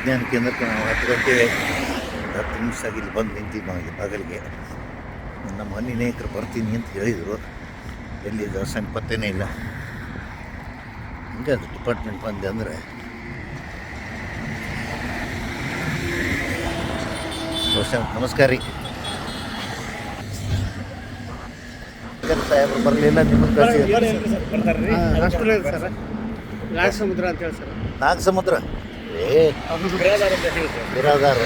ವಿಜ್ಞಾನ ಕೇಂದ್ರಕ್ಕೆ ನಾವು 10 ಗಂಟೆ 10 ನಿಮಿಷ ಆಗಿ ಇಲ್ಲಿ ಬಂದು ನಿಂತೀವಿ ಬಾಗಿಲಿಗೆ. ನಮ್ಮ ಮನೆ ನೇಕರು ಬರ್ತೀನಿ ಅಂತ ಹೇಳಿದರು, ಎಲ್ಲಿ ದರ್ಶನ ಪತ್ತೇನೇ ಇಲ್ಲ. ಹಿಂಗೆ ಅದು ಡಿಪಾರ್ಟ್ಮೆಂಟ್ ಬಂದೆ ಅಂದರೆ ನಮಸ್ಕಾರ ರೀ ಸಾಹೇಬ್ರು ಬರಲಿಲ್ಲ. ನಿಮಗೆ ಕಳಿಸಿ ನಾಗ ಸಮುದ್ರ ಅಂತ ಹೇಳಿ ಸರ್. ನಾಗ ಸಮುದ್ರ ಬಿರಾದಾರ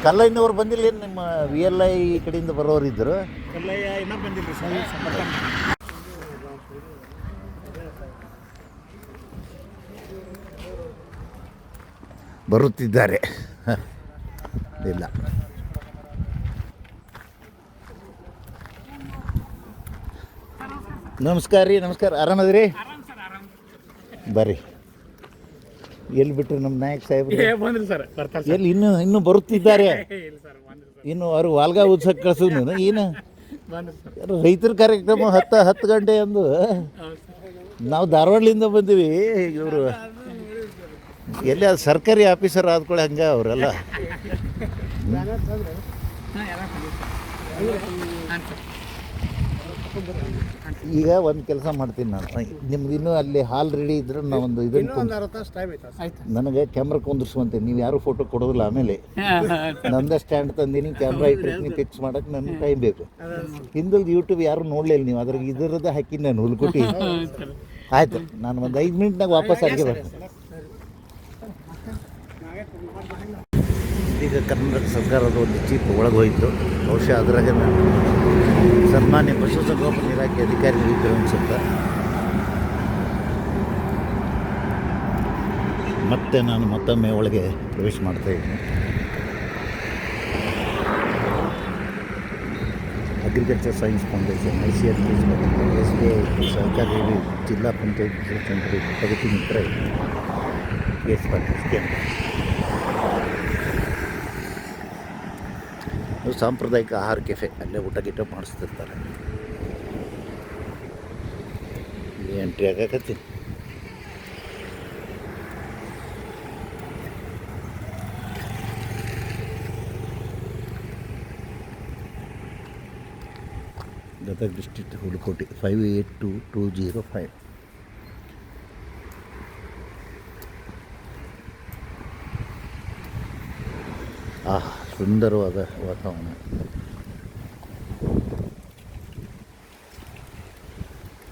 ಕಲ್ಲಯ್ಯನವ್ರು ಬಂದಿಲ್ಲ ಏನು? ನಿಮ್ಮ VLI ಕಡೆಯಿಂದ ಬರೋರು ಇದ್ದರು. ಕಲ್ಲಯ್ಯ ಇನ್ನೂ ಬಂದಿಲ್ಲ ಸರ್. ಬರುತ್ತಿದ್ದಾರೆ ಇಲ್ಲ. ನಮಸ್ಕಾರ ರೀ. ನಮಸ್ಕಾರ. ಆರಾಮದ್ರಿ? ಬರ್ರಿ. ಎಲ್ಲಿ ಬಿಟ್ರು ನಮ್ಮ ನಾಯಕ್ ಸಾಹೇಬ್ರು? ಎಲ್ಲಿ ಇನ್ನೂ ಬರುತ್ತಿದ್ದಾರೆ. ಇನ್ನು ಅವರು ವಾಲ್ಗ ಉತ್ಸವಕ್ಕೆ ಕಳ್ಸೋದು ಏನು ರೈತರ ಕಾರ್ಯಕ್ರಮ 10 ಗಂಟೆ ಅಂದು ನಾವು ಧಾರವಾಡಲಿಂದ ಬಂದೀವಿ. ಇವರು ಎಲ್ಲಿ ಅದು ಸರ್ಕಾರಿ ಆಫೀಸರ್ ಆದ್ಕೊಳ್ಳಿ ಹಂಗೆ ಅವರೆಲ್ಲ. ಈಗ ಒಂದು ಕೆಲಸ ಮಾಡ್ತೀನಿ ನಾನು, ನಿಮ್ದು ಇನ್ನೂ ಅಲ್ಲಿ ಹಾಲ್ ರೆಡಿ ಇದ್ರೆ ನಾವೊಂದು ಇದನ್ನು ನನಗೆ ಕ್ಯಾಮ್ರಾ ಕುಂದಿರ್ಸುವಂತೆ. ನೀವು ಯಾರು ಫೋಟೋ ಕೊಡೋದಿಲ್ಲ. ಆಮೇಲೆ ನಂದೇ ಸ್ಟ್ಯಾಂಡ್ ತಂದೀನಿ, ಕ್ಯಾಮ್ರಾ ಇಟ್ಟಿರ್ತೀನಿ, ಫಿಕ್ಸ್ ಮಾಡೋಕ್ಕೆ ನನಗೆ ಟೈಮ್ ಬೇಕು. ಹಿಂದಲ್ದು ಯೂಟ್ಯೂಬ್ ಯಾರು ನೋಡಲಿಲ್ಲ ನೀವು, ಅದ್ರಾಗ ಇದರದ್ದು ಹಾಕಿನಿ ನಾನು ಹುಲ್ಕೊಟ್ಟಿ. ಆಯಿತು, ನಾನು ಒಂದು 5 ಮಿನಿಟ್ನಾಗ ವಾಪಸ್ ಅಲ್ಲಿಗೆ ಬರ್ತೀನಿ. ಈಗ ಕರ್ನಾಟಕ ಸರ್ಕಾರದ ಒಂದು ಚೀಪ್ ಒಳಗೆ ಹೋಯಿತು. ಬಹುಶಃ ಅದ್ರಾಗ ಸನ್ಮಾನ್ಯ ಪಶುಸಂಗೋಪನಾ ಇಲಾಖೆ ಅಧಿಕಾರಿಗಳು ಇದ್ದರು ಅನಿಸುತ್ತೆ. ಮತ್ತೆ ನಾನು ಮತ್ತೊಮ್ಮೆ ಒಳಗೆ ಪ್ರವೇಶ ಮಾಡ್ತಾಯಿದ್ದೀನಿ. Agriculture science foundation, ICRT, SBI, ಸರ್ಕಾರಿ ಜಿಲ್ಲಾ ಪಂಚಾಯತ್ ಸೆಂಟ್ರಿ, ಪ್ರಗತಿ ಮಿತ್ರ, KS ಪಾಟೀಲ್ ಕೇಂದ್ರ. ಸಾಂಪ್ರದಾಯಿಕ ಆಹಾರ ಕೆಫೆ, ಅಲ್ಲೇ ಊಟ ಗೀಟ ಮಾಡಿಸ್ತಿರ್ತಾರೆ. ಎಂಟ್ರಿ ಆಗಾಕತ್ತೀನಿ. ಗದಗ ಡಿಸ್ಟ್ರಿಕ್ಟ್, ಹುಲಕೋಟಿ, 582205. ಸುಂದರವಾದ ವಾತಾವರಣ.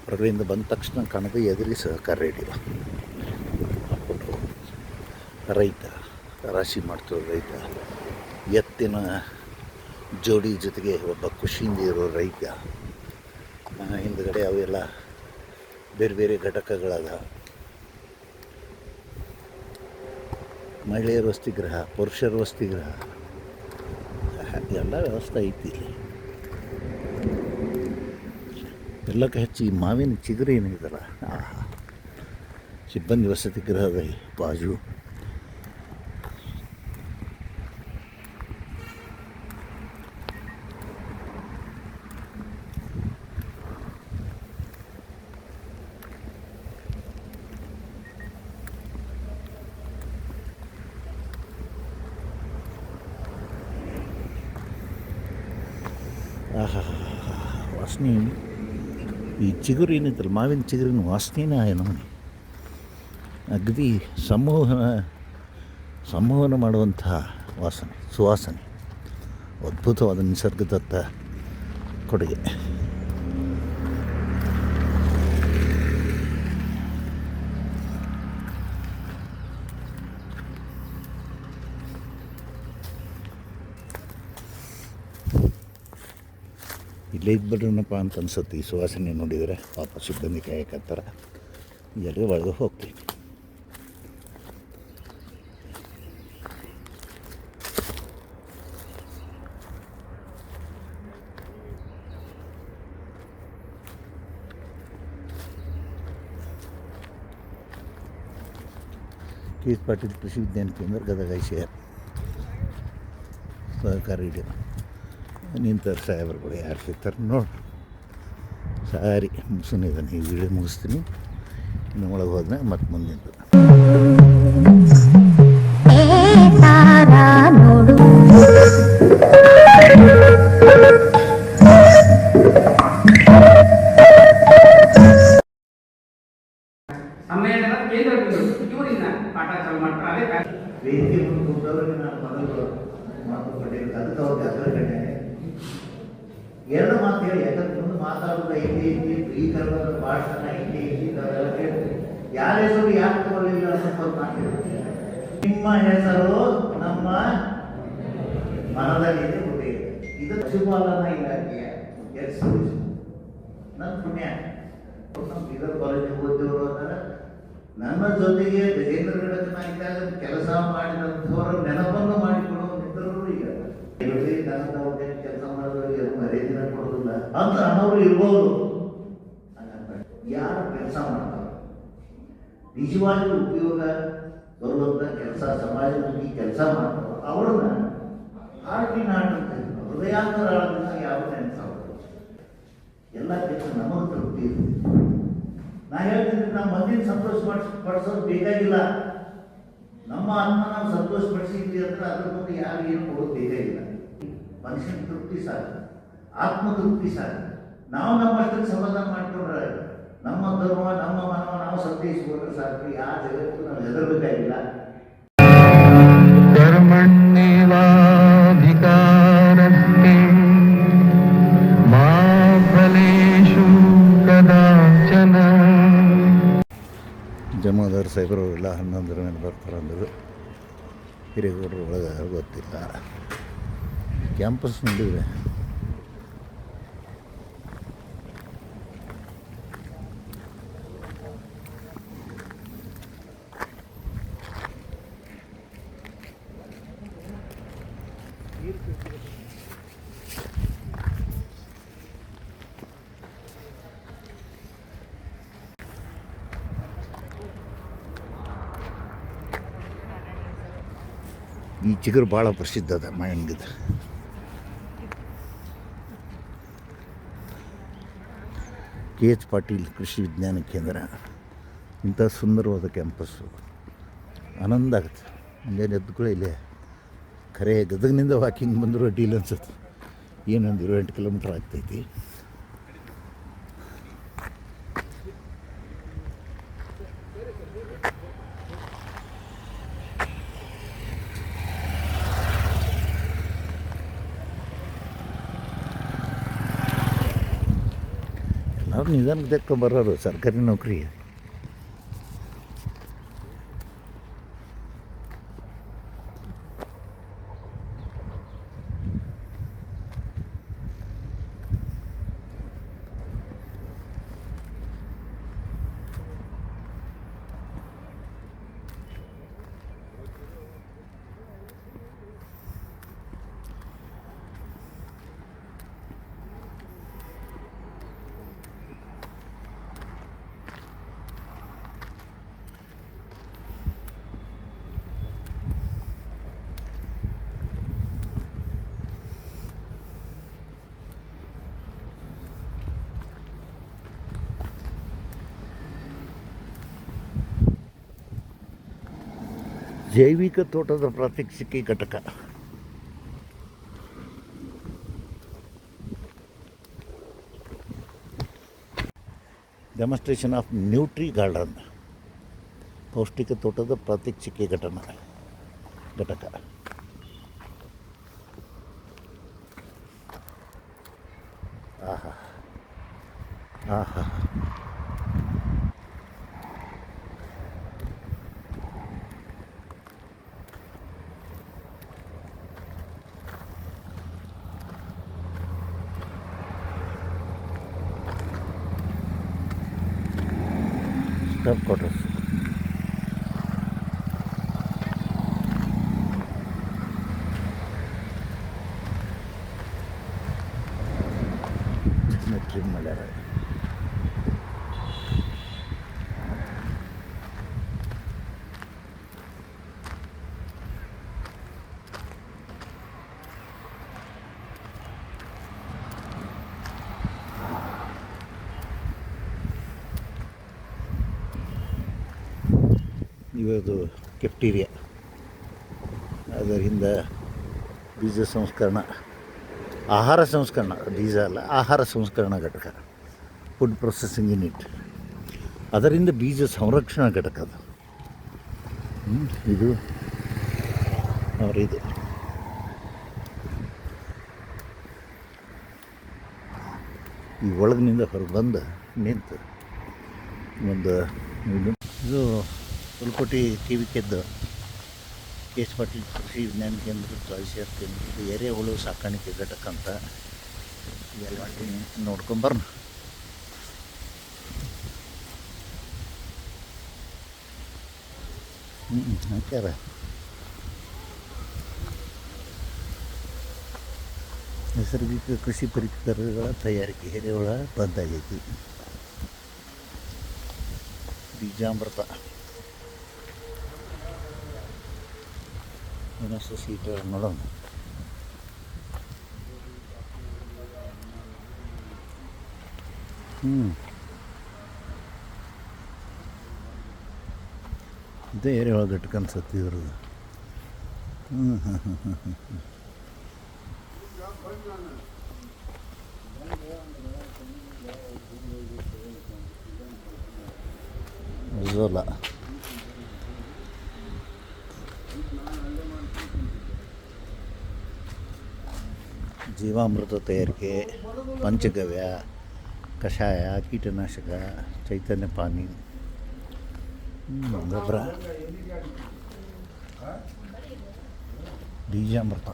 ಹೊರಗಡೆಯಿಂದ ಬಂದ ತಕ್ಷಣ ಕಾಣೋದು ಎದುರಿ ಸಹಕಾರ ರೇಡಿಯೋ. ರೈತ ರಾಶಿ ಮಾಡ್ತಿರೋ ರೈತ, ಎತ್ತಿನ ಜೋಡಿ ಜೊತೆಗೆ ಒಬ್ಬ ಖುಷಿಯಿಂದ ಇರೋ ರೈತ. ಹಿಂದುಗಡೆ ಅವೆಲ್ಲ ಬೇರೆ ಬೇರೆ ಘಟಕಗಳಾದ ಮಹಿಳೆಯರ ವಸತಿಗೃಹ, ಪುರುಷರ ವಸತಿಗೃಹ, ಎಲ್ಲ ವ್ಯವಸ್ಥೆ ಐತಿ ಇಲ್ಲಿ. ಎಲ್ಲಕ್ಕೆ ಹೆಚ್ಚು ಈ ಮಾವಿನ ಚಿಗುರು ಏನಿದೆಲ್ಲ, ಸಿಬ್ಬಂದಿ ವಸತಿ ಗೃಹದ ಬಾಜು ವಾಸನೆ. ಈ ಚಿಗುರು ಏನಿತ್ತಲ್ಲ, ಮಾವಿನ ಚಿಗುರಿನ ವಾಸನೆನ ಏನೋ ಅಗದಿ ಸಂಮೋಹನ ಮಾಡುವಂಥ ವಾಸನೆ, ಸುವಾಸನೆ. ಅದ್ಭುತವಾದ ನಿಸರ್ಗದತ್ತ ಕೊಡುಗೆ. ಇಲ್ಲೇ ಇದ್ಬಿಡ್ರನಪ್ಪ ಅಂತ ಅನ್ಸುತ್ತೆ ಈ ಸುವಾಸನೆ ನೋಡಿದರೆ. ಪಾಪ ಸಿಬ್ಬಂದಿ ಕಾಯಕತ್ತಾರ. ಎಲ್ಲರೂ ಒಳಗೆ ಹೋಗ್ತೀನಿ. KS ಪಾಟೀಲ್ ಕೃಷಿ ವಿಜ್ಞಾನ ಕೇಂದ್ರ, ಗದಗ, ICR ಸಹಕಾರಿ ಹಿಡಿಯೋ ನಿಂತಾರೆ ಸಾಹೇಬ್ರುಗಳು. ಯಾರು ಸಿಗ್ತಾರೆ ನೋಡಿ. ಸಾರಿ ಮುಗಿಸ್ತಾನೆ, ಈ ವಿಡಿಯೋ ಮುಗಿಸ್ತೀನಿ. ಇನ್ನು ಒಳಗೆ ಹೋದ್ಮೇಲೆ ಮತ್ತೆ ಮುಂದೆ ಬಾರ ನೋಡು ಸಮ್ಮೇಳನದ ಕೇಂದ್ರ ಬಿಂದು ಇವರಿಂದ ಪಾಠ ಚಾಲು ಮಾಡ್ತಾರೆ. ಅದೇ ವೇದಿಕೆ ಮುಂದೆ ಕೂತವ್ರಿಗೆ ನಾನು ಮೊದಲು ಮಾತು ಕೊಟ್ಟಿದ್ದೆ, ಅದಕ್ಕೆ ಅವ್ರಿಗೆ ಅದರ ಕಡೆ ಎರಡು ಮಾತು ಹೇಳಿ, ಯಾಕಂದ್ರೆ ಮುಂದೆ ಮಾತಾಡೋದು ಹಿಂದಿ ಭೀಕರವಾದ ಭಾಷಣ ಹಿಂದಿ ಅದೆಲ್ಲ ಕೇಳ್ತೀವಿ. ಯಾರ ಹೆಸರು ಯಾಕೆ ತಗೊಳ್ಳಿಲ್ಲ ಅಂತ ಒಂದು ಮಾತು ಹೇಳ್ತೀನಿ. ನಿಮ್ಮ ಹೆಸರು ನಮ್ಮ ಮನದಲ್ಲಿದೆ ಹುಟ್ಟಿದೆ. ಇದು ಪಶುಪಾಲನಾ ಇಲಾಖೆಯ ಹೆಸರು. ನನ್ನ ಪುಣ್ಯ ನಮ್ಮ ಬೀದರ್ ಕಾಲೇಜಿಗೆ ಓದಿದವರು ಅಂದರೆ ನನ್ನ ಜೊತೆಗೆ ಗಜೇಂದ್ರಗಢ ಇದ್ದಾಗ ಕೆಲಸ ಮಾಡಿದಂಥವರ ನೆನಪನ್ನು ಮಾಡಿಕೊಡುವ ಮಿತ್ರರು ಈಗ ಕೆಲಸ ಮಾಡಿದವರಿಗೆ ಮರ್ಯಾದಿನ ಕೊಡೋದಿಲ್ಲ ಅಂತ ಅನ್ನೋರು ಇರ್ಬೋದು. ಯಾರು ಕೆಲಸ ಮಾಡ್ತಾರೆ ನಿಜವಾಗಿ ಉಪಯೋಗ ಬರುವಂಥ ಕೆಲಸ, ಸಮಾಜದಲ್ಲಿ ಕೆಲಸ ಮಾಡ್ತಾರೆ ಅವ್ರನ್ನ ಹಾರ್ಟಿ ನಾಟ್ ಅಂತ ಹೃದಯಾಂತರಾಳದಿಂದ ಯಾವ ನೆನೆಸಾಗ್ತದೆ ಎಲ್ಲ ಕೆಲಸ ನಮಗೆ ತೃಪ್ತಿ ಇದೆ. ನಾ ಹೇಳ್ತೀನಿ, ನಾವು ಮಂದಿನ ಸಂತೋಷ ಪಡಿಸೋದು ಬೇಕಾಗಿಲ್ಲ. ನಮ್ಮ ಆತ್ಮ ನಾವು ಸಂತೋಷ ಪಡಿಸಿದ್ವಿ ಅಂದ್ರೆ ಅದ್ರ ಮುಂದೆ ಯಾರು ಏನು ಕೊಡೋದು ಬೇಕಾಗಿಲ್ಲ. ಮನುಷ್ಯನ ತೃಪ್ತಿ ಸಾಕು, ಆತ್ಮ ತೃಪ್ತಿ ಸಾಕು. ನಾವು ನಮ್ಮಷ್ಟಕ್ಕೆ ಸಮಾಧಾನ ಮಾಡಿಕೊಂಡ್ರೆ ನಮ್ಮ ಧರ್ಮ ನಮ್ಮ ಮನವ ನಾವು ಸಂತೈಸಿಕೊಂಡ್ರೆ ಸಾಕು. ಯಾವ ಜಗತ್ತು ನಾವು ಹೆದರಬೇಕಾಗಿಲ್ಲ. ಕರ್ಮಣ್ಯೇವಾಧಿಕಾರಸ್ತೆ ಮಾ ಫಲೇಷು ಕದಾಚನ. ಜಮಾದಾರ್ ಸಾಹೇಬರು ಎಲ್ಲ 11 ಮೇಲೆ ಬರ್ತಾರೆ ಅಂದರು. ಹಿರೇಗೌಡರು ಒಳಗೆ ಗೊತ್ತಿಲ್ಲ. ಕ್ಯಾಂಪಸ್ ನೋಡಿದರೆ ಈ ಚಿಗುರು ಭಾಳ ಪ್ರಸಿದ್ಧ ಅದ ಮಾಯನ್ಗಿದ. KH ಪಾಟೀಲ್ ಕೃಷಿ ವಿಜ್ಞಾನ ಕೇಂದ್ರ ಇಂಥ ಸುಂದರವಾದ ಕ್ಯಾಂಪಸ್ಸು. ಆನಂದ ಆಗುತ್ತೆ ಮುಂಜಾನೆ ಎದ್ದುಗಳು ಇಲ್ಲೇ. ಖರೆ ಗದಗಿನಿಂದ ವಾಕಿಂಗ್ ಬಂದರೂ ಅಡ್ಡಿಲ್ಲ ಅನ್ಸುತ್ತೆ. ಏನೊಂದು 28 ಕಿಲೋಮೀಟ್ರ್ ಆಗ್ತೈತಿ. ಎಲ್ಲರೂ ನಿಧಾನಕ್ಕೆ ತೆಕ್ಕೊಂಬರೋರು ಸರ್ಕಾರಿ ನೌಕರಿ. ಜೈವಿಕ ತೋಟದ ಪ್ರಾತ್ಯಕ್ಷಿಕೆ ಘಟಕ. Demonstration of nutri garden. ಪೌಷ್ಟಿಕ ತೋಟದ ಪ್ರಾತ್ಯಕ್ಷಿಕೆ ಘಟಕ. ಆಹಾ ಆಹಾ. Staff quarters. ಟ್ರಿಮ್ ಮಾಡ್ಯಾರ. ಇವತ್ತು ಕೆಫ್ಟೀರಿಯಾ ಅದರಿಂದ ಬೀಜ ಸಂಸ್ಕರಣ, ಆಹಾರ ಸಂಸ್ಕರಣ, ಬೀಜ ಅಲ್ಲ, ಆಹಾರ ಸಂಸ್ಕರಣಾ ಘಟಕ, ಫುಡ್ ಪ್ರೊಸೆಸಿಂಗ್ ಯೂನಿಟ್. ಅದರಿಂದ ಬೀಜ ಸಂರಕ್ಷಣಾ ಘಟಕ ಅದು. ಇದು ಅವರಿದು ಈ ಒಳಗಿನಿಂದ ಹೊರಗೆ ಬಂದು ನಿಂತು ಒಂದು ಇದು ಹುಲ್ಕೋಟಿ ಟಿ ವಿ ಕೆದ್ದು KS ಪಾಟೀಲ್ ಕೃಷಿ ವಿಜ್ಞಾನ ಕೇಂದ್ರ ಚಾಯ್ಸಿಯರ್ ಕೇಂದ್ರ, ಇದು ಎರೆಹುಳು ಸಾಕಾಣಿಕೆ ಘಟಕ ಅಂತ. ಎಲ್ಲ ನೋಡ್ಕೊಂಬರೋಣ. ಹಾಕ್ಯಾರ ನೈಸರ್ಗಿಕ ಕೃಷಿ ಪರಿಕರಗಳ ತಯಾರಿಕೆ, ಎರೆಹುಳ ಬಂದಾಗೈತಿ. ಬೀಜಾಮೃತ ಸೀಟ ನೋಡೋಣ. ಇದೇ ಎರೆಹುಳ ಘಟಕ ಅನ್ಸುತ್ತೆ ಇವ್ರದ್ದು. ಅಜೋಲಾ ಜೀವಾಮೃತ ತಯಾರಿಕೆ, ಪಂಚಗವ್ಯ, ಕಷಾಯ, ಕೀಟನಾಶಕ, ಚೈತನ್ಯ ಪಾನಿ, ಗೊಬ್ಬರ, ಬೀಜಾಮೃತ.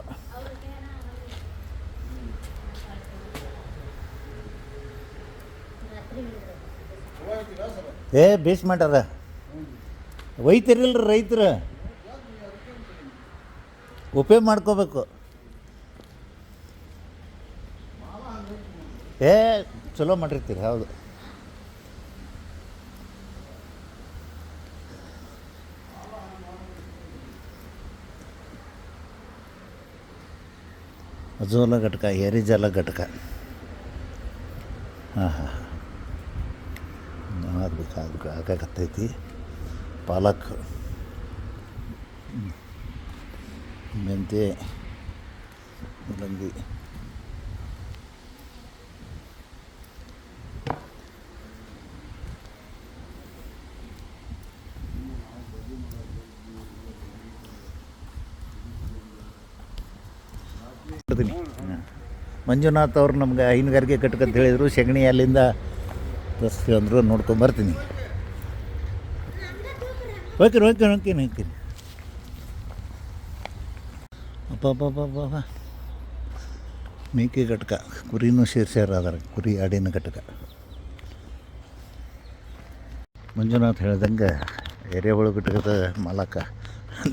ಬೇಸ್ ಮಾಡ್ಯಾರ. ಒಯ್ತಿರಿಲ್ರಿ ರೈತರು, ಉಪಯೋಗ ಮಾಡ್ಕೋಬೇಕು. ಚಲೋ ಮಾಡಿರ್ತೀರಿ. ಹೌದು, ಅಜೋಲ ಘಟಕ, ಎರಿಜಾಲ ಘಟಕ. ಅದಕ್ಕೆ ಹಾಕಾಕತ್ತೈತಿ. ಪಾಲಕ್, ಮೆಂತ್ಯ, ಮೂಲಂಗಿ, ಮಂಜುನಾಥ್ ಅವ್ರು ನಮ್ಗೆ ಹೈನುಗಾರಿಕೆ ಘಟಕ ಅಂತ ಹೇಳಿದರು. ಸೆಗಣಿ ಅಲ್ಲಿಂದ ತರಿಸ್ತೀವಿ ಅಂದರು. ನೋಡ್ಕೊಂಬರ್ತೀನಿ. ಹೋಗ್ತೀನಿ. ಅಪ್ಪ ಮೇಕೆ ಘಟಕ, ಕುರಿನೂ ಸೇರ್ಸ್ಯಾರ ಅದರ, ಕುರಿ ಆಡಿನ ಘಟಕ. ಮಂಜುನಾಥ್ ಹೇಳ್ದಂಗೆ ಎರೆಹುಳು ಘಟಕದ ಮಾಲಕ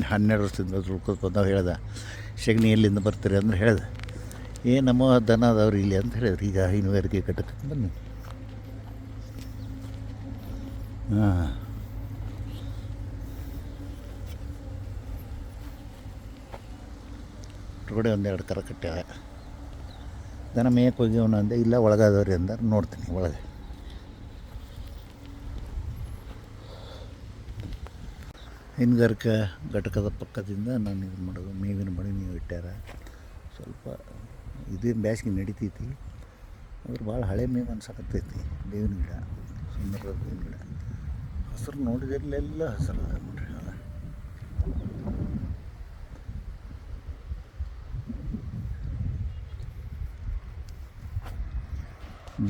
12 ವರ್ಷದಿಂದ ದುಡ್ಕೋತ ಬಂದವು. ಹೇಳ್ದ, ಸೆಗಣಿ ಎಲ್ಲಿಂದ ಬರ್ತೀರಿ ಅಂದ್ರೆ ಹೇಳ್ದೆ, ನಮ್ಮ ದನ ಅದಾವ್ರಿ ಇಲ್ಲಿ ಅಂತ ಹೇಳಿದ್ರು. ಈಗ ಹೈನುಗಾರಿಕೆ ಘಟಕಕ್ಕೆ ಬನ್ನಿ. ಹೊರಗಡೆ 1-2 ಕರ ಕಟ್ಟ್ಯಾವ. ದನ ಮೇಯಕ್ಕೆ ಹೋಗ್ಯವನ ಅಂದೆ, ಇಲ್ಲ ಒಳಗಾದವ್ರಿ ಅಂದಾರೆ. ನೋಡ್ತೀನಿ ಒಳಗೆ. ಹೈನುಗಾರಿಕಾ ಘಟಕದ ಪಕ್ಕದಿಂದ ನಾನು ಇದು ಮಾಡೋದು. ಮೇವಿನ ಮಳೆ ನೀವು ಇಟ್ಟಾರ. ಸ್ವಲ್ಪ ಇದೇನು ಬ್ಯಾಸ್ಗೆ ನಡಿತೈತಿ, ಅದ್ರ ಭಾಳ ಹಳೆ ಮೇವು ಅನ್ಸಕತ್ತೈತಿ. ಬೇವಿನ ಗಿಡ, ಸುಂದರ ಬೇವಿನ ಗಿಡ, ಹಸಿರು ನೋಡಿದ್ರಲ್ಲೆಲ್ಲ ಹಸಿರು ಅದ ನೋಡ್ರಿ. ಅದ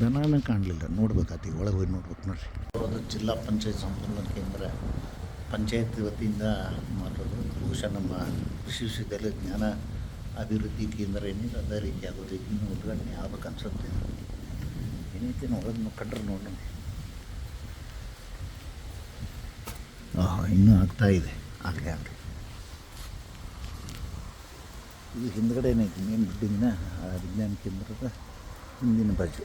ದನನ ಕಾಣಲಿಲ್ಲ. ನೋಡ್ಬೇಕಾತಿ, ಒಳಗೆ ಹೋಗಿ ನೋಡ್ಬೇಕು ನೋಡ್ರಿ. ಅದು ಜಿಲ್ಲಾ ಪಂಚಾಯತ್ ಸಂಪನ್ಮೂಲ ಕೇಂದ್ರ, ಪಂಚಾಯತ್ ವತಿಯಿಂದ ಮಾಡೋದು. ಬಹುಶಃ ನಮ್ಮ ಕೃಷಿ ವಿಶ್ವವಿದ್ಯಾಲಯ ಜ್ಞಾನ ಅಭಿವೃದ್ಧಿ ಕೇಂದ್ರ ಏನಿಲ್ಲ ಅದೇ ರೀತಿ ಆಗೋದೈತಿ. ಇನ್ನೂ ಉದ್ಘಾಟನೆ ಆಗ್ಬೇಕು ಅನ್ಸುತ್ತೆ. ಏನೈತಿ ಒಳಗೆ ಕಂಡ್ರೆ ನೋಡೋಣ. ಇನ್ನೂ ಆಗ್ತಾಯಿದೆ. ಆಗಲಿ ಇದು ಹಿಂದ್ಗಡೆ ಏನೈತಿ ಮೇನ್ ಬಿಲ್ಡಿಂಗ್ನ ವಿಜ್ಞಾನ ಕೇಂದ್ರದ ಹಿಂದಿನ ಬಾಜು.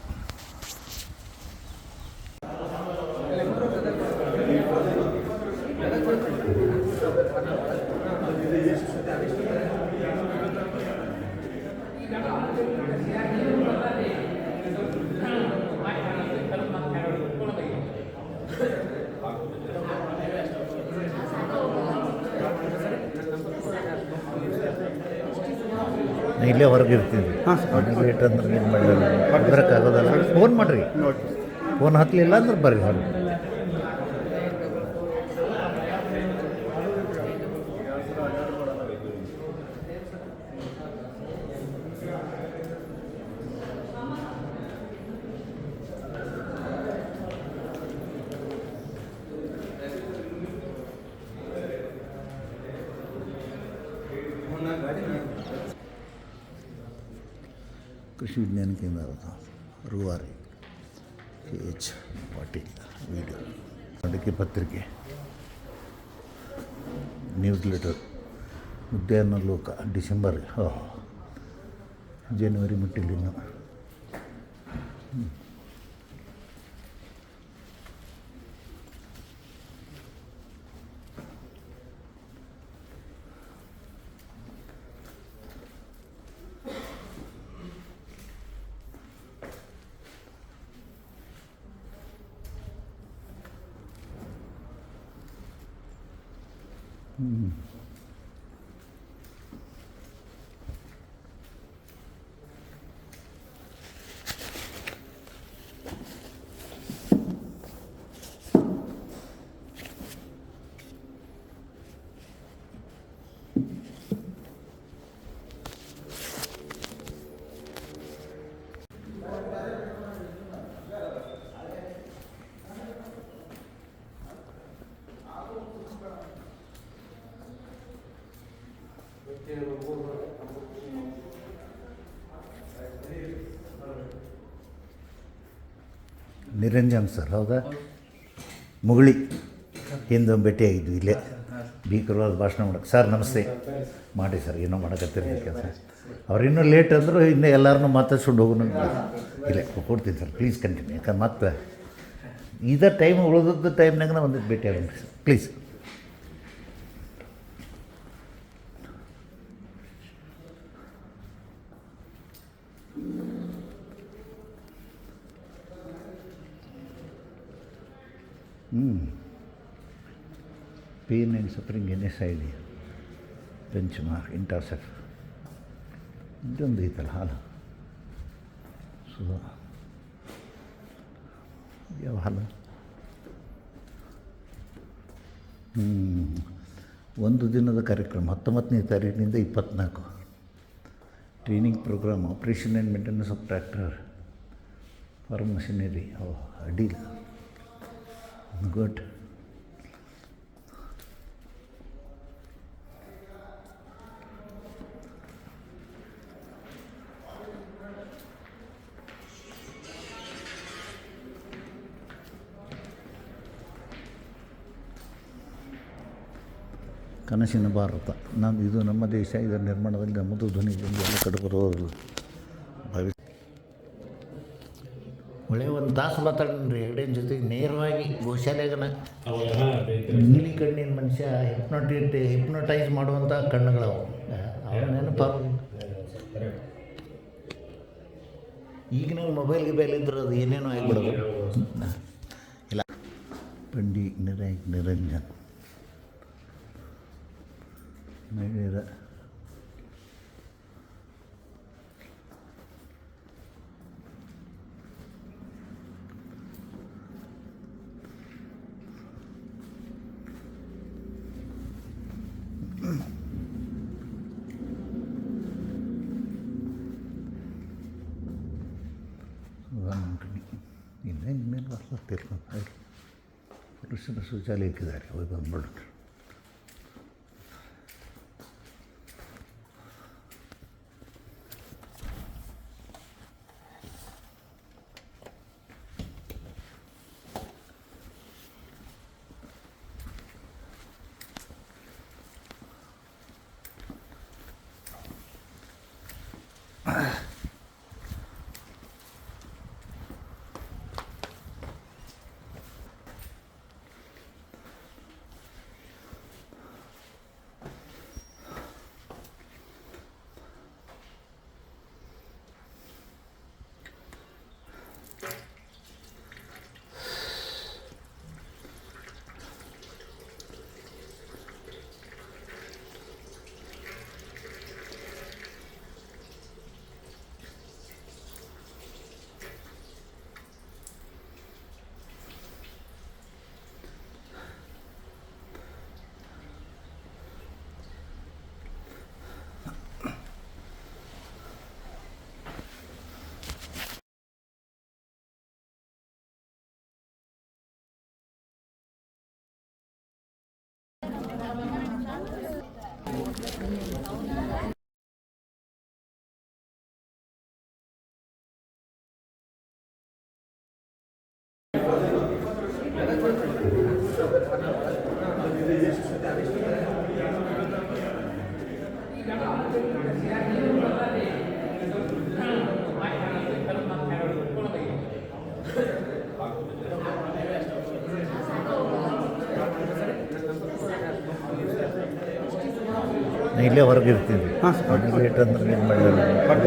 ಇಲ್ಲೇ ಹೊರಗೆ ಇರ್ತೀವಿ ಲೇಟ್ ಅಂದ್ರೆ ಏನು ಮಾಡಲ್ಲ ಬರೋಕ್ಕಾಗೋದಲ್ಲ ಫೋನ್ ಮಾಡಿರಿ ಫೋನ್ ಹತ್ತಲಿಲ್ಲ ಅಂದ್ರೆ ಬರ್ರಿ ಹೊರಗೆ. ಕೃಷಿ ವಿಜ್ಞಾನ ಕೇಂದ್ರ ರೂವಾರಿ KH ಪಾಟೀಲ್ ವಿಡಿಯೋ ಅಡಿಕೆ ಪತ್ರಿಕೆ ನ್ಯೂಸ್ ಲೆಟರ್ ಉದ್ಯಾನ ಲೋಕ ಡಿಸೆಂಬರ್ ಜನವರಿ ಮುಟ್ಟಿಲ್ಲ ಇನ್ನು. ನಿರಂಜನ್ ಸರ್ ಹೌದಾ? ಮುಗುಳಿ ಹಿಂದೆ ಭೇಟಿಯಾಗಿದ್ವಿ ಇಲ್ಲೇ ಭೀಕರವಾದ ಭಾಷಣ ಮಾಡೋಕ್ಕೆ. ಸರ್ ನಮಸ್ತೆ ಮಾಡಿ ಸರ್ ಏನೋ ಮಾಡೋಕತ್ತಿರ್ಲಿ ಕೆಲಸ. ಅವ್ರು ಇನ್ನೂ ಲೇಟ್ ಅಂದರು ಇನ್ನೂ ಎಲ್ಲರನ್ನೂ ಮಾತಾಡ್ಸ್ಕೊಂಡು ಹೋಗೋಣ. ಇಲ್ಲ ಕೊಡ್ತೀನಿ ಸರ್ ಪ್ಲೀಸ್ ಕಂಟಿನ್ಯೂ. ಯಾಕಂದ್ರೆ ಮತ್ತೆ ಇದೇ ಟೈಮ್ ಉಳಿದದ್ದು ಟೈಮ್ನಾಗ ಒಂದಿಟ್ಟು ಭೇಟಿ ಆಗೋಣ sir please. Pain and suffering NSID bench mark intercept ಇದೊಂದು ಐತಲ್ಲ ಹಾಲು ಸುಧಾ ಯಾವ ಹಾಲು? ಒಂದು ದಿನದ ಕಾರ್ಯಕ್ರಮ 19ನೇ ತಾರೀಕಿನಿಂದ 24 training programme operation and maintenance of tractor farm machinery. ಅಡ್ಡಿಲ್ಲ ಗುಡ್. ಕನಸಿನ ಭಾರತ ಇದು ನಮ್ಮ ದೇಶ. ಇದರ ನಿರ್ಮಾಣದಲ್ಲಿ ನಮ್ಮದು ಧ್ವನಿಯಿಂದ ಎಲ್ಲ ಕಡೆ ಬರೋದು ಭಾವಿಸಿ ಒಳ್ಳೆಯ ಒಂದು ತಾಸು ಮಾತಾಡ್ರಿ ಹೆಗ್ಡೆನ ಜೊತೆಗೆ ನೇರವಾಗಿ ಗೋಶಾಲೆಗನ. ನೀಲಿ ಕಣ್ಣಿನ ಮನುಷ್ಯ ಹಿಪ್ನೋಟೈಸ್ ಮಾಡುವಂಥ ಕಣ್ಣುಗಳವು ಅವನ ನೆನಪಾಗ. ಈಗಿನ ಮೊಬೈಲ್ ಗಿಬೈಲ್ ಇದ್ರೆ ಅದು ಏನೇನೋ ಆಗಿಬಿಡೋದು. ಇಲ್ಲ ಪಂಡಿತ್ ನಿರಂಜನ್ ಮಹಿಳೆಯರ ಇನ್ಮೇಲೆ ಬರ್ತಿರ್ತಾರೆ ಪುರುಷರ ಶೌಚಾಲಯಕ್ಕಿದ್ದಾರೆ ಹೋಗಿ ಬಂದ್ಬಿಡ್ರಿ. ಇಲ್ಲೇ ಹೊರಗೆ ಇರ್ತೀನಿ ಲೇಟ್ ಅಂದ್ರೆ ಏನು ಮಾಡಿ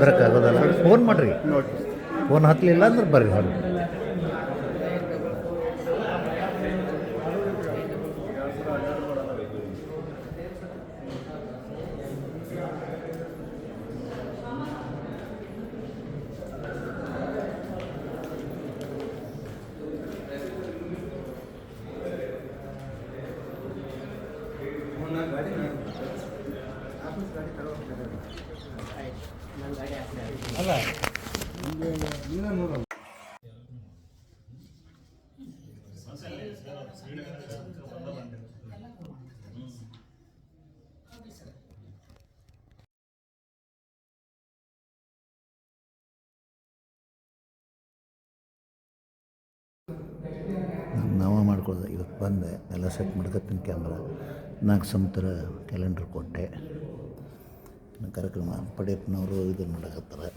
ಬರೋಕ್ಕಾಗೋದಲ್ಲ. ಫೋನ್ ಮಾಡಿರಿ, ಫೋನ್ ಹತ್ತಲಿಲ್ಲ ಅಂದ್ರೆ ಬರ್ರಿ ಹೊರಗೆ. ನಾವು ಮಾಡ್ಕೊಳ್ಳೋದು. ಇವತ್ತು ಬಂದೆ, ಎಲ್ಲ ಸೆಟ್ ಮಾಡ್ಕೊತೀನಿ. ಕ್ಯಾಮ್ರಾ 4 ಸಂತರ ಕ್ಯಾಲೆಂಡರ್ ಕೊಟ್ಟೆ. ಕಾರ್ಯಕ್ರಮ ಪಡೆಯಪ್ಪನವರು ಇದು ಮಾಡಕತ್ತಾರೆ.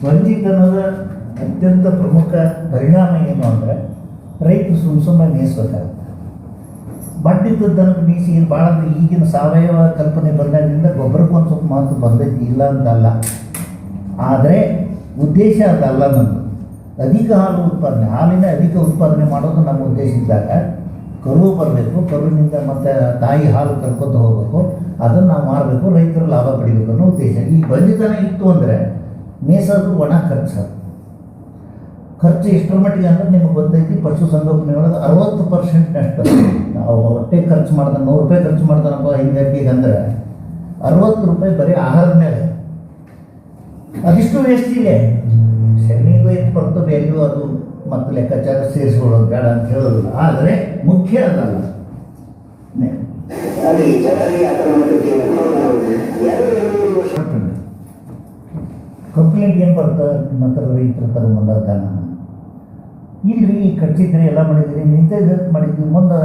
ವಂಚಿತನದ ಅತ್ಯಂತ ಪ್ರಮುಖ ಪರಿಣಾಮ ಏನು ಅಂದರೆ ರೈತರು ಸುಮ್ಮನೆ ಮೇಯಿಸ್ಬೇಕಾಗುತ್ತೆ. ಬಡ್ಡಿದ್ದ ದನಕ್ಕೆ ಮೀಸಿ ಇಲ್ಲಿ ಭಾಳ ಈಗಿನ ಸಾವಯವ ಕಲ್ಪನೆ ಬಂದಾಗಿಂದ ಗೊಬ್ಬರಕ್ಕೊಂದು ಸ್ವಲ್ಪ ಮಾತು ಬಂದೈತಿ, ಇಲ್ಲ ಅಂತಲ್ಲ. ಆದರೆ ಉದ್ದೇಶ ಅದಲ್ಲ. ನಮ್ಮದು ಅಧಿಕ ಹಾಲು ಉತ್ಪಾದನೆ, ಹಾಲಿನ ಅಧಿಕ ಉತ್ಪಾದನೆ ಮಾಡೋದು ನಮ್ಮ ಉದ್ದೇಶ ಇದ್ದಾಗ ಕರು ಬರಬೇಕು, ಕರುವಿನಿಂದ ಮತ್ತು ತಾಯಿ ಹಾಲು ಕರ್ಕೊತ ಹೋಗಬೇಕು, ಅದನ್ನು ನಾವು ಮಾರಬೇಕು, ರೈತರು ಲಾಭ ಪಡಿಬೇಕು ಅನ್ನೋ ಉದ್ದೇಶ. ಈ ಬಂದಿತನ ಇತ್ತು ಅಂದರೆ ಮೇಸೋದು ಒಣ ಖರ್ಚು ಎಷ್ಟರ ಮಟ್ಟಿಗೆ ಅಂದ್ರೆ ನಿಮಗೆ ಬಂದೈತಿ. ಪಶುಸಂಗೋಪನೆ ಒಳಗೆ 60%ನಷ್ಟು ನಾವು ಹೊಟ್ಟೆ ಖರ್ಚು ಮಾಡ್ದೆ, 100 ರೂಪಾಯಿ ಖರ್ಚು ಮಾಡ್ದಾನಪ್ಪ ಹಿಂಗಾಗಿ ಅಂದರೆ 60 ರೂಪಾಯಿ ಬರೀ ಆಹಾರದ ಮೇಲೆ. ಅದಿಷ್ಟು ವೇಸ್ಟ್ ಇದೆ. ಸೆಗಣಿಗೂ ಎಷ್ಟು ಬರ್ತದೆ ವ್ಯಾಲ್ಯೂ, ಅದು ಮತ್ತು ಲೆಕ್ಕಾಚಾರ ಸೇರಿಸ್ಕೊಳ್ಳೋದು ಬೇಡ ಅಂತ ಹೇಳೋದಿಲ್ಲ. ಆದರೆ ಮುಖ್ಯ ಅದಲ್ಲ. ಕಂಪ್ಲೇಂಟ್ ಏನು ಬರ್ತದೆ ನಿಮ್ಮ ಹತ್ರ ರೈತರ ತಗೊಂಬಂದಾನ ಇಲ್ಲಿ ಕಟ್ಸಿದ್ರಿ, ಎಲ್ಲ ಮಾಡಿದ್ರಿ, ನಿಂತೈದು ಮಾಡಿದ್ವಿ. ಮುಂದೆ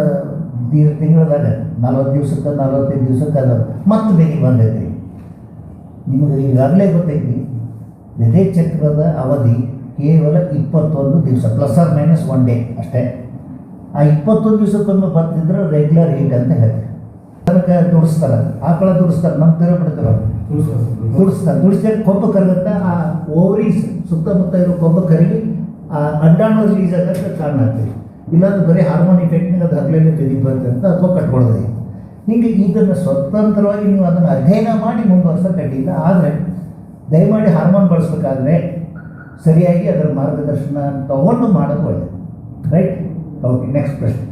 ತಿಂಗಳದಾಗ 40 ದಿವಸಕ್ಕೆ 45 ದಿವಸಕ್ಕೆ ಅದು ಮತ್ತೆ ಬೆಲೆ ಬಂದೈತಿ. ನಿಮಗೆ ಈಗಾಗಲೇ ಗೊತ್ತೈತಿ ಬೆಲೆ ಚಕ್ರದ ಅವಧಿ ಕೇವಲ 21 ದಿವಸ, ±1 ಡೇ ಅಷ್ಟೇ. ಆ 21 ದಿವಸಕ್ಕೊಮ್ಮೆ ಬರ್ತಿದ್ರೆ ರೆಗ್ಯುಲರ್ ಹೀಟ್ ಅಂತ ಹೇಳ್ತಾರೆ. ಅದಕ್ಕೆ ದುಡಿಸ್ತಾರೆ, ಆಕಳ ದುಡಿಸ್ತಾರೆ, ನಮ್ಮ ತೀರ ಬಿಡ್ತಾರೆ, ದುಡಿಸ್ತಾರೆ. ಕೊಬ್ಬು ಕರಗುತ್ತಾ, ಆ ಓವರೀಸ್ ಸುತ್ತಮುತ್ತ ಇರೋ ಕೊಬ್ಬು ಕರಗಿ ಆ ಅಡ್ಡಾಣೋ ರಿಲೀಸ್ ಆಗೋಕ್ಕೆ ಕಾರಣ ಆಗ್ತದೆ. ಇಲ್ಲಾಂದ್ರೆ ಬರೀ ಹಾರ್ಮೋನ್ ಇಫೆಕ್ಟ್ನಿಗೆ ಅದು ಹಗಲೇ ಬೆದಿ ಬರುತ್ತೆ ಅಂತ ಅಥವಾ ಕಟ್ಕೊಳ್ಳೋದು. ಹೀಗೆ ಇದನ್ನು ಸ್ವತಂತ್ರವಾಗಿ ನೀವು ಅದನ್ನು ಅಧ್ಯಯನ ಮಾಡಿ ಮುಂದುವರ್ಸೋಕ್ಕಾಗಿಲ್ಲ. ಆದರೆ ದಯಮಾಡಿ ಹಾರ್ಮೋನ್ ಬಳಸಬೇಕಾದ್ರೆ ಸರಿಯಾಗಿ ಅದರ ಮಾರ್ಗದರ್ಶನ ತಗೊಂಡು ಮಾಡೋದು ಒಳ್ಳೆಯದು. ರೈಟ್? ಓಕೆ, ನೆಕ್ಸ್ಟ್ ಪ್ರಶ್ನೆ.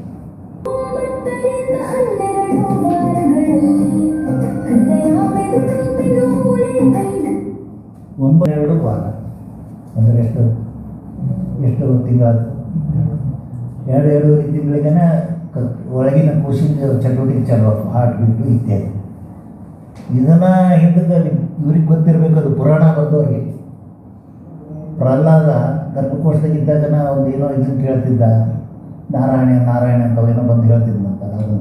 9 ವಾರ ಅಂದರೆ ಎಷ್ಟು ತಿಂಗಳು? 2-2.5 ತಿಂಗಳಿಗೆ ಒಳಗಿನ ಕೋಶಿಂಗ್ ಚಟುವಟಿಕೆ ಚಾಲು ಆಗ್ತವೆ, ಹಾರ್ಟ್ ಬೀಟು ಇತ್ಯಾದಿ. ಇದನ್ನು ಹಿಂದಕ್ಕೆ ಇವ್ರಿಗೆ ಗೊತ್ತಿರಬೇಕು, ಅದು ಪುರಾಣ ಬಂದವ್ರಿಗೆ. ಪ್ರಹ್ಲಾದ ಗರ್ಭಕೋಶದಾಗಿದ್ದಾಗನ ಒಂದು ಏನೋ ಇದನ್ನು ಕೇಳ್ತಿದ್ದ, ನಾರಾಯಣ ಅಂತವೇನೋ ಬಂದು ಹೇಳ್ತಿದ್ದಂತ ಅದನ್ನು.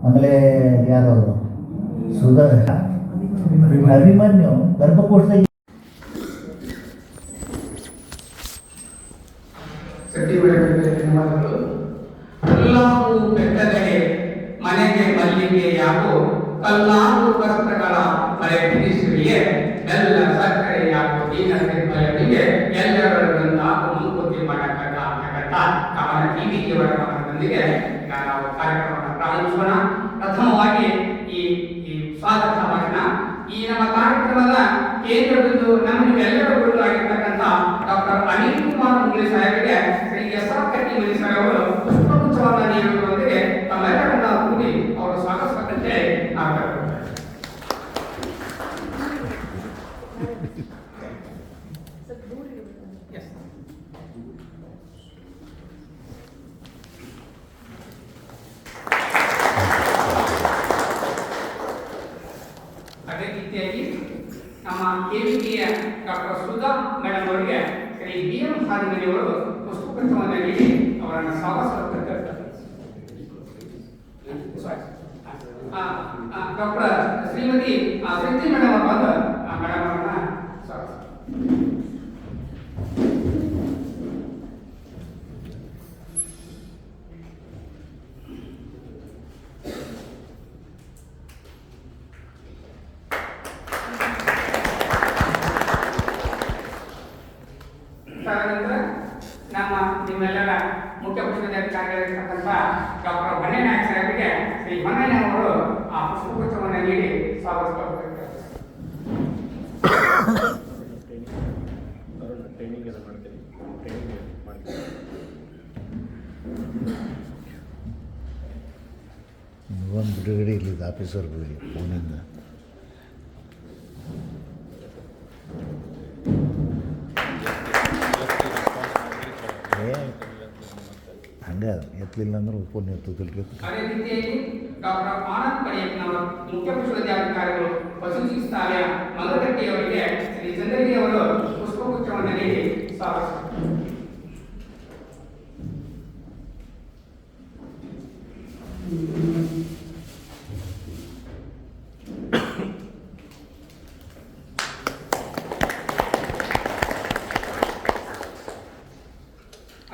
ಆಮೇಲೆ ಯಾರು ಅಭಿಮನ್ಯು ಗರ್ಭಕೋಶದಾಗ ಧನ್ಯವಾದಗಳು. ಕಲ್ಲಾವು ಬೆಟ್ಟದೆ ಮನೆಗೆ ಮಲ್ಲಿಗೆ ಯಾಕೋ, ಕಲ್ಲಾವು ವಸ್ತ್ರಗಳ ಮಳೆ ಬಿಡಿಸುವಿಯೇ, ಎಲ್ಲ ಸಕ್ಕರೆ ಯಾಕೋ ದೀನಗಳಿಗೆ ಎಲ್ಲರೊಳಗೊಂದಾಕು ಮಂಕುತಿ ಮಾಡಕಲ್ಲ ಜಗತ್ತ ಕವನ ಟಿವಿಗೆ ಅವರ ಗಮನದೊಂದಿಗೆ ಈಗ ನಾವು ಕಾರ್ಯಕ್ರಮವನ್ನು ಪ್ರಾರಂಭಿಸೋಣ. ಪ್ರಥಮವಾಗಿ ಈ ಸ್ವಾಗತ ಭಾಷಣ. ಈ ನಮ್ಮ ಕಾರ್ಯಕ್ರಮದ ಕೇಂದ್ರ ಬಿಂದು ನಮಗೆಲ್ಲರ ಗುರುಗಳು ಆಗಿರ್ತಕ್ಕಂಥ ಡಾಕ್ಟರ್ ಅನಿಲ್ ಕುಮಾರ್ ಮುಂಗ್ಲಿ ಸಾಹೇಬರಿಗೆ ಶ್ರೀ ಎಸ್ ಆರ್ ಕಟ್ಟಿ ಮುನಿ ಸಾಹೇಬ್ ಅವರು ಪುಷ್ಪಗುಚ್ಛವನ್ನು ನೀಡುವುದರೊಂದಿಗೆ ತಮ್ಮೆಲ್ಲರನ್ನ ಕೂಡಿ ಅವರು ಸ್ವಾಗತಿಸಬೇಕಂತೆ ನಾವು ಅದೇ ರೀತಿಯಾಗಿ ನಮ್ಮ ಕೆವಿಕೆಯ ಡಾಕ್ಟರ್ ಸುಧಾ ಮೇಡಮ್ ಅವರಿಗೆ ಶ್ರೀ ಬಿ ಎಂ ಸಾಧಿಮನಿಯವರು ಪುಷ್ಪಗುಚ್ಛವನ್ನು ನೀಡಿ ಅವರನ್ನು ಸ್ವಾಗತಿಸುತ್ತಾರೆ. ಡಾಕ್ಟರ್ ಶ್ರೀಮತಿ ಸೃಷ್ಟಿ ಮೇಡಮ್ ಅವರು ಬಂದು ಮೇಡಮ್ ಅವರನ್ನ ಸ್ವಾಗತಿಸ್ತಾರೆ. ತದನಂತರ ನಮ್ಮ ನಿಮ್ಮೆಲ್ಲರ ಮುಖ್ಯ ಪುಷ್ಪಾಧಿಕಾರಿಗಳಿರ್ತಕ್ಕಂಥ ಡಾಕ್ಟರ್ ಹೊನ್ನೆನಾಯಕ್ ಸಾಹೇಬರಿಗೆ ಶ್ರೀ ಹೊನ್ನೆನಾಯಕ್ ಅವರು ಆ ಪುಷ್ಪಗುಚ್ಛವನ್ನು ನೀಡಿ ಸ್ವಾಗತಿಸಬೇಕು. ಒಂದು ಬಿಡುಗಡೆ ಇಲ್ಲಿದ್ದು ಆಫೀಸರ್ಗಳಿಗೆ ಫೋನಿಂದ. ಹಂಗೆ ಎತ್ತಲಿಲ್ಲ ಅಂದ್ರೆ ಫೋನ್ ಎತ್ತದಿಲ್ಲ. ಅದೇ ರೀತಿಯಾಗಿ ಡಾಕ್ಟರ್ ಆನಂದ್ ಪಡಿಯಪ್ಪನವರು ಮುಖ್ಯ ಪುಷ್ಪಾಧಿಕಾರಿಗಳು ಪಶು ಚಿಕಿತ್ಸಾಲಯ ಮಲಗಟ್ಟಿ ಅವರಿಗೆ ಶ್ರೀ ಚಂದ್ರಗಿರಿ ಅವರು ಪುಷ್ಪಗುಚ್ಛವನ್ನು ನೀಡಿ ಸ್ವಾಗತಿಸಿದರು.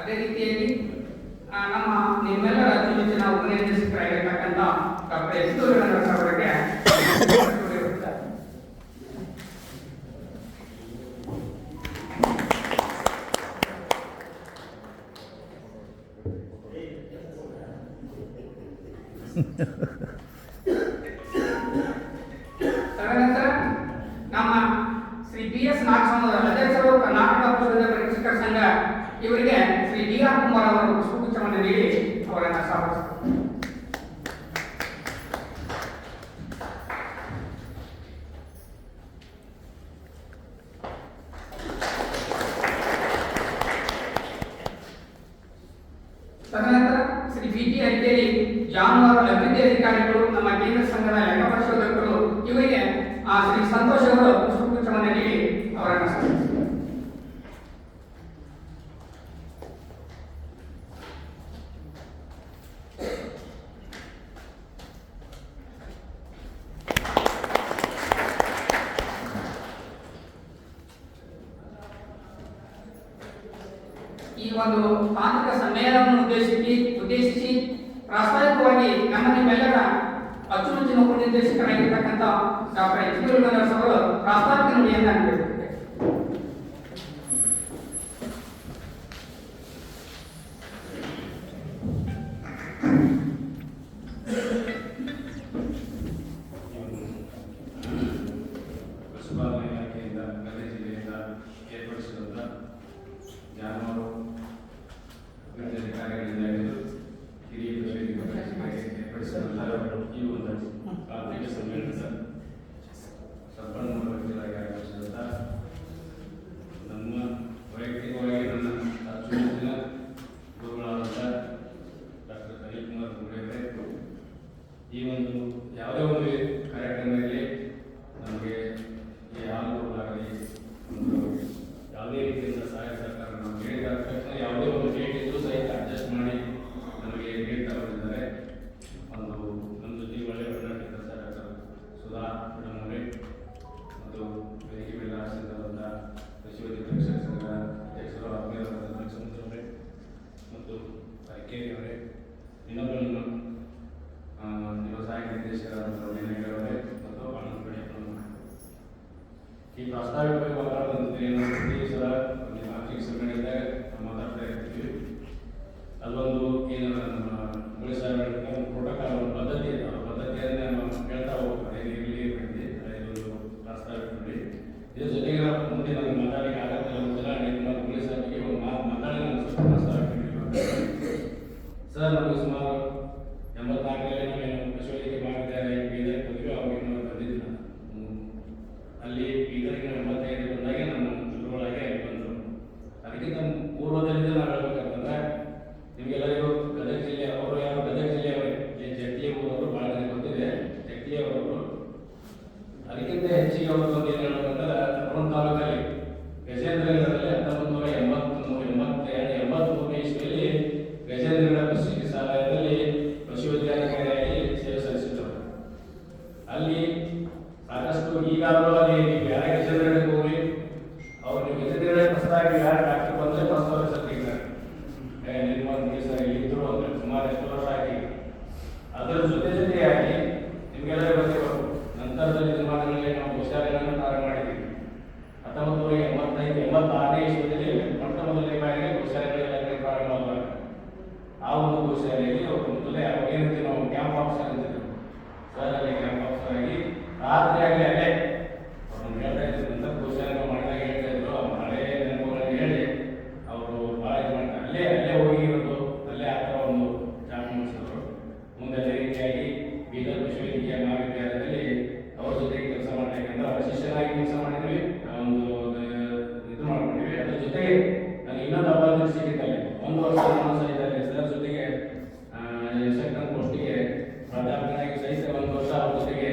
ಅದೇ ರೀತಿಯಾಗಿ ನಮ್ಮ ನಿಮ್ಮೆಲ್ಲರ ಅತ್ಯುನ್ನತ ಉಪನ್ಯಾಸಕರಾಗಿರ್ತಕ್ಕಂಥ ಡಾಕ್ಟರ್ ಎಸ್ ಸೂರ್ಯನಾರಾಯಣ ಅವರಿಗೆ ತದನಂತರ ನಮ್ಮ ಶ್ರೀ ಬಿ ಎಸ್ ನಾಗಸ್ವಾಮಿ ಅಧ್ಯಕ್ಷರು ಕರ್ನಾಟಕ ಪುಸ್ತಕ ಪರೀಕ್ಷಕರ ಸಂಘ ಇವರಿಗೆ ಶ್ರೀ ಡಿ ಆರ್ ಕುಮಾರ್ ಅವರು ಪುಷ್ಪಗುಚ್ಛವನ್ನು ನೀಡಿ ಅವರನ್ನು ಸ್ವಾಗತಿಸಿದರು. ತದನಂತರ ಶ್ರೀ ಬಿ ಟಿ ಅಡಿಕೇರಿ ಜಾನುವಾರು ಅಭಿವೃದ್ಧಿ ಅಧಿಕಾರಿಗಳು ನಮ್ಮ ಕೇಂದ್ರ ಸಂಘದ ಲೆಕ್ಕ ಪರಿಶೋಧಕರು ಇವರಿಗೆ ಶ್ರೀ ಸಂತೋಷ್ ಅವರು ಪುಷ್ಪಗುಚ್ಛವನ್ನು ನೀಡಿ ಅವರನ್ನು ಸ್ವಾಗತಿಸಿದರು. ಈ ಒಂದು ತಾಂತ್ರಿಕ ಸಮ್ಮೇಳನವನ್ನು ಉದ್ದೇಶಿಸಿ ಪ್ರಾಸ್ತಾವಿಕವಾಗಿ ನಮ್ಮ ನಿಮ್ಮೆಲ್ಲರ ಅಚ್ಚುಮೆಚ್ಚಿನ ಉಪನಿರ್ದೇಶಕರಾಗಿರ್ತಕ್ಕಂಥ ಡಾಕ್ಟರ್ ಎಚ್ ಬಿ ಅವರು ಪ್ರಾಸ್ತಾವಿಕ ನುಡಿಯನ್ನು ನೀಡಿದ್ದಾರೆ. ಪಶುಪಾಲನಾ ಇಲಾಖೆಯಿಂದ ಗದಗ ಜಿಲ್ಲೆಯಿಂದ ಏರ್ಪಡಿಸಿರುವಂಥ ಜಾನುವಾರು ಅಭಿವೃದ್ಧಿ ಅಧಿಕಾರಿಗಳಿಂದ ಹಿಡಿದು ಹಿರಿಯ ಪಶುವೈದ್ಯರಿಗೆ ಏರ್ಪಡಿಸಿರುವಂಥ ಈ ಒಂದು ತಾಂತ್ರಿಕ ಸಮ್ಮೇಳನದ ಸಂಪನ್ಮೂಲ ವ್ಯಕ್ತಿಗಳಾಗಿ ಆಗಮಿಸಿದಂಥ ಏನು ನಮ್ಮ ಪೊಲೀಸ್ ಪ್ರೋಟೋಕಾಲ್ ಒಂದು ಪದ್ಧತಿ ಇದೆ, ಆ ಪದ್ಧತಿಯನ್ನು ನಾವು ಹೇಳ್ತಾ ಹೋಗ್ತಾರೆ. ಇರಲಿ ಬಿಡಿ, ಇದೊಂದು ಪ್ರಸ್ತಾವ ಇಟ್ಬಿಡಿ. ಇದ್ರ ಜೊತೆಗೆ ನಾವು ಮುಂದೆ ನನಗೆ ಮಾತಾಡಲಿಕ್ಕೆ ಆಗತ್ತಿಲ್ಲ ಒಂದ್ಸಲ ನಿಮ್ಮ ಪೊಲೀಸ್ ಅವರಿಗೆ ಒಂದು ಮಾತಾಡಿ ನಾನು ಸ್ವಲ್ಪ ಪ್ರಸ್ತಾವ ಇಟ್ಬಿಟ್ಟು ಸರ್, ನಮಗೆ ಸುಮಾರು 84ರಲ್ಲಿ ನಾವೇನು ಪಶುವೈದ್ಯಕೀಯ ಮಹಾವಿದ್ಯಾಲಯ ಬೀದರ್ ಹೋದ್ವಿ. ಅವಾಗ ಇನ್ನೂ ಬಂದಿದ್ದಿಲ್ಲ. ಅಲ್ಲಿ ಬೀದರ್ಗೆ 85 ಬಂದಾಗೆ ನಮ್ಮ ಜೊತೆಯೊಳಗೆ ಅಲ್ಲಿ ಬಂದರು. ಅದಕ್ಕಿಂತ ಪೂರ್ವದಲ್ಲಿಂದ ನಾವು ಹೇಳ್ಬೇಕಂತಂದ್ರೆ ನಿಮಗೆಲ್ಲರಿಗೂ ಗದಗ ಜಿಲ್ಲೆ ಅವರು ಯಾರು ಗದಗ ಜಿಲ್ಲೆಯವರೇ, ಜಟ್ಲಿ ಊರವರು ಭಾಳ ಜನ ಗೊತ್ತಿದೆ. ಜಟ್ಲಿಯವರವರು ಅದಕ್ಕಿಂತ ಹೆಚ್ಚಿಗೆ ಅವರು ಬಂದು ಏನು ಹೇಳ್ಬೇಕಂದ್ರೆ ರೋಣ ತಾಲೂಕಲ್ಲಿ ಗಜೇಂದ್ರಗಢದಲ್ಲಿ 1983ನೇ ಇಸ್ವಿಯಲ್ಲಿ ಗಜೇಂದ್ರಗಢ ಪಶು ಚಿಕಿತ್ಸಾಲಯದಲ್ಲಿ ಪಶುವೈದ್ಯಾಧಿಕಾರಿಯಾಗಿ ಸೇವೆ ಸಲ್ಲಿಸಿದ್ದರು. ಅಲ್ಲಿ ಸಾಕಷ್ಟು ಈಗಾದರೂ ಅಲ್ಲಿ ನೀವು ಯಾರೇ ಗಜೇಂದ್ರಗಢಕ್ಕೆ ಹೋಗಿ ಅವ್ರು ನೀವು ಗಜೇಂದ್ರಗಢ ಹೊಸದಾಗಿ ಯಾರು ಡಾಕ್ಟರ್ ಬಂದರೆ ಪ್ರಸ್ತಾವ ಸತ್ತಿದ್ದಾರೆ. ನಿಮ್ಮ ಸರ್ ಇದ್ರು ಅಂದರೆ ಸುಮಾರು ಎಷ್ಟು ವರ್ಷ ಆಗಿ. ಅದರ ಜೊತೆಯಾಗಿ ನಿಮಗೆಲ್ಲರಿಗೂ ಗೊತ್ತಿರಬೇಕು, ನಂತರದಲ್ಲಿ ದಿನಮಾನಗಳಲ್ಲಿ ನಾವು ಗೋಶಾಲೆಗಳನ್ನು ಪ್ರಾರಂಭ ಮಾಡಿದ್ದೀವಿ. 1986ನೇ ಇಸ್ವಿಯಲ್ಲಿ ಮೊಟ್ಟ ಮೊದಲನೇ ಬಾರಿಗೆ ಗೋಶಾಲೆಗಳೆಲ್ಲ ಪ್ರಾರಂಭವಾದಾಗ ಆ ಒಂದು ಗೋಶಾಲೆಯಲ್ಲಿ ಮೊದಲೇ ಏನಂತೀವಿ ನಾವು ಕ್ಯಾಂಪ್ ಆಫೀಸರ್ ಅಂತಿದ್ರು. ಸರ್ ಅಲ್ಲಿ ಕ್ಯಾಂಪ್ ಆಫೀಸರ್ ಆಗಿ ರಾತ್ರಿ ಆಗಲಿ ಅಲ್ಲೇ ಅವ್ರನ್ನ ಹೇಳ್ತಾ ಇದ್ರು. ನಂತರ ಗೋಶಾಲೆ ಮಾಡಿದಾಗ ಹೇಳ್ತಾ ಇದ್ರು, ಹಳೆ ನೆನಪುಗಳನ್ನು ಹೇಳಿ ಅವರು ಭಾಳ ಇದು ಮಾಡ್ತಾರೆ. ಅಲ್ಲೇ ಹೋಗಿ ಒಂದು ಅಲ್ಲೇ ಆ ಥರ ಒಂದು ಜಾಬ್ ಮಾಡಿಸಿದ್ರು. ಮುಂದೆ ಅದೇ ರೀತಿಯಾಗಿ ಬೀದರ್ ಪಶುವೈದ್ಯಕೀಯ ಮಹಾವಿದ್ಯಾಲಯದಲ್ಲಿ ಅವ್ರ ಜೊತೆಗೆ ಕೆಲಸ ಮಾಡಬೇಕಂದ್ರೆ ಅವರ ಶಿಷ್ಯನಾಗಿ ಕೆಲಸ ಮಾಡಿದ್ವಿ. ಒಂದು ಇದು ಮಾಡ್ಕೊಂಡಿವಿ. ಅದ್ರ ಜೊತೆಗೆ ನನಗೆ ಇನ್ನೊಂದು ಅಪಾರ್ಚುನಿಟಿ ಸಿಕ್ಕಿತ್ತಲ್ಲಿ 1 ವರ್ಷ ನಾನು ಸಹಿತ ಸರ್ ಜೊತೆಗೆ ಇನ್ಸ್ಟ್ರಕ್ಟರ್ ಪೋಸ್ಟಿಗೆ ಪ್ರಾಧ್ಯಾಪಕನಾಗಿ ಸಹಿತ 1 ವರ್ಷ ಅವ್ರ ಜೊತೆಗೆ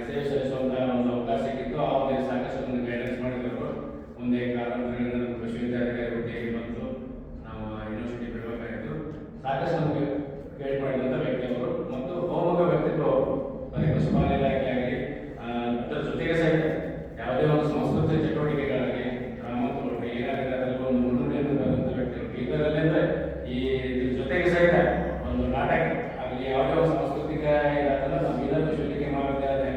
ಸೇವೆ ಸಲ್ಲಿಸುವಂಥ ಒಂದು ಅವಕಾಶ ಸಿಕ್ಕಿತ್ತು. ಅವ್ರಿಗೆ ಸಾಕಷ್ಟು ಒಂದು ಗೈಡೆನ್ಸ್ ಮಾಡಿದ್ರು. ಮುಂದೆ ಕಾರಣಗಳಿಂದ ವಿಶ್ವವಿದ್ಯಾಲಯ ಹುದ್ದೆಗೆ ಬಂತು. ನಾವು ಯೂನಿವರ್ಸಿಟಿ ಬಿಡಬೇಕಾಯಿತು. ಸಾಕಷ್ಟು ನಮಗೆ ಗೈಡ್ ಮಾಡಿದಂಥ ವ್ಯಕ್ತಿಯವರು ಮತ್ತು ಬಹುಮುಖ ವ್ಯಕ್ತಿತ್ವ ಅವರು. ಪಶುಪಾಲನಾ ಇಲಾಖೆ ಆಗಲಿ ಅದರ ಜೊತೆಗೆ ಸಹಿತ ಯಾವುದೇ ಒಂದು ಸಂಸ್ಕೃತಿ ಚಟುವಟಿಕೆಗಳಾಗಲಿ ಮತ್ತು ಏನಾಗಿದೆ ಅದರಲ್ಲಿ ಒಂದು ಮುನ್ನುಡಿಯನ್ನು ಬರುವಂಥ ವ್ಯಕ್ತಿಗಳು. ಇದರಲ್ಲಿಂದ ಈ ಜೊತೆಗೆ ಸಹಿತ ಒಂದು ನಾಟಕ ಆಗಲಿ ಯಾವುದೇ ಒಂದು ಸಾಂಸ್ಕೃತಿಕ ಇದಾದ್ರೆ ನಮ್ಮ ಬೀದರ್ ಪಶುವೈದ್ಯಕೀಯ ಮಹಾವಿದ್ಯಾಲಯ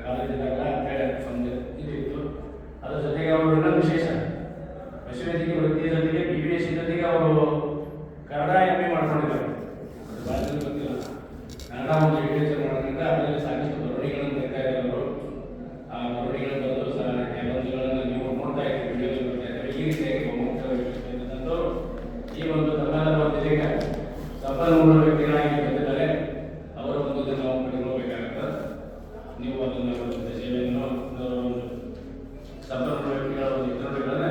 ಕಾಲೇಜಿದಾಗ ಅಂತೇಳಿ ಒಂದು ಇದು ಇತ್ತು. ಅದರ ಜೊತೆಗೆ ಅವರು ಇನ್ನೊಂದು ವಿಶೇಷ ಪಶುವೈದ್ಯಕೀಯ ವೃತ್ತಿಯ ಜೊತೆಗೆ BBSc ಜೊತೆಗೆ ಅವರು ಕನ್ನಡ MA ಮಾಡ್ಕೊಂಡಿದ್ದಾರೆ. ಅದು ಭಾಳ ಜನ ಗೊತ್ತಿಲ್ಲ. ಕನ್ನಡ ಒಂದು ಲಿಟರೇಚರ್ ಮಾಡೋದ್ರಿಂದ ಅದರಲ್ಲಿ ಸಾಕಷ್ಟು ಬರವಣಿಗೆಗಳನ್ನು ಬರ್ತಾ ಇದ್ದಾರೆ ಅವರು. ಆ ಬರವಣಿಗೆಗಳು ಬಂದು ಕೆಲವೊಂದುಗಳನ್ನು ನೀವು ನೋಡ್ತಾ ಇದ್ದೀವಿ, ವಿಡಿಯೋದಲ್ಲಿ ಬರ್ತಾ ಇದ್ದಾರೆ. ಈ ರೀತಿಯಾಗಿ ಬಹುಮುಖ್ಯವಾಗಿರ್ತಕ್ಕಂಥದ್ದು ಈ ಒಂದು ತಮ್ಮೆಲ್ಲರ ಒಂದು ಇದಕ್ಕೆ ಸಂಪನ್ಮೂಲ ವ್ಯಕ್ತಿಗಳಾಗಿ ಬಂದಿದ್ದಾರೆ. ಅವರ ಒಂದು ನಾವು ಪಡೆದುಕೊಳ್ಳಬೇಕಾಗುತ್ತೆ. ನೀವು ಅದನ್ನು ಒಂದು ಸೇವೆಯನ್ನು ಒಂದು ಸಂಪನ್ಮೂಲ ವ್ಯಕ್ತಿಗಳ ಒಂದು ಇತರಗಳನ್ನು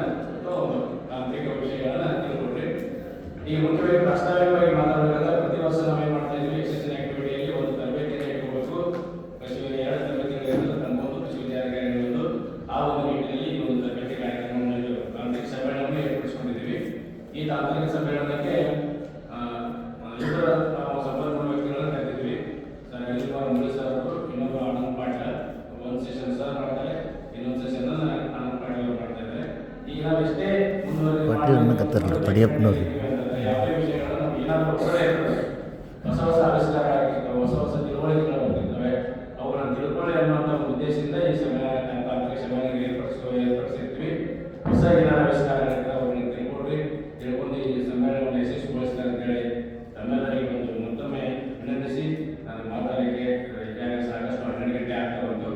ತಾಂತ್ರಿಕ ವಿಷಯಗಳನ್ನು ತಿಳ್ಕೊಂಡ್ರಿ. ಈ ಮುಖ್ಯವಾಗಿ ಪ್ರಾಸ್ತಾವಿಕವಾಗಿ ಮಾತಾಡಬೇಕಾದ್ರೆ ಪ್ರತಿ ವರ್ಷ ನಾವೇನು ಮಾಡ್ತಾ ಇದ್ವಿ, ಎಕ್ಸೆಷನ್ ಆಕ್ಟಿವಿಟಿಯಲ್ಲಿ ಒಂದು ತರಬೇತಿಯನ್ನು ಇಟ್ಕೋಬೇಕು. ಪಶುವೈದ್ಯ 2 ತರಬೇತಿಗಳಿಂದ ತಂದು ಪಶುವೈದ್ಯಾಧಿಕಾರಿಗಳು ಆ ಒಂದು ನಿಟ್ಟಿನಲ್ಲಿ ಈ ಒಂದು ತರಬೇತಿ ಕಾರ್ಯಕ್ರಮವನ್ನು ತಾಂತ್ರಿಕ ಸಮ್ಮೇಳನವನ್ನು ಏರ್ಪಡಿಸಿಕೊಂಡಿದ್ದೀವಿ. ಈ ತಾಂತ್ರಿಕ ಸಮ್ಮೇಳನಕ್ಕೆ ಇತರ ಸಂಪನ್ಮೂಲ ವ್ಯಕ್ತಿಗಳನ್ನು ಕರೆದಿದ್ವಿ. ಸರ್ ಅನಿಲ್ಕುಮಾರ್ ಮುಳ್ಳಿ ಸರ್ ಅವರು, ಇನ್ನೊಬ್ಬರು ಆನಂದ್ ಪಾಟೀಲ್, ಒಂದು ಸೆಷನ್ ಸರ್ ಮಾಡ್ತಾರೆ, ಇನ್ನೊಂದು ಸೆಷನ್ ಆನಂದ್ ಪಾಟೀಲ್ ಅವರು ಮಾಡ್ತಾ ಇದ್ದಾರೆ. ಈಗ ನಾವು ಎಷ್ಟೇ ಪಡಿಯಪ್ಪನವರು ಯಾವುದೇ ವಿಷಯಗಳನ್ನು ನಾವು ಏನಾದರೂ ಹೊಸದೇ ಇರ್ತದೆ, ಹೊಸ ಆವಿಷ್ಕಾರ ಆಗಿರ್ತವೆ, ಹೊಸ ತಿಳುವಳಿಕೆಗಳು ಬರ್ತಿರ್ತವೆ, ಅವುಗಳನ್ನು ತಿಳ್ಕೊಳ್ಳಿ ಅನ್ನುವಂಥ ಒಂದು ಉದ್ದೇಶದಿಂದ ಈ ತಾಂತ್ರಿಕ ಸಮ್ಮೇಳನ ಏರ್ಪಡಿಸಿರ್ತೀವಿ. ಹೊಸ ಏನಾದ್ರು ಆವಿಷ್ಕಾರಗಳಿರ್ತವೆ ಅವ್ರನ್ನ ತಿಳ್ಕೊಂಡು ಈ ಸಮ್ಮೇಳನವನ್ನು ಯಶಸ್ವಿಗೊಳಿಸ್ತಾರೆ ಅಂತೇಳಿ ತಮ್ಮೆಲ್ಲರಿಗೆ ಒಂದು ಮತ್ತೊಮ್ಮೆ ವಿನಂತಿಸಿ ನಾನು ಮಾತಾಡಲಿಕ್ಕೆ ಈಗಾಗಲೇ ಸಾಕಷ್ಟು 12 ಗಂಟೆ ಆಗ್ತಾ ಬಂತು.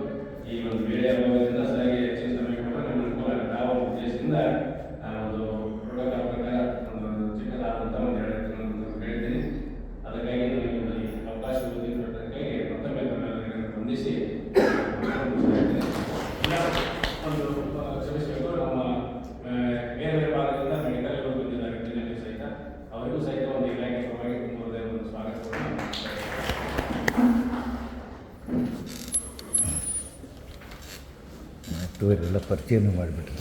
ಈ ಒಂದು ವೇಳೆ ಅಭಾವದಿಂದ ಸರಿಯಾಗಿ ಹೆಚ್ಚಿನ ಸಮಯ ಕೊಟ್ಟರೆ ನಿಮ್ಮ ಅನುಕೂಲ ಆಗುತ್ತೆ. ಆ ಒಂದು ಉದ್ದೇಶದಿಂದ ನಾನು ಒಂದು ಪ್ರೋಟೋಕಾಲ್ ಪ್ರಕಾರ ಒಂದು ಚಿಕ್ಕದಾದಂಥ ಒಂದು ಹೇಳ್ತೀನಿ. ಅದಕ್ಕಾಗಿ ನನಗೆ ಒಂದು ಅವಕಾಶ ಒದಗಿಸಿದ್ದಕ್ಕಾಗಿ ಮತ್ತೊಮ್ಮೆ ತಮ್ಮೆಲ್ಲರಿಗೆ ವಂದಿಸಿ ಒಂದು ಕ್ಷಮಿಸಬೇಕು. ನಮ್ಮ ಬೇರೆ ಭಾಗದಿಂದ ಮೆಡಿಕಲ್ಗಳು ಬಂದಿದ್ದಾರೆ ಜಿಲ್ಲೆಯಲ್ಲಿ ಸಹಿತ, ಅವರಿಗೂ ಸಹಿತ ಒಂದು ಇಲಾಖೆ ಪರವಾಗಿ ತುಂಬ ಒಂದು ಸ್ವಾಗತವನ್ನು ಎಲ್ಲ ಪರಿಚಯನೂ ಮಾಡಿಬಿಟ್ರಿ.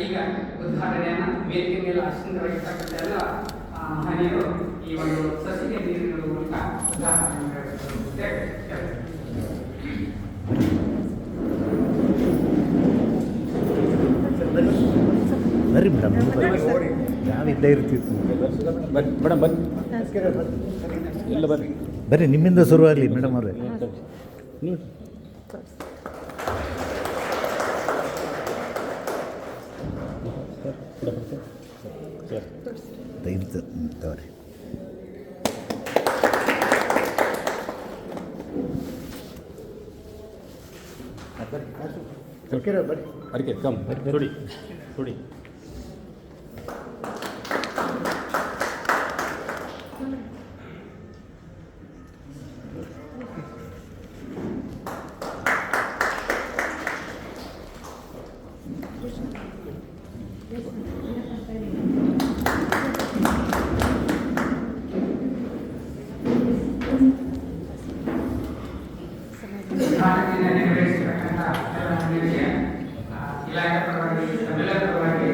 ಈಗ ಉದಾಹರಣೆಯನ್ನು ವೇದಿಕೆ ಮೇಲೆ ಆಸೀನರಾಗಿರ್ತಕ್ಕಂಥ ಎಲ್ಲ ಮಹನೀಯರು ಈ ಒಂದು ಸಸಿಗೆ ನೀರಿನ ಮೂಲಕ ಉದಾಹರಣೆಯನ್ನು ಬರ್ರಿ ಮೇಡಮ್, ನಾವಿದ್ದೇ ಇರ್ತಿತ್ತು. ಮೇಡಮ್ ಬನ್ನಿ, ಎಲ್ಲ ಬರ್ರಿ. ಬರ್ರಿ, ನಿಮ್ಮಿಂದ ಶುರುವಾಗಲಿ ಮೇಡಮ್ ಅವರೇ. ನೀವು ತೆಗೆದು ತಗೋರಿ. ಬರ್ರಿ ಅಡಿಕೆ ಕಮ್ ಸುಡಿ ಸುಡಿ. ಭಾರತೀಯ ನೆರವೇರಿಸಿರ್ತಕ್ಕಂಥ ಜನರಿಗೆ ಇಲಾಖೆ ಪರವಾಗಿ ತಮ್ಮೆಲ್ಲರ ಪರವಾಗಿ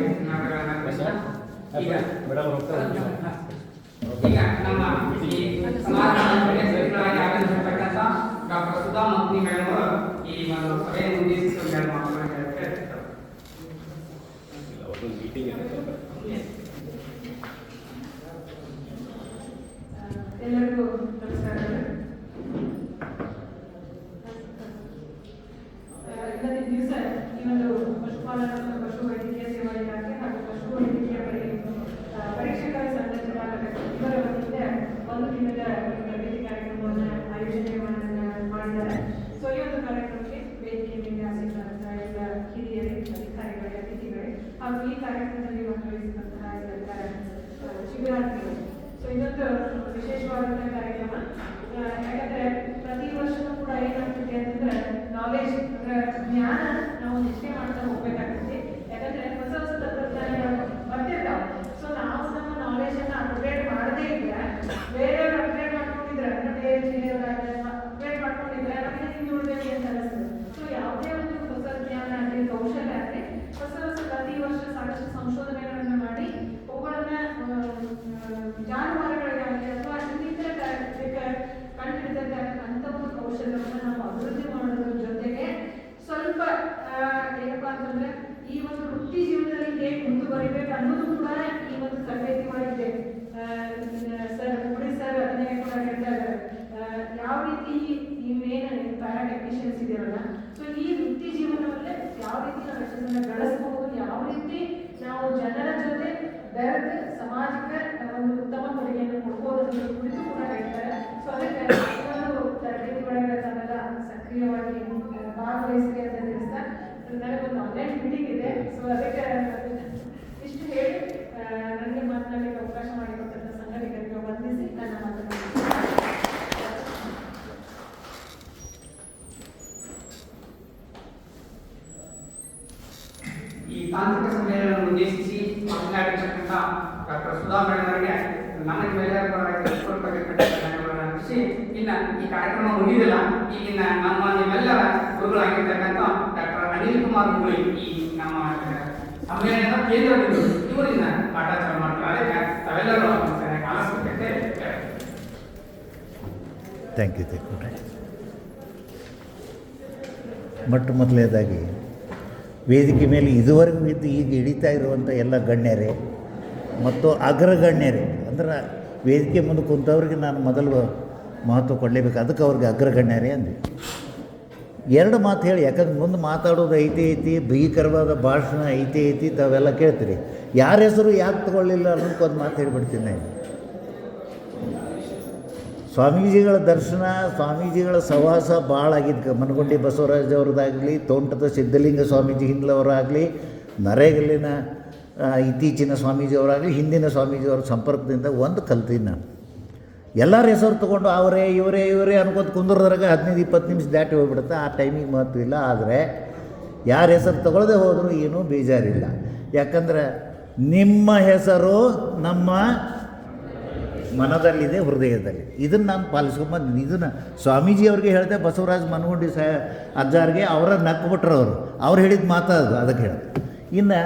ಈಗ ನಮ್ಮ ಈ ಸಮಾರಂಭದಲ್ಲಿ ಸಭೆಗಳಾಗಿ ಆಗಮಿಸಿರ್ತಕ್ಕಂಥ ಡಾಕ್ಟರ್ ಸುಧಾ ಮತ್ನಿ ಮೇಡಮ್ ಅವರು ಈ ಒಂದು ಸಭೆಯನ್ನು ಉದ್ದೇಶಿಸಿ ಎರಡು ಮಾತುಗಳನ್ನು ಹೇಳ್ತಾರೆ. ಎಲ್ಲರಿಗೂ ನಮಸ್ಕಾರಗಳು. ಇವತ್ತಿನ ದಿವಸ ಈ ಒಂದು ಪಶುಪಾಲನಾ ಮತ್ತು ಪಶು ವೈದ್ಯಕೀಯ ಸೇವಾ ಇಲಾಖೆ ಹಾಗೂ ಪಶು ವೈದ್ಯಕೀಯ ಪರೀಕ್ಷಕರ ಸಂಘ ಜಿಲ್ಲಾಘಟಕ ಇವರ ವತಿಯಿಂದ ಒಂದು ದಿನದ ತರಬೇತಿ ಕಾರ್ಯಕ್ರಮವನ್ನು ಆಯೋಜನೆ ಮಾಡಿದ್ದಾರೆ. ಸೊ ಈ ಒಂದು ಕಾರ್ಯಕ್ರಮಕ್ಕೆ ವೇದಿಕೆ ಮೇಲೆ ಆಸಕ್ತರಾದಂತಹ ಎಲ್ಲ ಹಿರಿಯರೇ, ಅಧಿಕಾರಿಗಳೇ, ಅತಿಥಿಗಳೇ ಹಾಗೂ ಈ ಕಾರ್ಯಕ್ರಮದಲ್ಲಿ ಭಾಗವಹಿಸಿದಂತಹ ಎಲ್ಲ ಶಿಬಿರಾರ್ಥಿಗಳು. ಸೊ ಇದೊಂದು ವಿಶೇಷವಾದಂತಹ ಕಾರ್ಯಕ್ರಮ. ಯಾಕಂದ್ರೆ ಪ್ರತಿ ವರ್ಷನೂ ಕೂಡ ಏನಾಗ್ತಿದೆ ಅಂತಂದ್ರೆ ನಾಲೆಜ್ ಅಂದ್ರೆ ಜ್ಞಾನ ನಾವು ಹೆಚ್ಚಿಗೆ ಮಾಡ್ತಾ ಹೋಗ್ಬೇಕಾಗ್ತದೆ. ಯಾಕಂದ್ರೆ ಹೊಸ ಹೊಸ ತಂತ್ರಜ್ಞಾನಗಳು ಬರ್ತಿರ್ತಾವೆ. ಸೊ ನಾವು ನಮ್ಮ ನಾಲೆಜ್ ಅನ್ನ ಅಪ್ಗ್ರೇಡ್ ಮಾಡದೇ ಇದ್ರೆ, ಬೇರೆಯವ್ರು ಅಪ್ಗ್ರೇಡ್ ಮಾಡ್ಕೊಂಡಿದ್ರೆ ಅಂದ್ರೆ ಬೇರೆ ಜಿಲ್ಲೆಯವರಾಗ ಅಪ್ಗ್ರೇಡ್ ಮಾಡ್ಕೊಂಡಿದ್ರೆ ನಮಗೆ ಹಿಂದುಳಿದೇವೆ ಅಂತ ಅನಿಸ್ತದೆ. ಸೊ ಯಾವುದೇ ಒಂದು ಹೊಸ ಜ್ಞಾನ ಆಗಲಿ, ಕೌಶಲ್ಯ ಆಗಲಿ, ಹೊಸ ಹೊಸ ಪ್ರತಿ ವರ್ಷ ಸಾಕಷ್ಟು ಸಂಶೋಧನೆಗಳನ್ನು ಮಾಡಿ ಅವುಗಳನ್ನ ಜಾನುವಾರುಗಳಿಗಾಗಲಿ ಅಥವಾ ಇನ್ನಿತರ ಕಂಡುಹಿಡಿದಂತ ಒಂದು ಕೌಶಲ್ಯವನ್ನು ನಾವು ಅಭಿವೃದ್ಧಿ ಮಾಡೋದ್ರ ಜೊತೆಗೆ ಸ್ವಲ್ಪ ಏನಪ್ಪಾ ಅಂತಂದ್ರೆ ಈ ಒಂದು ವೃತ್ತಿ ಜೀವನದಲ್ಲಿ ಹೇಗೆ ಮುಂದುವರಿಬೇಕು ಅನ್ನೋದು ಕೂಡ ಈ ಒಂದು ತರಬೇತಿ ಒಳಗಿದೆ. ಸರ್ ಮುಡಿ ಸರ್ ಅದನ್ನೇ ಕೂಡ ಹೇಳ್ತಾ ಇದ್ದಾರೆ, ಯಾವ ರೀತಿ ಈ ಮೇನ್ ಪ್ಯಾರಾ ಟೆಕ್ನಿಷಿಯನ್ಸ್ ಇದೆಯಲ್ಲ, ಸೊ ಈ ವೃತ್ತಿ ಜೀವನವಲ್ಲೇ ಯಾವ ರೀತಿ ನಾವು ಯಶಸ್ಸನ್ನು ಗಳಿಸಬಹುದು, ಯಾವ ರೀತಿ ನಾವು ಜನರ ಜೊತೆ ಬೆರೆತು ಸಮಾಜಕ್ಕೆ ಒಂದು ಉತ್ತಮ ಕೊಡುಗೆಯನ್ನು ಕೊಡ್ಬೋದು ಅನ್ನೋದ್ರ ಕುರಿತು ಕೂಡ ಹೇಳ್ತಾರೆ. ಸೊ ಅದಕ್ಕೆ ಒಂದು ತರಬೇತಿ ಒಳಗೆ ನಾವೆಲ್ಲ ಸಕ್ರಿಯವಾಗಿ ಭಾಗವಹಿಸಿ ಅಂತ ತಿಳಿಸ್ತಾ ನನಗೊಂದು ಆನ್ಲೈನ್ ಮೀಟಿಂಗ್ ಇದೆ. ಸೊ ಅದಕ್ಕೆ ಇಷ್ಟು ಹೇಳಿ ನನಗೆ ಮಾತನಾಡಲಿಕ್ಕೆ ಅವಕಾಶ ಮಾಡಿಕೊಟ್ಟಂತ ಸಂಘಟಕರಿಗೆ ವಂದಿಸಿ ನನ್ನ ಮಾತನ್ನು ಈ ತಾಂತ್ರಿಕ ಸಮ್ಮೇಳನವನ್ನು ಉದ್ದೇಶಿಸಿ ಮಾತನಾಡಿರ್ತಕ್ಕಂಥ ಡಾಕ್ಟರ್ ಸುಧಾ ಮೇಡಮ್ ಅವರಿಗೆ ನಮ್ಮ ನಿಮ್ಮೆಲ್ಲರ ಪರವಾಗಿ ಧನ್ಯವಾದಗಳನ್ನು ಅರ್ಪಿಸಿ, ಇನ್ನ ಈ ಕಾರ್ಯಕ್ರಮ ಮುಗಿದಿಲ್ಲ. ಈಗಿನ ನಮ್ಮ ನಿಮ್ಮೆಲ್ಲರ ಗುರುಗಳಾಗಿರ್ತಕ್ಕಂಥ ಡಾಕ್ಟರ್ ಅನಿಲ್ ಕುಮಾರ್ ಮುಳಿ ಈ ನಮ್ಮ ಸಮ್ಮೇಳನದ ಕೇಂದ್ರ ಬಿಂದು ಇವರಿಂದ ಪಾಠಾಚಾರ ಮಾಡ್ತಾರೆ. ಅದಕ್ಕೆ ತಾವೆಲ್ಲರೂ ಆಲಿಸಬೇಕಂತೆ. Thank you. ಮೊಟ್ಟ ಮೊದಲನೇದಾಗಿ ವೇದಿಕೆ ಮೇಲೆ ಇದುವರೆಗೂ ಇದ್ದು ಈಗ ಹಿಡಿತಾ ಇರುವಂಥ ಎಲ್ಲ ಗಣ್ಯರೇ ಮತ್ತು ಅಗ್ರಗಣ್ಯರೇ, ಅಂದ್ರೆ ವೇದಿಕೆ ಮುಂದೆ ಕುಂತವ್ರಿಗೆ ನಾನು ಮೊದಲು ಮಹತ್ವ ಕೊಡಲೇಬೇಕು, ಅದಕ್ಕೆ ಅವ್ರಿಗೆ ಅಗ್ರಗಣ್ಯರೇ ಅಂದ್ವಿ. ಎರಡು ಮಾತು ಹೇಳಿ, ಯಾಕಂದ್ರೆ ಮುಂದೆ ಮಾತಾಡೋದು ಐತಿ ಭೀಕರವಾದ ಭಾಷಣ ಐತಿ ತಾವೆಲ್ಲ ಕೇಳ್ತೀರಿ. ಯಾರ ಹೆಸರು ಯಾಕೆ ತಗೊಳ್ಳಿಲ್ಲ ಅನ್ನೋಕ್ಕೊಂದು ಮಾತು ಹೇಳಿಬಿಡ್ತೀನಿ ನಾನು. ಸ್ವಾಮೀಜಿಗಳ ದರ್ಶನ, ಸ್ವಾಮೀಜಿಗಳ ಸಹವಾಸ ಭಾಳ ಆಗಿದ್ದು. ಮನಗುಂಡಿ ಬಸವರಾಜ್ ಅವ್ರದ್ದಾಗಲಿ, ತೋಂಟದ ಸಿದ್ಧಲಿಂಗ ಸ್ವಾಮೀಜಿ ಹಿಂದ್ಲವರಾಗಲಿ, ನರೇಗಲ್ಲಿನ ಇತ್ತೀಚಿನ ಸ್ವಾಮೀಜಿಯವರಾಗಲಿ, ಹಿಂದಿನ ಸ್ವಾಮೀಜಿಯವರ ಸಂಪರ್ಕದಿಂದ ಒಂದು ಕಲ್ತೀನಿ ನಾನು. ಎಲ್ಲರ ಹೆಸರು ತೊಗೊಂಡು ಅವರೇ ಇವರೇ ಅನ್ಕೋತ ಕುಂದ್ರದ್ರಾಗ 15-20 ನಿಮಿಷ ದಾಟಿ ಹೋಗ್ಬಿಡುತ್ತೆ. ಆ ಟೈಮಿಗೆ ಮಹತ್ವ ಇಲ್ಲ. ಆದರೆ ಯಾರ ಹೆಸರು ತೊಗೊಳ್ಳದೆ ಹೋದರೂ ಏನೂ ಬೇಜಾರಿಲ್ಲ. ಯಾಕಂದ್ರೆ ನಿಮ್ಮ ಹೆಸರು ನಮ್ಮ ಮನದಲ್ಲಿದೆ, ಹೃದಯದಲ್ಲಿ. ಇದನ್ನು ನಾನು ಪಾಲಿಸ್ಕೊಂಬಂದು ಇದನ್ನು ಸ್ವಾಮೀಜಿಯವ್ರಿಗೆ ಹೇಳಿದೆ. ಬಸವರಾಜ್ ಮನಗುಂಡಿ ಅಜ್ಜಾರಿಗೆ ಅವರ ನಕ್ಬಿಟ್ರು ಅವ್ರು ಹೇಳಿದ ಮಾತಾಡೋದು, ಅದಕ್ಕೆ ಹೇಳಿ. ಇನ್ನು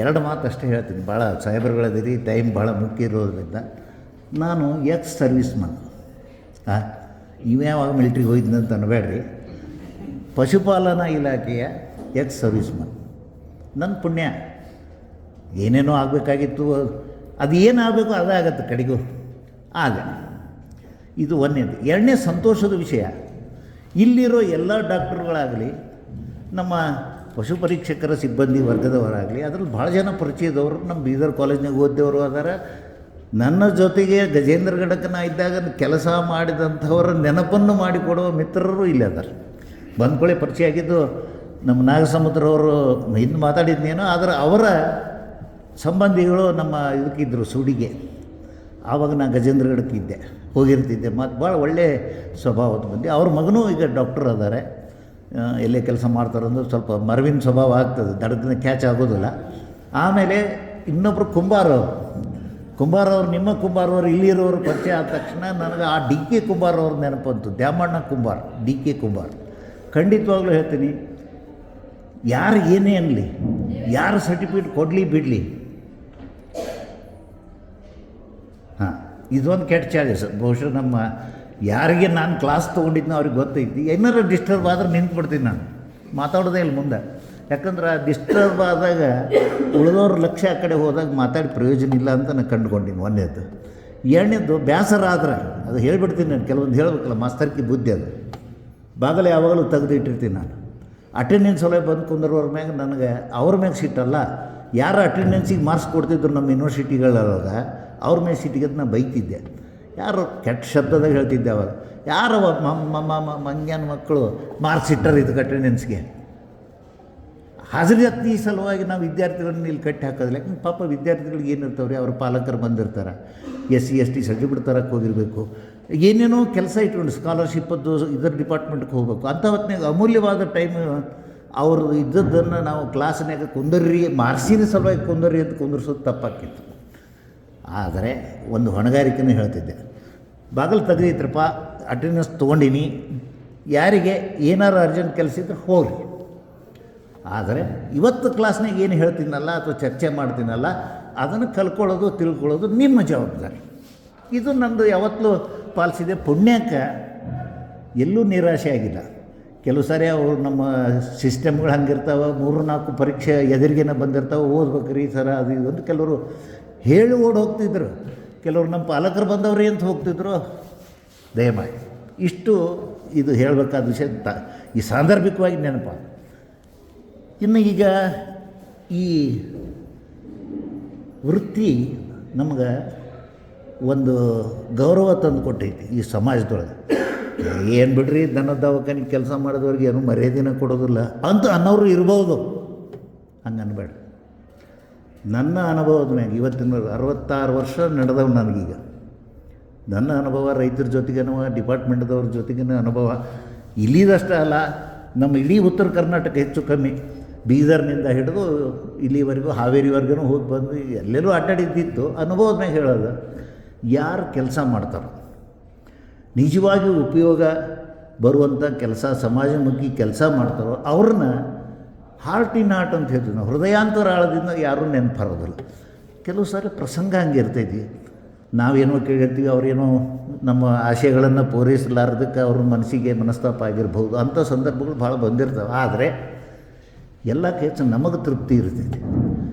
ಎರಡು ಮಾತು ಅಷ್ಟೇ ಹೇಳ್ತೀನಿ. ಭಾಳ ಸಾಹೇಬರುಗಳದಿರಿ, ಟೈಮ್ ಭಾಳ ಮುಖ್ಯ ಇರೋದ್ರಿಂದ. ನಾನು ಎಕ್ಸ್ ಸರ್ವಿಸ್ಮನ್, ಇವ್ಯಾವಾಗ ಮಿಲಿಟ್ರಿಗೆ ಹೋಗಿದ್ದಂತ ಅನ್ಬೇಡ್ರಿ. ಪಶುಪಾಲನಾ ಇಲಾಖೆಯ ಎಕ್ಸ್ ಸರ್ವಿಸ್ಮನ್. ನನ್ನ ಪುಣ್ಯ ಏನೇನೋ ಆಗಬೇಕಾಗಿತ್ತು, ಅದು ಏನಾಗಬೇಕು ಅದಾಗತ್ತೆ ಕಡೆಗೂ ಆಗ. ಇದು ಒಂದನೇದು. ಎರಡನೇ ಸಂತೋಷದ ವಿಷಯ, ಇಲ್ಲಿರೋ ಎಲ್ಲ ಡಾಕ್ಟ್ರುಗಳಾಗಲಿ, ನಮ್ಮ ಪಶು ಪರೀಕ್ಷಕರ ಸಿಬ್ಬಂದಿ ವರ್ಗದವರಾಗಲಿ ಅದರಲ್ಲಿ ಭಾಳ ಜನ ಪರಿಚಯದವರು ನಮ್ಮ ಬೀದರ್ ಕಾಲೇಜ್ನಾಗ ಓದಿದವರು ಅದಾರ. ನನ್ನ ಜೊತೆಗೆ ಗಜೇಂದ್ರಗಡಕನ ಇದ್ದಾಗ ಕೆಲಸ ಮಾಡಿದಂಥವರ ನೆನಪನ್ನು ಮಾಡಿಕೊಡುವ ಮಿತ್ರರು ಇಲ್ಲಿ ಅದಾರ. ಬಂದ್ಕೊಳ್ಳಿ ಪರಿಚಯ ಆಗಿದ್ದು ನಮ್ಮ ನಾಗಸಮುದ್ರವರು ಹಿಂದೆ ಮಾತಾಡಿದ್ನೇನೋ, ಆದರೆ ಅವರ ಸಂಬಂಧಿಗಳು ನಮ್ಮ ಇದಕ್ಕಿದ್ದರು ಸುಡಿಗೆ. ಆವಾಗ ನಾನು ಗಜೇಂದ್ರಗಡಕ್ಕಿದ್ದೆ, ಹೋಗಿರ್ತಿದ್ದೆ. ಮತ್ತು ಭಾಳ ಒಳ್ಳೆಯ ಸ್ವಭಾವದ ಮಂದಿ. ಅವ್ರ ಮಗನೂ ಈಗ ಡಾಕ್ಟರ್ ಅದಾರೆ, ಎಲ್ಲೇ ಕೆಲಸ ಮಾಡ್ತಾರಂದ್ರೆ ಸ್ವಲ್ಪ ಮರವಿನ ಸ್ವಭಾವ ಆಗ್ತದೆ, ದಡದನ್ನ ಕ್ಯಾಚ್ ಆಗೋದಿಲ್ಲ. ಆಮೇಲೆ ಇನ್ನೊಬ್ಬರು ಕುಂಬಾರವ್ರು ನಿಮ್ಮ ಕುಂಬಾರವ್ರು ಇಲ್ಲಿರೋರು ಪರಿಚಯ ಆದ ತಕ್ಷಣ ನನಗೆ ಆ ಡಿ ಕೆ ಕುಂಬಾರವ್ರ ನೆನಪಂತು. Dyamanna Kumbar, D K Kumbar. ಖಂಡಿತವಾಗ್ಲೂ ಹೇಳ್ತೀನಿ, ಯಾರು ಏನೇ ಅನ್ನಲಿ, ಯಾರು ಸರ್ಟಿಫಿಕೇಟ್ ಕೊಡಲಿ ಬಿಡಲಿ, ಹಾಂ ಇದೊಂದು ಕೆಟ್ಟ ಚಾರ್ಜಸ್. ಬಹುಶಃ ನಮ್ಮ ಯಾರಿಗೆ ನಾನು ಕ್ಲಾಸ್ ತೊಗೊಂಡಿದ್ನೋ ಅವ್ರಿಗೆ ಗೊತ್ತೈತಿ. ಏನಾರು ಡಿಸ್ಟರ್ಬ್ ಆದ್ರೆ ನಿಂತ್ಬಿಡ್ತೀನಿ, ನಾನು ಮಾತಾಡೋದೇ ಇಲ್ಲ ಮುಂದೆ. ಯಾಕಂದ್ರೆ ಆ ಡಿಸ್ಟರ್ಬ್ ಆದಾಗ ಉಳಿದವ್ರ ಲಕ್ಷ್ಯ ಆ ಕಡೆ ಹೋದಾಗ ಮಾತಾಡಿ ಪ್ರಯೋಜನ ಇಲ್ಲ ಅಂತ ನಾನು ಕಂಡುಕೊಂಡಿನಿ. ಒಂದೇದು. ಎರಡನೇದು ಬೇಸರ ಆದ್ರೆ ಅದು ಹೇಳ್ಬಿಡ್ತೀನಿ ನಾನು, ಕೆಲವೊಂದು ಹೇಳ್ಬೇಕಲ್ಲ, ಮಾಸ್ತರ್ಕಿ ಬುದ್ಧಿ ಅದು. ಬಾಗಲೇ ಯಾವಾಗಲೂ ತೆಗೆದಿಟ್ಟಿರ್ತೀನಿ ನಾನು. ಅಟೆಂಡೆನ್ಸ್ ಒಳಗೆ ಬಂದು ಕುಂದರೋರ ಮ್ಯಾಗ ನನಗೆ ಅವ್ರ ಮ್ಯಾಗ ಸಿಟ್ಟಲ್ಲ, ಯಾರು ಅಟೆಂಡೆನ್ಸಿಗೆ ಮಾರ್ಕ್ಸ್ ಕೊಡ್ತಿದ್ರು ನಮ್ಮ ಯೂನಿವರ್ಸಿಟಿಗಳಾಗ ಅವ್ರ ಮೇಲೆ ಸಿಟ್ಟಿಗೆ ನಾನು ಬೈತಿದ್ದೆ. ಯಾರು ಕೆಟ್ಟ ಶಬ್ದದಾಗ ಹೇಳ್ತಿದ್ದೆ ಅವಾಗ, ಯಾರವ ಮಂಗ್ಯಾನ ಮಕ್ಕಳು ಮಾರ್ಕ್ಸ್ ಇಟ್ಟರು ಇದಕ್ಕೆ ಅಟೆಂಡೆನ್ಸ್ಗೆ. ಹಾಜರಾತಿ ಸಲುವಾಗಿ ನಾವು ವಿದ್ಯಾರ್ಥಿಗಳನ್ನ ಇಲ್ಲಿ ಕಟ್ಟಿ ಹಾಕೋದಿಲ್ಲ. ಯಾಕಂದ್ರೆ ಪಾಪ ವಿದ್ಯಾರ್ಥಿಗಳಿಗೆ ಏನಿರ್ತಾವೆ ರೀ, ಅವ್ರ ಪಾಲಕರು ಬಂದಿರ್ತಾರೆ, SC ST ಸರ್ಟಿಫಿಕೇಟ್ ತರಕ್ಕೆ ಹೋಗಿರಬೇಕು, ಏನೇನೋ ಕೆಲಸ ಇಟ್ಕೊಂಡು ಸ್ಕಾಲರ್ಶಿಪ್ಪದ್ದು ಇದರ ಡಿಪಾರ್ಟ್ಮೆಂಟ್ಗೆ ಹೋಗ್ಬೇಕು. ಅಂಥ ಹೊತ್ತಿನಾಗ ಅಮೂಲ್ಯವಾದ ಟೈಮ್ ಅವರು ಇದ್ದದ್ದನ್ನು ನಾವು ಕ್ಲಾಸ್ನಾಗ ಕುಂದರ್ರಿ, ಮಾರ್ಕ್ಸಿನ ಸಲುವಾಗಿ ಕುಂದರ್ರಿ ಅಂತ ಕುಂದರ್ಸೋದು ತಪ್ಪಾಕಿತ್ತು. ಆದರೆ ಒಂದು ಹೊಣೆಗಾರಿಕೆನೂ ಹೇಳ್ತಿದ್ದೆ, ಬಾಗಿಲು ತೆಗೆದಿತ್ರಪ್ಪ, ಅಟೆಂಡೆನ್ಸ್ ತೊಗೊಂಡಿನಿ, ಯಾರಿಗೆ ಏನಾರು ಅರ್ಜೆಂಟ್ ಕೆಲಸ ಇದ್ರೆ ಹೋಗ್ರಿ. ಆದರೆ ಇವತ್ತು ಕ್ಲಾಸ್ನಾಗ ಏನು ಹೇಳ್ತೀನಲ್ಲ ಅಥವಾ ಚರ್ಚೆ ಮಾಡ್ತೀನಲ್ಲ ಅದನ್ನು ಕಲ್ಕೊಳ್ಳೋದು ತಿಳ್ಕೊಳ್ಳೋದು ನಿಮ್ಮ ಜವಾಬ್ದಾರಿ. ಇದು ನಂದು ಯಾವತ್ತೂ ಪಾಲಿಸಿದೆ. ಪುಣ್ಯಕ್ಕೆ ಎಲ್ಲೂ ನಿರಾಶೆ ಆಗಿಲ್ಲ. ಕೆಲವು ಸಾರಿ ಅವರು ನಮ್ಮ ಸಿಸ್ಟಮ್ಗಳು ಹಂಗಿರ್ತಾವೆ, 3-4 ಪರೀಕ್ಷೆ ಎದುರಿಗೇನೆ ಬಂದಿರ್ತಾವೆ, ಓದ್ಬೇಕ್ರಿ ಸರ ಅದು ಇದು ಅಂತ ಕೆಲವರು ಹೇಳಿ ಓಡಿ ಹೋಗ್ತಿದ್ರು. ಕೆಲವರು ನಮ್ಮ ಪಾಲಕರು ಬಂದವ್ರಿ ಅಂತ ಹೋಗ್ತಿದ್ರು. ದಯಮಾಡಿ ಇಷ್ಟು ಇದು ಹೇಳಬೇಕಾದ ವಿಷಯ ಈ ಸಾಂದರ್ಭಿಕವಾಗಿ ನೆನಪ. ಇನ್ನು ಈಗ ಈ ವೃತ್ತಿ ನಮ್ಗೆ ಒಂದು ಗೌರವ ತಂದು ಕೊಟ್ಟೈತಿ ಈ ಸಮಾಜದೊಳಗೆ. ಏನು ಬಿಡ್ರಿ, ದನ ದವಾಖಾನೆ ಕೆಲಸ ಮಾಡಿದವ್ರಿಗೆ ಏನೂ ಮರ್ಯಾದೆನ ಕೊಡೋದಿಲ್ಲ ಅಂತ ಅನ್ನೋರು ಇರ್ಬೋದು. ಹಂಗೆ ಅನ್ಬೇಡ. ನನ್ನ ಅನುಭವದ ಮ್ಯಾಗ ಇವತ್ತಿನ 66 ವರ್ಷ ನಡೆದವು ನನಗೀಗ. ನನ್ನ ಅನುಭವ ರೈತರ ಜೊತೆಗೇನೋ ಡಿಪಾರ್ಟ್ಮೆಂಟ್ದವ್ರ ಜೊತೆಗಿನ ಅನುಭವ ಇಲ್ಲಿದಷ್ಟೇ ಅಲ್ಲ, ನಮ್ಮ ಇಡೀ ಉತ್ತರ ಕರ್ನಾಟಕ ಹೆಚ್ಚು ಕಮ್ಮಿ ಬೀದರ್ನಿಂದ ಹಿಡಿದು ಇಲ್ಲಿವರೆಗೂ ಹಾವೇರಿವರೆಗೂ ಹೋಗಿ ಬಂದು ಎಲ್ಲೆಲ್ಲೂ ಅಡ್ಡಾಡಿದ್ದಿತ್ತು. ಅನುಭವದ ಮ್ಯಾಗ ಹೇಳೋದು, ಯಾರು ಕೆಲಸ ಮಾಡ್ತಾರೋ ನಿಜವಾಗಿಯೂ ಉಪಯೋಗ ಬರುವಂಥ ಕೆಲಸ, ಸಮಾಜಮುಖಿ ಕೆಲಸ ಮಾಡ್ತಾರೋ ಅವ್ರನ್ನ ಹಾರ್ಟ್ ಇನ್ ಹಾರ್ಟ್ ಅಂತ ಹೇಳ್ತೀವಿ ನಾವು, ಹೃದಯಾಂತರಾಳದಿಂದ ಯಾರೂ ನೆನಪರೋದಿಲ್ಲ. ಕೆಲವು ಸಾರಿ ಪ್ರಸಂಗ ಹಂಗೆ ಇರ್ತೈತಿ, ನಾವೇನೋ ಕೇಳಿರ್ತೀವಿ, ಅವರೇನೋ ನಮ್ಮ ಆಶಯಗಳನ್ನು ಪೂರೈಸಲಾರ್ದಕ್ಕೆ ಅವ್ರ ಮನಸ್ಸಿಗೆ ಮನಸ್ತಾಪ ಆಗಿರ್ಬೋದು. ಅಂಥ ಸಂದರ್ಭಗಳು ಭಾಳ ಬಂದಿರ್ತವೆ. ಆದರೆ ಎಲ್ಲಕ್ಕೆ ಹೆಚ್ಚು ನಮಗೆ ತೃಪ್ತಿ ಇರ್ತೈತಿ.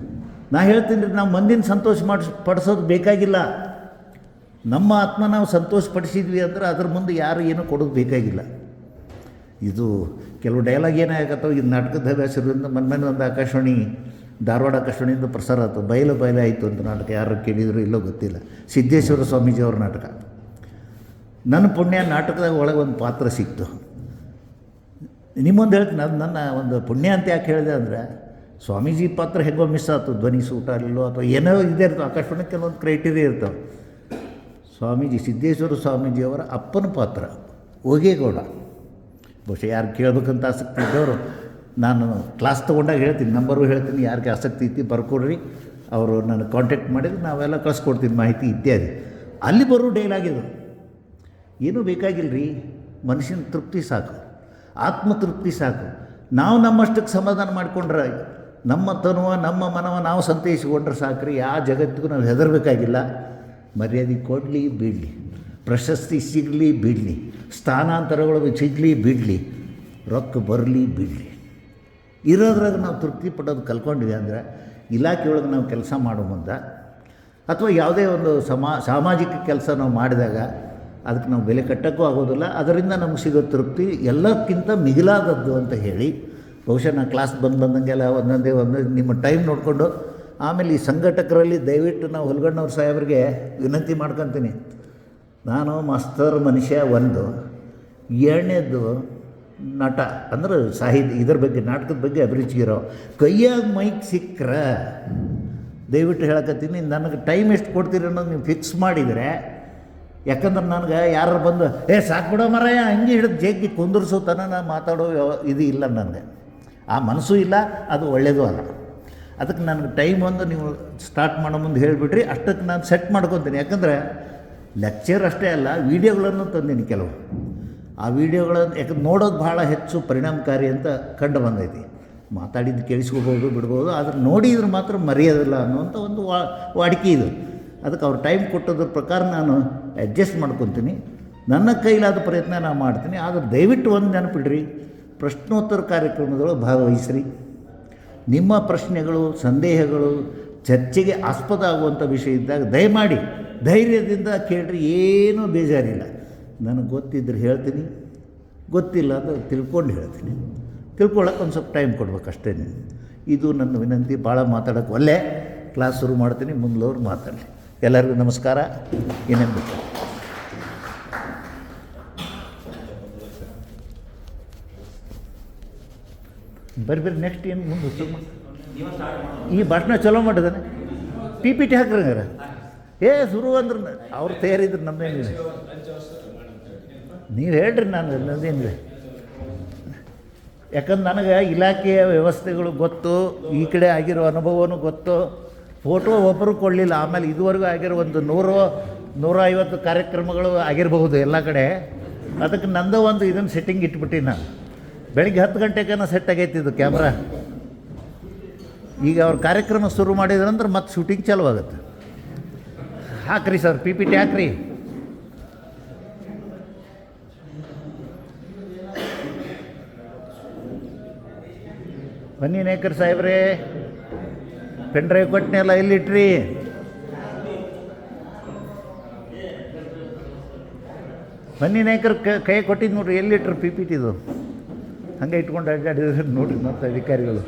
ನಾ ಹೇಳ್ತೀನಿ ರೀ, ನಾವು ಮಂದಿನ ಸಂತೋಷ ಪಡಿಸೋದು ಬೇಕಾಗಿಲ್ಲ. ನಮ್ಮ ಆತ್ಮ ನಾವು ಸಂತೋಷಪಡಿಸಿದ್ವಿ ಅಂದ್ರೆ ಅದ್ರ ಮುಂದೆ ಯಾರು ಏನೂ ಕೊಡೋದು ಬೇಕಾಗಿಲ್ಲ. ಇದು ಕೆಲವು ಡೈಲಾಗ್ ಏನಾಗತ್ತವೆ, ಇದು ನಾಟಕದ ಹೆಸರಿಂದ ಮೊನ್ನೆ ಒಂದು ಆಕಾಶವಾಣಿ, ಧಾರವಾಡ ಆಕಾಶವಾಣಿಯಿಂದ ಪ್ರಸಾರ ಆಯಿತು, ಬಯಲು ಆಯಿತು ಅಂತ ನಾಟಕ. ಯಾರು ಕೇಳಿದ್ರು ಇಲ್ಲೋ ಗೊತ್ತಿಲ್ಲ, ಸಿದ್ದೇಶ್ವರ ಸ್ವಾಮೀಜಿಯವ್ರ ನಾಟಕ. ನನ್ನ ಪುಣ್ಯ ನಾಟಕದಾಗ ಒಳಗೆ ಒಂದು ಪಾತ್ರ ಸಿಕ್ತು. ನಿಮ್ಮೊಂದು ಹೇಳ್ತೀನಿ, ಅದು ನನ್ನ ಒಂದು ಪುಣ್ಯ ಅಂತ ಯಾಕೆ ಹೇಳಿದೆ ಅಂದರೆ, ಸ್ವಾಮೀಜಿ ಪಾತ್ರ ಹೇಗೋ ಮಿಸ್ ಆಯ್ತು, ಧ್ವನಿ ಸೂಟ ಆಗಲಿಲ್ಲೋ ಅಥವಾ ಏನೋ ಇದೇ ಇರ್ತವೆ. ಆಕಾಶವಾಣಿ ಕೆಲವೊಂದು ಕ್ರೈಟೀರಿಯಾ ಇರ್ತವೆ. ಸ್ವಾಮೀಜಿ ಸಿದ್ದೇಶ್ವರ ಸ್ವಾಮೀಜಿಯವರ ಅಪ್ಪನ ಪಾತ್ರ ಓಗೇಗೌಡ. ಬಹುಶಃ ಯಾರು ಕೇಳಬೇಕಂತ ಆಸಕ್ತಿ ಇದ್ದವರು ನಾನು ಕ್ಲಾಸ್ ತೊಗೊಂಡಾಗ ಹೇಳ್ತೀನಿ, ನಂಬರು ಹೇಳ್ತೀನಿ, ಯಾರಿಗೆ ಆಸಕ್ತಿ ಐತಿ ಬರ್ಕೊಡ್ರಿ, ಅವರು ನಾನು ಕಾಂಟ್ಯಾಕ್ಟ್ ಮಾಡಿದ್ರೆ ನಾವೆಲ್ಲ ಕಳಿಸ್ಕೊಡ್ತೀನಿ ಮಾಹಿತಿ ಇತ್ಯಾದಿ. ಅಲ್ಲಿ ಬರೋ ಡೈಲಾಗ್ ಇದು, ಏನೂ ಬೇಕಾಗಿಲ್ಲ ರೀ, ಮನುಷ್ಯನ ತೃಪ್ತಿ ಸಾಕು, ಆತ್ಮತೃಪ್ತಿ ಸಾಕು. ನಾವು ನಮ್ಮಷ್ಟಕ್ಕೆ ಸಮಾಧಾನ ಮಾಡಿಕೊಂಡ್ರೆ, ನಮ್ಮ ತನುವ ನಮ್ಮ ಮನವ ನಾವು ಸಂತೈಸಿಕೊಂಡ್ರೆ ಸಾಕ್ರಿ. ಯಾವ ಜಗತ್ತಿಗೂ ನಾವು ಹೆದರಬೇಕಾಗಿಲ್ಲ. ಮರ್ಯಾದೆ ಕೊಡಲಿ ಬಿಡಲಿ, ಪ್ರಶಸ್ತಿ ಸಿಗಲಿ ಬಿಡಲಿ, ಸ್ಥಾನಾಂತರಗಳು ಸಿಗಲಿ ಬಿಡಲಿ, ರೊಕ್ಕ ಬರಲಿ ಬಿಡಲಿ, ಇರೋದ್ರಾಗ ನಾವು ತೃಪ್ತಿ ಪಡೋದು ಕಲ್ಕೊಂಡಿವಿ ಅಂದರೆ ಇಲಾಖೆಯೊಳಗೆ ನಾವು ಕೆಲಸ ಮಾಡೋ ಮುಂದೆ ಅಥವಾ ಯಾವುದೇ ಒಂದು ಸಾಮಾಜಿಕ ಕೆಲಸ ನಾವು ಮಾಡಿದಾಗ ಅದಕ್ಕೆ ನಾವು ಬೆಲೆ ಕಟ್ಟೋಕ್ಕೂ ಆಗೋದಿಲ್ಲ. ಅದರಿಂದ ನಮಗೆ ಸಿಗೋ ತೃಪ್ತಿ ಎಲ್ಲಕ್ಕಿಂತ ಮಿಗಿಲಾದದ್ದು ಅಂತ ಹೇಳಿ ಬಹುಶಃ ನಾನು ಕ್ಲಾಸ್ ಬಂದಂಗೆಲ್ಲ ಒಂದೊಂದೇ ನಿಮ್ಮ ಟೈಮ್ ನೋಡಿಕೊಂಡು ಆಮೇಲೆ ಈ ಸಂಘಟಕರಲ್ಲಿ ದಯವಿಟ್ಟು ನಾವು ಹುಲ್ಗಣ್ಣವ್ರ ಸಾಹೇಬ್ರಿಗೆ ವಿನಂತಿ ಮಾಡ್ಕೊತೀನಿ. ನಾನು ಮಾಸ್ತರ್ ಮನುಷ್ಯ ಒಂದು, ಎರಡನೇದು ನಟ ಅಂದ್ರೆ ಸಾಹಿತ್ಯ ಇದ್ರ ಬಗ್ಗೆ ನಾಟಕದ ಬಗ್ಗೆ ಅಭಿರುಚಿ ಇರೋ ಕೈಯಾಗ ಮೈಕ್ ಸಿಕ್ಕರೆ ದಯವಿಟ್ಟು ಹೇಳಕತ್ತೀನಿ, ನನಗೆ ಟೈಮ್ ಎಷ್ಟು ಕೊಡ್ತೀರಿ ಅನ್ನೋದು ನೀವು ಫಿಕ್ಸ್ ಮಾಡಿದರೆ, ಯಾಕಂದ್ರೆ ನನಗೆ ಯಾರು ಬಂದು ಸಾಕು ಬಿಡೋ ಮರಯ್ಯ ಹಂಗೆ ಹಿಡಿದು ಜಗ್ಗಿ ಕುಂದರ್ಸೋ ತನಕ ಮಾತಾಡೋ ಇದು ಇಲ್ಲ ನನಗೆ, ಆ ಮನಸ್ಸು ಇಲ್ಲ, ಅದು ಒಳ್ಳೆಯದು ಅಲ್ಲ. ಅದಕ್ಕೆ ನನಗೆ ಟೈಮ್ ಒಂದು ನೀವು ಸ್ಟಾರ್ಟ್ ಮಾಡೋ ಮುಂದೆ ಹೇಳಿಬಿಟ್ರಿ, ಅಷ್ಟಕ್ಕೆ ನಾನು ಸೆಟ್ ಮಾಡ್ಕೊತೀನಿ. ಯಾಕಂದರೆ ಲೆಕ್ಚರ್ ಅಷ್ಟೇ ಅಲ್ಲ, ವೀಡಿಯೋಗಳನ್ನು ತಂದೀನಿ ಕೆಲವು. ಆ ವೀಡಿಯೋಗಳನ್ನು ಯಾಕಂದ್ರೆ ನೋಡೋದು ಭಾಳ ಹೆಚ್ಚು ಪರಿಣಾಮಕಾರಿ ಅಂತ ಕಂಡು ಬಂದೈತಿ. ಮಾತಾಡಿದ್ದು ಕೇಳಿಸ್ಕೋಬೋದು ಬಿಡ್ಬೋದು, ಆದರೆ ನೋಡಿದ್ರೆ ಮಾತ್ರ ಮರೆಯೋದಿಲ್ಲ ಅನ್ನುವಂಥ ಒಂದು ವಾಡಿಕೆ ಇದು. ಅದಕ್ಕೆ ಅವ್ರು ಟೈಮ್ ಕೊಟ್ಟೋದ್ರ ಪ್ರಕಾರ ನಾನು ಅಡ್ಜಸ್ಟ್ ಮಾಡ್ಕೊತೀನಿ. ನನ್ನ ಕೈಲಾದ ಪ್ರಯತ್ನ ನಾನು ಮಾಡ್ತೀನಿ. ಆದರೆ ದಯವಿಟ್ಟು ಒಂದು ನೆನಪಿಡ್ರಿ, ಪ್ರಶ್ನೋತ್ತರ ಕಾರ್ಯಕ್ರಮದೊಳಗೆ ಭಾಗವಹಿಸ್ರಿ. ನಿಮ್ಮ ಪ್ರಶ್ನೆಗಳು, ಸಂದೇಹಗಳು ಚರ್ಚೆಗೆ ಆಸ್ಪದ ಆಗುವಂಥ ವಿಷಯ ಇದ್ದಾಗ ದಯಮಾಡಿ ಧೈರ್ಯದಿಂದ ಕೇಳ್ರಿ, ಏನೂ ಬೇಜಾರಿಲ್ಲ. ನನಗೆ ಗೊತ್ತಿದ್ರೆ ಹೇಳ್ತೀನಿ, ಗೊತ್ತಿಲ್ಲ ಅಂತ ತಿಳ್ಕೊಂಡು ಹೇಳ್ತೀನಿ. ತಿಳ್ಕೊಳ್ಳೋಕೆ ಒಂದು ಸ್ವಲ್ಪ ಟೈಮ್ ಕೊಡ್ಬೇಕು ಅಷ್ಟೇ. ಇದು ನನ್ನ ವಿನಂತಿ. ಭಾಳ ಮಾತಾಡೋಕ್ಕೆ ಒಳ್ಳೆ ಕ್ಲಾಸ್ ಶುರು ಮಾಡ್ತೀನಿ, ಮುಂದಲವ್ರು ಮಾತಾಡಲಿ. ಎಲ್ಲರಿಗೂ ನಮಸ್ಕಾರ. ಏನೇನು ಬೇಕು ಬರ್ರಿ ನೆಕ್ಸ್ಟ್ ಏನು ಮುಂದೆ ಈ ಭಾಷಣ ಚಲೋ ಮಾಡಿದಾನೆ. PPT ಹಾಕ್ರಂಗಾರ ಶುರು ಅಂದ್ರೆ ಅವ್ರು ತಯಾರಿದ್ರು ನಮ್ದೇನಿಲ್ಲ. ನೀವು ಹೇಳ್ರಿ, ನಾನು ನನ್ನದೇನಿಲ್ಲ. ಯಾಕಂದ್ರೆ ನನಗೆ ಇಲಾಖೆಯ ವ್ಯವಸ್ಥೆಗಳು ಗೊತ್ತು, ಈ ಕಡೆ ಆಗಿರೋ ಅನುಭವನೂ ಗೊತ್ತು. ಫೋಟೋ ಒಬ್ಬರು ಕೊಡಲಿಲ್ಲ. ಆಮೇಲೆ ಇದುವರೆಗೂ ಆಗಿರೋ ಒಂದು 100-150 ಕಾರ್ಯಕ್ರಮಗಳು ಆಗಿರಬಹುದು ಎಲ್ಲ ಕಡೆ. ಅದಕ್ಕೆ ನಂದು ಒಂದು ಇದನ್ನು ಸೆಟ್ಟಿಂಗ್ ಇಟ್ಬಿಟ್ಟಿನಿ ನಾನು. ಬೆಳಿಗ್ಗೆ 10 ಗಂಟೆಗೆ ಸೆಟ್ ಆಗೈತಿ ಇದು ಕ್ಯಾಮ್ರಾ. ಈಗ ಅವ್ರ ಕಾರ್ಯಕ್ರಮ ಶುರು ಮಾಡಿದ್ರಂದ್ರೆ ಮತ್ತೆ ಶೂಟಿಂಗ್ ಚಾಲು ಆಗುತ್ತೆ. ಹಾಕ್ರಿ ಸರ್, PPT ಹಾಕ್ರಿ. ಬನ್ನಿ ನೇಕರ್ ಸಾಹೇಬ್ರೇ, ಪೆನ್ ಡ್ರೈವ್ ಕೊಟ್ಟನೆಲ್ಲ ಎಲ್ಲಿಟ್ರಿ? ಬನ್ನಿ ನೇಕರ್ ಕೈ ಕೊಟ್ಟಿದ್ದು ನೋಡ್ರಿ, ಎಲ್ಲಿಟ್ರು PPTದು? ಹಂಗೆ ಇಟ್ಕೊಂಡು ಅಡ್ಡಾಡಿದ್ರೆ ನೋಡ್ರಿ ಮತ್ತು ಅಧಿಕಾರಿಗಳು.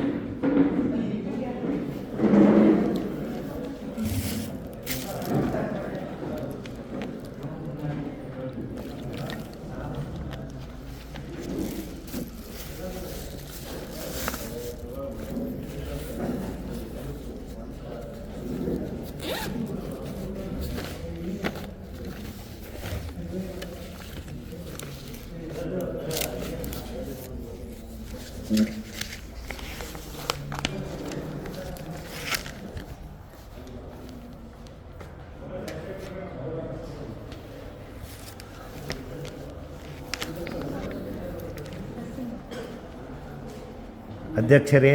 ಅಧ್ಯಕ್ಷರೇ,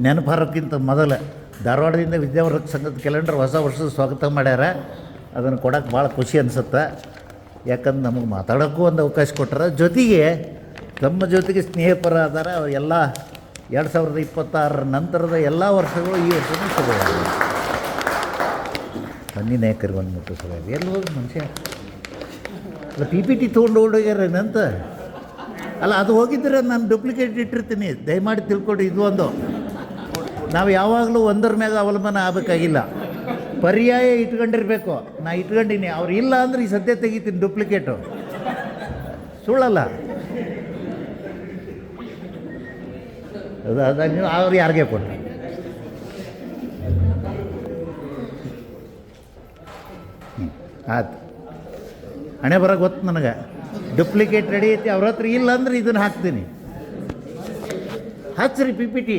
ನೆನಪಾರೋಕ್ಕಿಂತ ಮೊದಲು ಧಾರವಾಡದಿಂದ ವಿದ್ಯಾವರ್ಧಕ ಸಂಘದ ಕ್ಯಾಲೆಂಡರ್ ಹೊಸ ವರ್ಷದ ಸ್ವಾಗತ ಮಾಡ್ಯಾರ. ಅದನ್ನು ಕೊಡೋಕ್ಕೆ ಭಾಳ ಖುಷಿ ಅನಿಸುತ್ತೆ. ಯಾಕಂದ್ರೆ ನಮಗೆ ಮಾತಾಡೋಕ್ಕೂ ಒಂದು ಅವಕಾಶ ಕೊಟ್ಟಾರ. ಜೊತೆಗೆ ತಮ್ಮ ಜೊತೆಗೆ ಸ್ನೇಹಪರ ಅದಾರ. ಎಲ್ಲ 2026 ನಂತರದ ಎಲ್ಲ ವರ್ಷಗಳು ಈ ವರ್ಷವೂ ಶುರುವಾಗಿದೆ. ಬನ್ನಿ ನಾಯಕರಿಗೆ ಒಂದು ಮುಟ್ಟು ಸಲ ಎಲ್ಲಿ ಹೋಗಿ ಮನುಷ್ಯ ಅಲ್ಲ PPT ತೊಗೊಂಡು ಓಡೋಗ್ಯಾರೇನಂತ ಅಲ್ಲ, ಅದು ಹೋಗಿದ್ರೆ ನಾನು ಡೂಪ್ಲಿಕೇಟ್ ಇಟ್ಟಿರ್ತೀನಿ. ದಯಮಾಡಿ ತಿಳ್ಕೊಡಿ. ಇದು ಒಂದು ನಾವು ಯಾವಾಗಲೂ ಒಂದರ ಮ್ಯಾಗ ಅವಲಂಬನೆ ಆಗಬೇಕಾಗಿಲ್ಲ, ಪರ್ಯಾಯ ಇಟ್ಕೊಂಡಿರ್ಬೇಕು. ನಾ ಇಟ್ಕೊಂಡಿನಿ, ಅವ್ರು ಇಲ್ಲ ಅಂದ್ರೆ ಈ ಸದ್ಯ ತೆಗಿತೀನಿ ಡೂಪ್ಲಿಕೇಟು. ಸುಳ್ಳಲ್ಲ ಅದು ನೀವು ಅವ್ರು ಯಾರಿಗೆ ಕೊಡ್ರಿ. ಆಯ್ತು, ಹಣೆ ಬರೋ ಗೊತ್ತು ನನಗೆ. ಡೂಪ್ಲಿಕೇಟ್ ರೆಡಿ ಐತಿ, ಅವ್ರ ಹತ್ರ ಇಲ್ಲ ಅಂದ್ರೆ ಇದನ್ನು ಹಾಕ್ತೀನಿ. ಹಚ್ಚ್ರಿ PPT.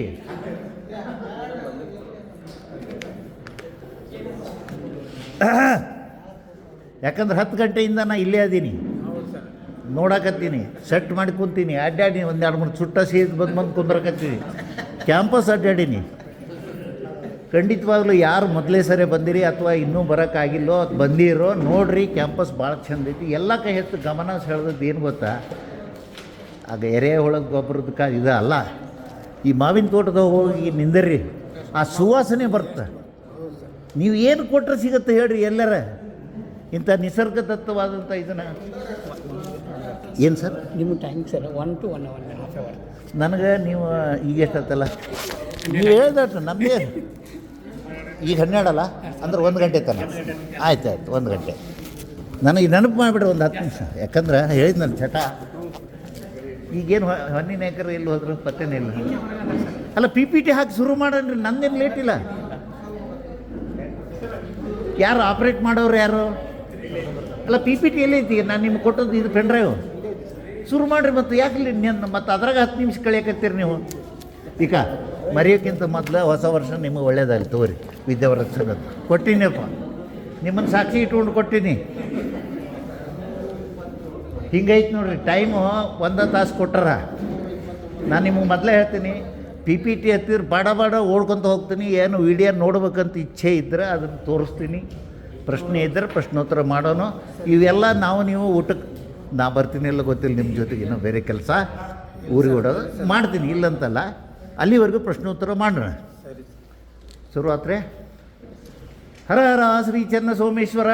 ಯಾಕಂದ್ರೆ 10 ಗಂಟೆಯಿಂದ ನಾ ಇಲ್ಲೇ ಅದೀನಿ, ನೋಡಕತ್ತೀನಿ, ಸೆಟ್ ಮಾಡಿ ಕುಂತೀನಿ, ಅಡ್ಡಾಡಿ ಒಂದು 2-3 ಸುಟ್ಟ ಸೀದ್ ಬಂದು ಕುಂದ್ರಕತ್ತೀನಿ. ಕ್ಯಾಂಪಸ್ ಅಡ್ಡಾಡೀನಿ. ಖಂಡಿತವಾಗ್ಲೂ ಯಾರು ಮೊದಲೇ ಸರಿ ಬಂದಿರಿ ಅಥವಾ ಇನ್ನೂ ಬರೋಕ್ಕಾಗಿಲ್ಲೋ ಅದು ಬಂದಿರೋ ನೋಡ್ರಿ, ಕ್ಯಾಂಪಸ್ ಭಾಳ ಚಂದ ಐತಿ. ಎಲ್ಲ ಕೈ ಹೆಚ್ಚು ಗಮನ ಸೆಳೆದದ್ದು ಏನು ಗೊತ್ತಾ, ಆಗ ಎರೆಹುಳದ ಗೊಬ್ಬರದ ಇದು ಅಲ್ಲ, ಈ ಮಾವಿನ ತೋಟದಾಗ ಹೋಗಿ ನಿಂದರ್ರಿ, ಆ ಸುವಾಸನೆ ಬರುತ್ತೆ. ನೀವು ಏನು ಕೊಟ್ಟರೆ ಸಿಗುತ್ತೆ ಹೇಳ್ರಿ. ಎಲ್ಲರ ಇಂಥ ನಿಸರ್ಗದತ್ತವಾದಂಥ ಇದನ್ನು ಏನು ಸರ್ ನಿಮ್ಮ ಟೈಮ್ ಸರ್ 1 to 1.5 hour. ನನಗೆ ನೀವು ಈಗ ಎಷ್ಟತ್ತಲ್ಲ ನೀವು ಹೇಳ್ದಟ್ಟು ನಮಗೆ ಈಗ 12 ಅಲ್ಲ ಅಂದ್ರೆ 1 ಗಂಟೆ ತನಕ ಆಯ್ತು 1 ಗಂಟೆ ನನಗೆ ನೆನಪು ಮಾಡಿಬಿಡ್ರಿ ಒಂದು 10 ನಿಮಿಷ. ಯಾಕಂದ್ರೆ ಹೇಳಿದ್ ನನ್ನ ಚಟ ಈಗೇನು ಹೊನ್ನಿನ ಏಕರು ಎಲ್ಲಿ ಹೋದ್ರು ಪತ್ತೆನೇ ಇಲ್ಲ. ಅಲ್ಲ PPT ಹಾಕಿ ಶುರು ಮಾಡನ್ರಿ, ನಂದೇನು ಲೇಟ್ ಇಲ್ಲ. ಯಾರು ಆಪ್ರೇಟ್ ಮಾಡೋರು ಯಾರು? ಅಲ್ಲ PPT ಎಲ್ಲೈತಿ? ನಾನು ನಿಮ್ಗೆ ಕೊಟ್ಟದ್ದು ಇದು ಪೆನ್ ಡ್ರೈವ್. ಶುರು ಮಾಡಿರಿ ಮತ್ತು ಯಾಕೆ ಮತ್ತು ಅದ್ರಾಗ 10 ನಿಮಿಷ ಕಳಿಯಕತ್ತೀರಿ ನೀವು. ಈಗ ಮರೆಯೋಕ್ಕಿಂತ ಮೊದಲು ಹೊಸ ವರ್ಷ ನಿಮಗೆ ಒಳ್ಳೇದಾಗಲಿ ತಗೋರಿ. ವಿದ್ಯಾವರ್ಧಕ ಕೊಟ್ಟಿನಪ್ಪ, ನಿಮ್ಮನ್ನು ಸಾಕ್ಷಿ ಇಟ್ಕೊಂಡು ಕೊಟ್ಟೀನಿ. ಹಿಂಗೈತೆ ನೋಡ್ರಿ, ಟೈಮು 1 ತಾಸು ಕೊಟ್ಟಾರ. ನಾನು ನಿಮಗೆ ಮೊದಲೇ ಹೇಳ್ತೀನಿ, PPT ಹತ್ತಿರ ಬಾಡ ಓಡ್ಕೊತ ಹೋಗ್ತೀನಿ. ಏನು ವಿಡಿಯೋ ನೋಡ್ಬೇಕಂತ ಇಚ್ಛೆ ಇದ್ದರೆ ಅದನ್ನು ತೋರಿಸ್ತೀನಿ. ಪ್ರಶ್ನೆ ಇದ್ದರೆ ಪ್ರಶ್ನೋತ್ತರ ಮಾಡೋಣ. ಇವೆಲ್ಲ ನೀವು ಊಟಕ್ಕೆ ನಾ ಬರ್ತೀನಿ ಎಲ್ಲ ಗೊತ್ತಿಲ್ಲ, ನಿಮ್ಮ ಜೊತೆಗೆ ಇನ್ನೂ ಬೇರೆ ಕೆಲಸ ಊರಿಗೆ ಓಡೋದು ಮಾಡ್ತೀನಿ, ಇಲ್ಲಂತಲ್ಲ. ಅಲ್ಲಿವರೆಗೂ ಪ್ರಶ್ನೋತ್ತರ ಮಾಡೋಣ. ಶುರು ಆತ್ರೆ. ಹರ ಹರ ಶ್ರೀ ಚನ್ನ ಸೋಮೇಶ್ವರ.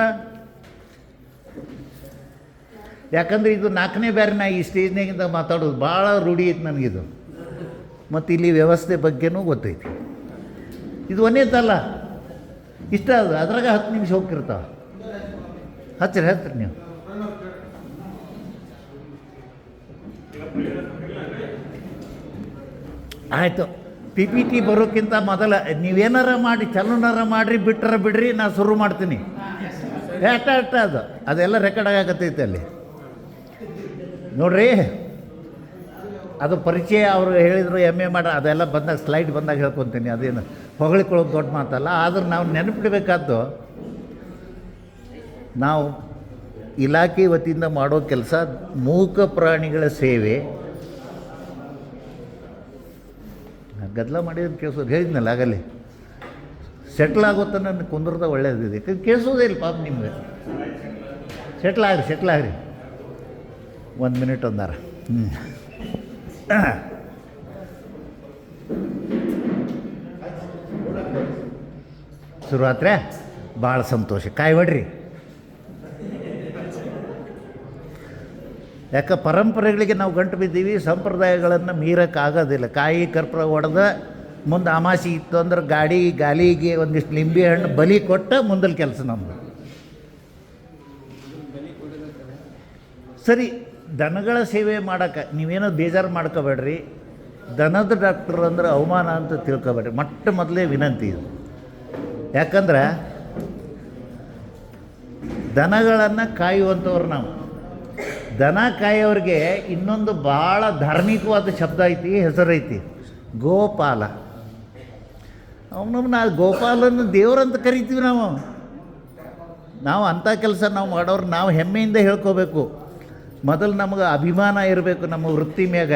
ಯಾಕಂದರೆ ಇದು 4ನೇ ಬಾರಿ ನಾ ಈ ಸ್ಟೇಜ್ನಾಗಿಂದ ಮಾತಾಡೋದು ಭಾಳ ರೂಢಿ ಐತೆ ನನಗಿದು. ಮತ್ತು ಇಲ್ಲಿ ವ್ಯವಸ್ಥೆ ಬಗ್ಗೆನೂ ಗೊತ್ತೈತಿ. ಇದು ಒಂದೇದಲ್ಲ, ಇಷ್ಟ ಅದು. ಅದ್ರಾಗ 10 ನಿಮಿಷ ಹೋಗ್ತಿರ್ತಾವೆ. ಹಚ್ಚಿರಿ ನೀವು. ಆಯಿತು. PPT ಬರೋಕ್ಕಿಂತ ಮೊದಲ ನೀವೇನಾರ ಮಾಡಿ, ಚಾಲೂನಾರ ಮಾಡಿರಿ, ಬಿಡ್ರಿ, ನಾ ಶುರು ಮಾಡ್ತೀನಿ. ಅಟ್ಟ ಅದೆಲ್ಲ ರೆಕಾರ್ಡ್ ಆಗತ್ತೈತೆ ಅಲ್ಲಿ ನೋಡ್ರಿ. ಅದು ಪರಿಚಯ ಅವರು ಹೇಳಿದರು, MA ಮಾಡಿ ಅದೆಲ್ಲ ಬಂದಾಗ ಸ್ಲೈಡ್ ಬಂದಾಗ ಹೇಳ್ಕೊತೀನಿ. ಅದೇನು ಹೊಗಳಿಕೊಳ್ಳೋದು ದೊಡ್ಡ ಮಾತಲ್ಲ. ಆದ್ರೆ ನಾವು ನೆನಪಿಡಬೇಕಾದ್ದು, ನಾವು ಇಲಾಖೆ ವತಿಯಿಂದ ಮಾಡೋ ಕೆಲಸ ಮೂಕ ಪ್ರಾಣಿಗಳ ಸೇವೆ. ಗದ್ದಲ ಮಾಡಿದ್ರೆ ಕೇಳಿಸೋದು ಹೇಳಿದ್ನಲ್ಲ ಆಗಲ್ಲಿ. ಸೆಟ್ಲ್ ಆಗುತ್ತೆ ನನ್ನ ಕುಂದ್ರದ ಒಳ್ಳೇದಿದೆ. ಕೇಳಿಸೋದೇ ಇಲ್ಲ ಪಾಪ ನಿಮ್ಗೆ. ಸೆಟ್ಲ್ ಆಗ್ರಿ 1 ಮಿನಿಟ್ ಒಂದಾರ. ಶುರುವಾತ್ರೆ ಭಾಳ ಸಂತೋಷ. ಕಾಯಿ ಹೊಡ್ರಿ. ಯಾಕೆ ಪರಂಪರೆಗಳಿಗೆ ನಾವು ಗಂಟು ಬಿದ್ದೀವಿ, ಸಂಪ್ರದಾಯಗಳನ್ನು ಮೀರೋಕ್ಕಾಗೋದಿಲ್ಲ. ಕಾಯಿ ಕರ್ಪೂರ ಹೊಡೆದ ಮುಂದೆ ಅಮಾಸಿ ಇತ್ತು ಅಂದ್ರೆ ಗಾಲಿಗೆ ಒಂದಿಷ್ಟು ಲಿಂಬೆ ಹಣ್ಣು ಬಲಿ ಕೊಟ್ಟ ಮುಂದಲ್ ಕೆಲಸ ನಮ್ಮದು. ಸರಿ, ದನಗಳ ಸೇವೆ ಮಾಡೋಕೆ ನೀವೇನೋ ಬೇಜಾರು ಮಾಡ್ಕೋಬೇಡ್ರಿ. ದನದ ಡಾಕ್ಟ್ರ್ ಅಂದ್ರೆ ಅವಮಾನ ಅಂತ ತಿಳ್ಕೊಬೇಡ್ರಿ. ಮೊದಲೇ ವಿನಂತಿ ಇದು. ಯಾಕಂದ್ರೆ ದನಗಳನ್ನು ಕಾಯುವಂಥವ್ರು ನಾವು. ದನ ಕಾಯೋರಿಗೆ ಇನ್ನೊಂದು ಭಾಳ ಧಾರ್ಮಿಕವಾದ ಶಬ್ದ ಐತಿ, ಹೆಸರೈತಿ, ಗೋಪಾಲ. ಅವನನ್ನು ಗೋಪಾಲನ ದೇವರಂತ ಕರಿತೀವಿ ನಾವು. ಅಂಥ ಕೆಲಸ ನಾವು ಮಾಡೋರು ನಾವು ಹೆಮ್ಮೆಯಿಂದ ಹೇಳ್ಕೋಬೇಕು. ಮೊದಲು ನಮಗೆ ಅಭಿಮಾನ ಇರಬೇಕು, ನಮ್ಮ ವೃತ್ತಿ ಮ್ಯಾಗ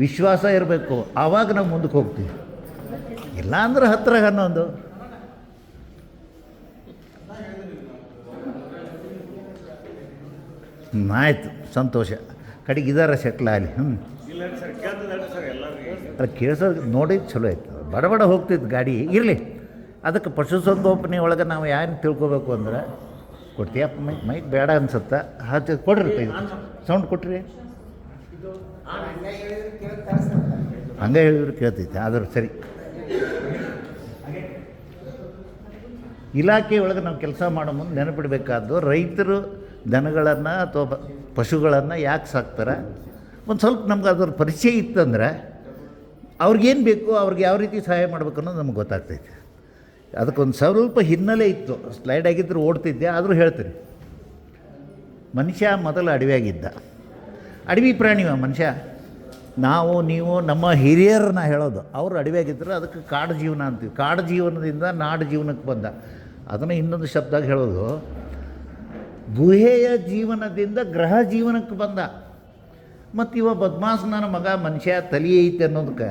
ವಿಶ್ವಾಸ ಇರಬೇಕು. ಆವಾಗ ನಾವು ಮುಂದಕ್ಕೆ ಹೋಗ್ತೀವಿ. ಇಲ್ಲಾಂದ್ರೆ 10 11. ಆಯಿತು, ಸಂತೋಷ. ಕಡೆಗೆ ಇದಾರ ಸೆಟ್ಲ್ ಆಗಲಿ. ಅಲ್ಲ ಕೇಳಿಸೋದು ನೋಡಿ ಚಲೋ ಆಯ್ತು. ಬಡ ಹೋಗ್ತಿತ್ತು ಗಾಡಿ. ಇರಲಿ, ಅದಕ್ಕೆ ಪಶುಸಂಗೋಪನೆ ಒಳಗೆ ನಾವು ಏನು ತಿಳ್ಕೊಬೇಕು ಅಂದ್ರೆ, ಕೊಡ್ತೀಯಪ್ಪ ಮೈಕ್ ಬೇಡ ಅನ್ಸುತ್ತೆ. ಕೊಡ್ರಿ, ಸೌಂಡ್ ಕೊಟ್ರಿ. ಹಂಗೆ ಹೇಳಿದ್ರು ಕೇಳ್ತೈತೆ. ಆದ್ರೆ ಸರಿ, ಇಲಾಖೆ ಒಳಗೆ ನಾವು ಕೆಲಸ ಮಾಡೋ ಮುಂದೆ ನೆನಪಿಡಬೇಕಾದ್ದು, ರೈತರು ದನಗಳನ್ನು ಅಥವಾ ಪಶುಗಳನ್ನು ಯಾಕೆ ಸಾಕ್ತಾರೆ, ಒಂದು ಸ್ವಲ್ಪ ನಮ್ಗೆ ಅದ್ರ ಪರಿಚಯ ಇತ್ತಂದ್ರೆ ಅವ್ರಿಗೇನು ಬೇಕು, ಅವ್ರಿಗೆ ಯಾವ ರೀತಿ ಸಹಾಯ ಮಾಡ್ಬೇಕು ಅನ್ನೋದು ನಮ್ಗೆ ಗೊತ್ತಾಗ್ತೈತೆ. ಅದಕ್ಕೊಂದು ಸ್ವಲ್ಪ ಹಿನ್ನೆಲೆ ಇತ್ತು. ಸ್ಲೈಡ್ ಆಗಿದ್ದರೂ ಓಡ್ತಿದ್ದೆ, ಆದರೂ ಹೇಳ್ತೀನಿ. ಮನುಷ್ಯ ಮೊದಲು ಅಡವಿಯಾಗಿದ್ದ. ಅಡವಿ ಪ್ರಾಣಿವ ಮನುಷ್ಯ. ನೀವು ನಮ್ಮ ಹಿರಿಯರನ್ನ ಹೇಳೋದು, ಅವರು ಅಡವಿಯಾಗಿದ್ದರು. ಅದಕ್ಕೆ ಕಾಡು ಜೀವನ ಅಂತೀವಿ. ಕಾಡು ಜೀವನದಿಂದ ನಾಡು ಜೀವನಕ್ಕೆ ಬಂದ. ಅದನ್ನು ಇನ್ನೊಂದು ಶಬ್ದಾಗ ಹೇಳೋದು, ಗುಹೆಯ ಜೀವನದಿಂದ ಗ್ರಹ ಜೀವನಕ್ಕೆ ಬಂದ. ಮತ್ತು ಇವ ಬದ್ಮಾಸನ ಮಗ ಮನುಷ್ಯ ತಲೆ ಐತೆ ಅನ್ನೋದಕ್ಕೆ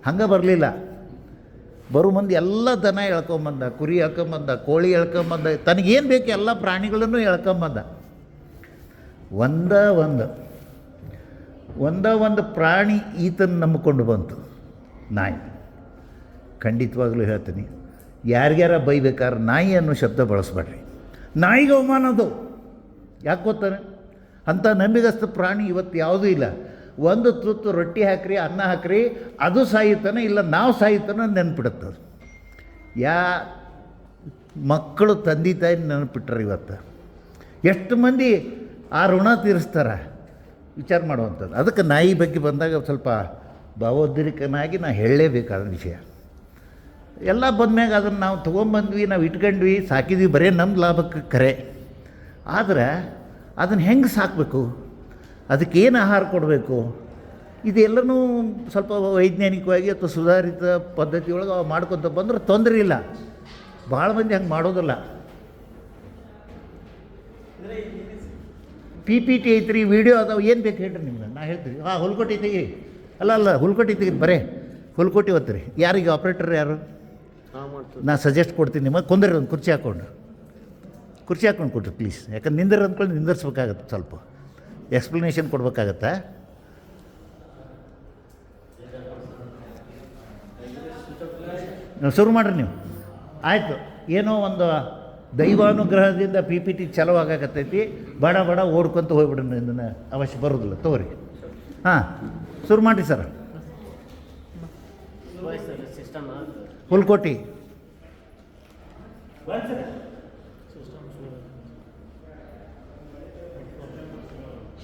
ಹಂಗೆ ಬರಲಿಲ್ಲ. ಬರೋ ಮಂದಿ ಎಲ್ಲ ದನ ಎಳ್ಕೊಂಬಂದ, ಕುರಿ ಎಳ್ಕೊಂಬಂದ, ಕೋಳಿ ಎಳ್ಕೊಂಬಂದ, ತನಗೇನು ಬೇಕು ಎಲ್ಲ ಪ್ರಾಣಿಗಳನ್ನು ಎಳ್ಕೊಂಬಂದ. ಒಂದು ಪ್ರಾಣಿ ಈತನ ನಂಬಿಕೊಂಡು ಬಂತು, ನಾಯಿ. ಖಂಡಿತವಾಗ್ಲೂ ಹೇಳ್ತೀನಿ, ಯಾರ್ಯಾರ ಬೈಬೇಕಾದ್ರೆ ನಾಯಿ ಅನ್ನೋ ಶಬ್ದ ಬಳಸಬೇಡ್ರಿ. ನಾಯಿಗೆ ಅವಮಾನ ಅದು. ಯಾಕೆ ಗೊತ್ತಾನೆ? ಅಂಥ ನಂಬಿಗಸ್ತ ಪ್ರಾಣಿ ಇವತ್ತು ಯಾವುದೂ ಇಲ್ಲ. ಒಂದು ತುತ್ತು ರೊಟ್ಟಿ ಹಾಕ್ರಿ, ಅನ್ನ ಹಾಕ್ರಿ, ಅದು ಸಾಯುತ್ತಾನೆ, ಇಲ್ಲ ನಾವು ಸಾಯುತ್ತಾನೆ ನೆನ್ಪಿಡುತ್ತದೆ. ಮಕ್ಕಳು ತಂದೆ ತಾಯಿ ನೆನಪಿಟ್ರೆ ಇವತ್ತು ಎಷ್ಟು ಮಂದಿ ಆ ಋಣ ತೀರಿಸ್ತಾರೆ ವಿಚಾರ ಮಾಡುವಂಥದ್ದು. ಅದಕ್ಕೆ ನಾಯಿ ಬಗ್ಗೆ ಬಂದಾಗ ಸ್ವಲ್ಪ ಭಾವೋದ್ರೇಕನಾಗಿ ನಾನು ಹೇಳಲೇಬೇಕಾದ ವಿಷಯ. ಎಲ್ಲ ಬಂದ್ಮ್ಯಾಗ ಅದನ್ನು ನಾವು ತೊಗೊಂಬಂದ್ವಿ, ನಾವು ಇಟ್ಕೊಂಡ್ವಿ, ಸಾಕಿದ್ವಿ, ಬರೀ ನಮ್ಮ ಲಾಭಕ್ಕೆ ಕರೆ. ಆದರೆ ಅದನ್ನು ಹೆಂಗೆ ಸಾಕಬೇಕು, ಅದಕ್ಕೇನು ಆಹಾರ ಕೊಡಬೇಕು, ಇದೆಲ್ಲನೂ ಸ್ವಲ್ಪ ವೈಜ್ಞಾನಿಕವಾಗಿ ಅಥವಾ ಸುಧಾರಿತ ಪದ್ಧತಿಯೊಳಗೆ ಅವು ಮಾಡ್ಕೊತ ಬಂದ್ರೆ ತೊಂದರೆ ಇಲ್ಲ. ಭಾಳ ಮಂದಿ ಹಂಗೆ ಮಾಡೋದಿಲ್ಲ. PPT ಐತ್ರಿ, ವಿಡಿಯೋ ಅದಾವೆ, ಏನು ಬೇಕು ಹೇಳ್ರಿ ನಿಮ್ಗೆ, ನಾ ಹೇಳ್ತೀವಿ. ಹುಲ್ಕೋಟಿ ತೆಗಿ, ಅಲ್ಲ ಹುಲ್ಕೋಟಿ ತೆಗಿ, ಬರೇ ಹುಲ್ಕೋಟಿ ಓದ್ತೀರಿ. ಯಾರಿಗೆ ಆಪ್ರೇಟರ್ ಯಾರು? ನಾ ಸಜೆಸ್ಟ್ ಕೊಡ್ತೀನಿ ನಿಮಗೆ. ಕುಂದ್ರಿ, ಒಂದು ಕುರ್ಚಿ ಹಾಕ್ಕೊಂಡು ಕೊಡ್ರಿ ಪ್ಲೀಸ್. ಯಾಕಂದ್ರೆ ನಿಂದಿರ ಅಂದ್ಕೊಂಡು ನಿಂದಿರ್ಸ್ಬೇಕಾಗತ್ತೆ, ಸ್ವಲ್ಪ ಎಕ್ಸ್ಪ್ಲನೇಷನ್ ಕೊಡ್ಬೇಕಾಗತ್ತಾ. ಶುರು ಮಾಡಿರಿ ನೀವು. ಆಯಿತು, ಏನೋ ಒಂದು ದೈವಾನುಗ್ರಹದಿಂದ PPT ಚಲೋ ಆಗಾಕತ್ತೈತಿ. ಬಡ ಓಡ್ಕೊತ ಹೋಗ್ಬಿಡ್ರಿ, ಇದನ್ನು ಅವಶ್ಯ ಬರೋದಿಲ್ಲ, ತಗೋರಿ. ಹಾಂ, ಶುರು ಮಾಡಿರಿ ಸರ್. ಹುಲ್ಕೋಟಿ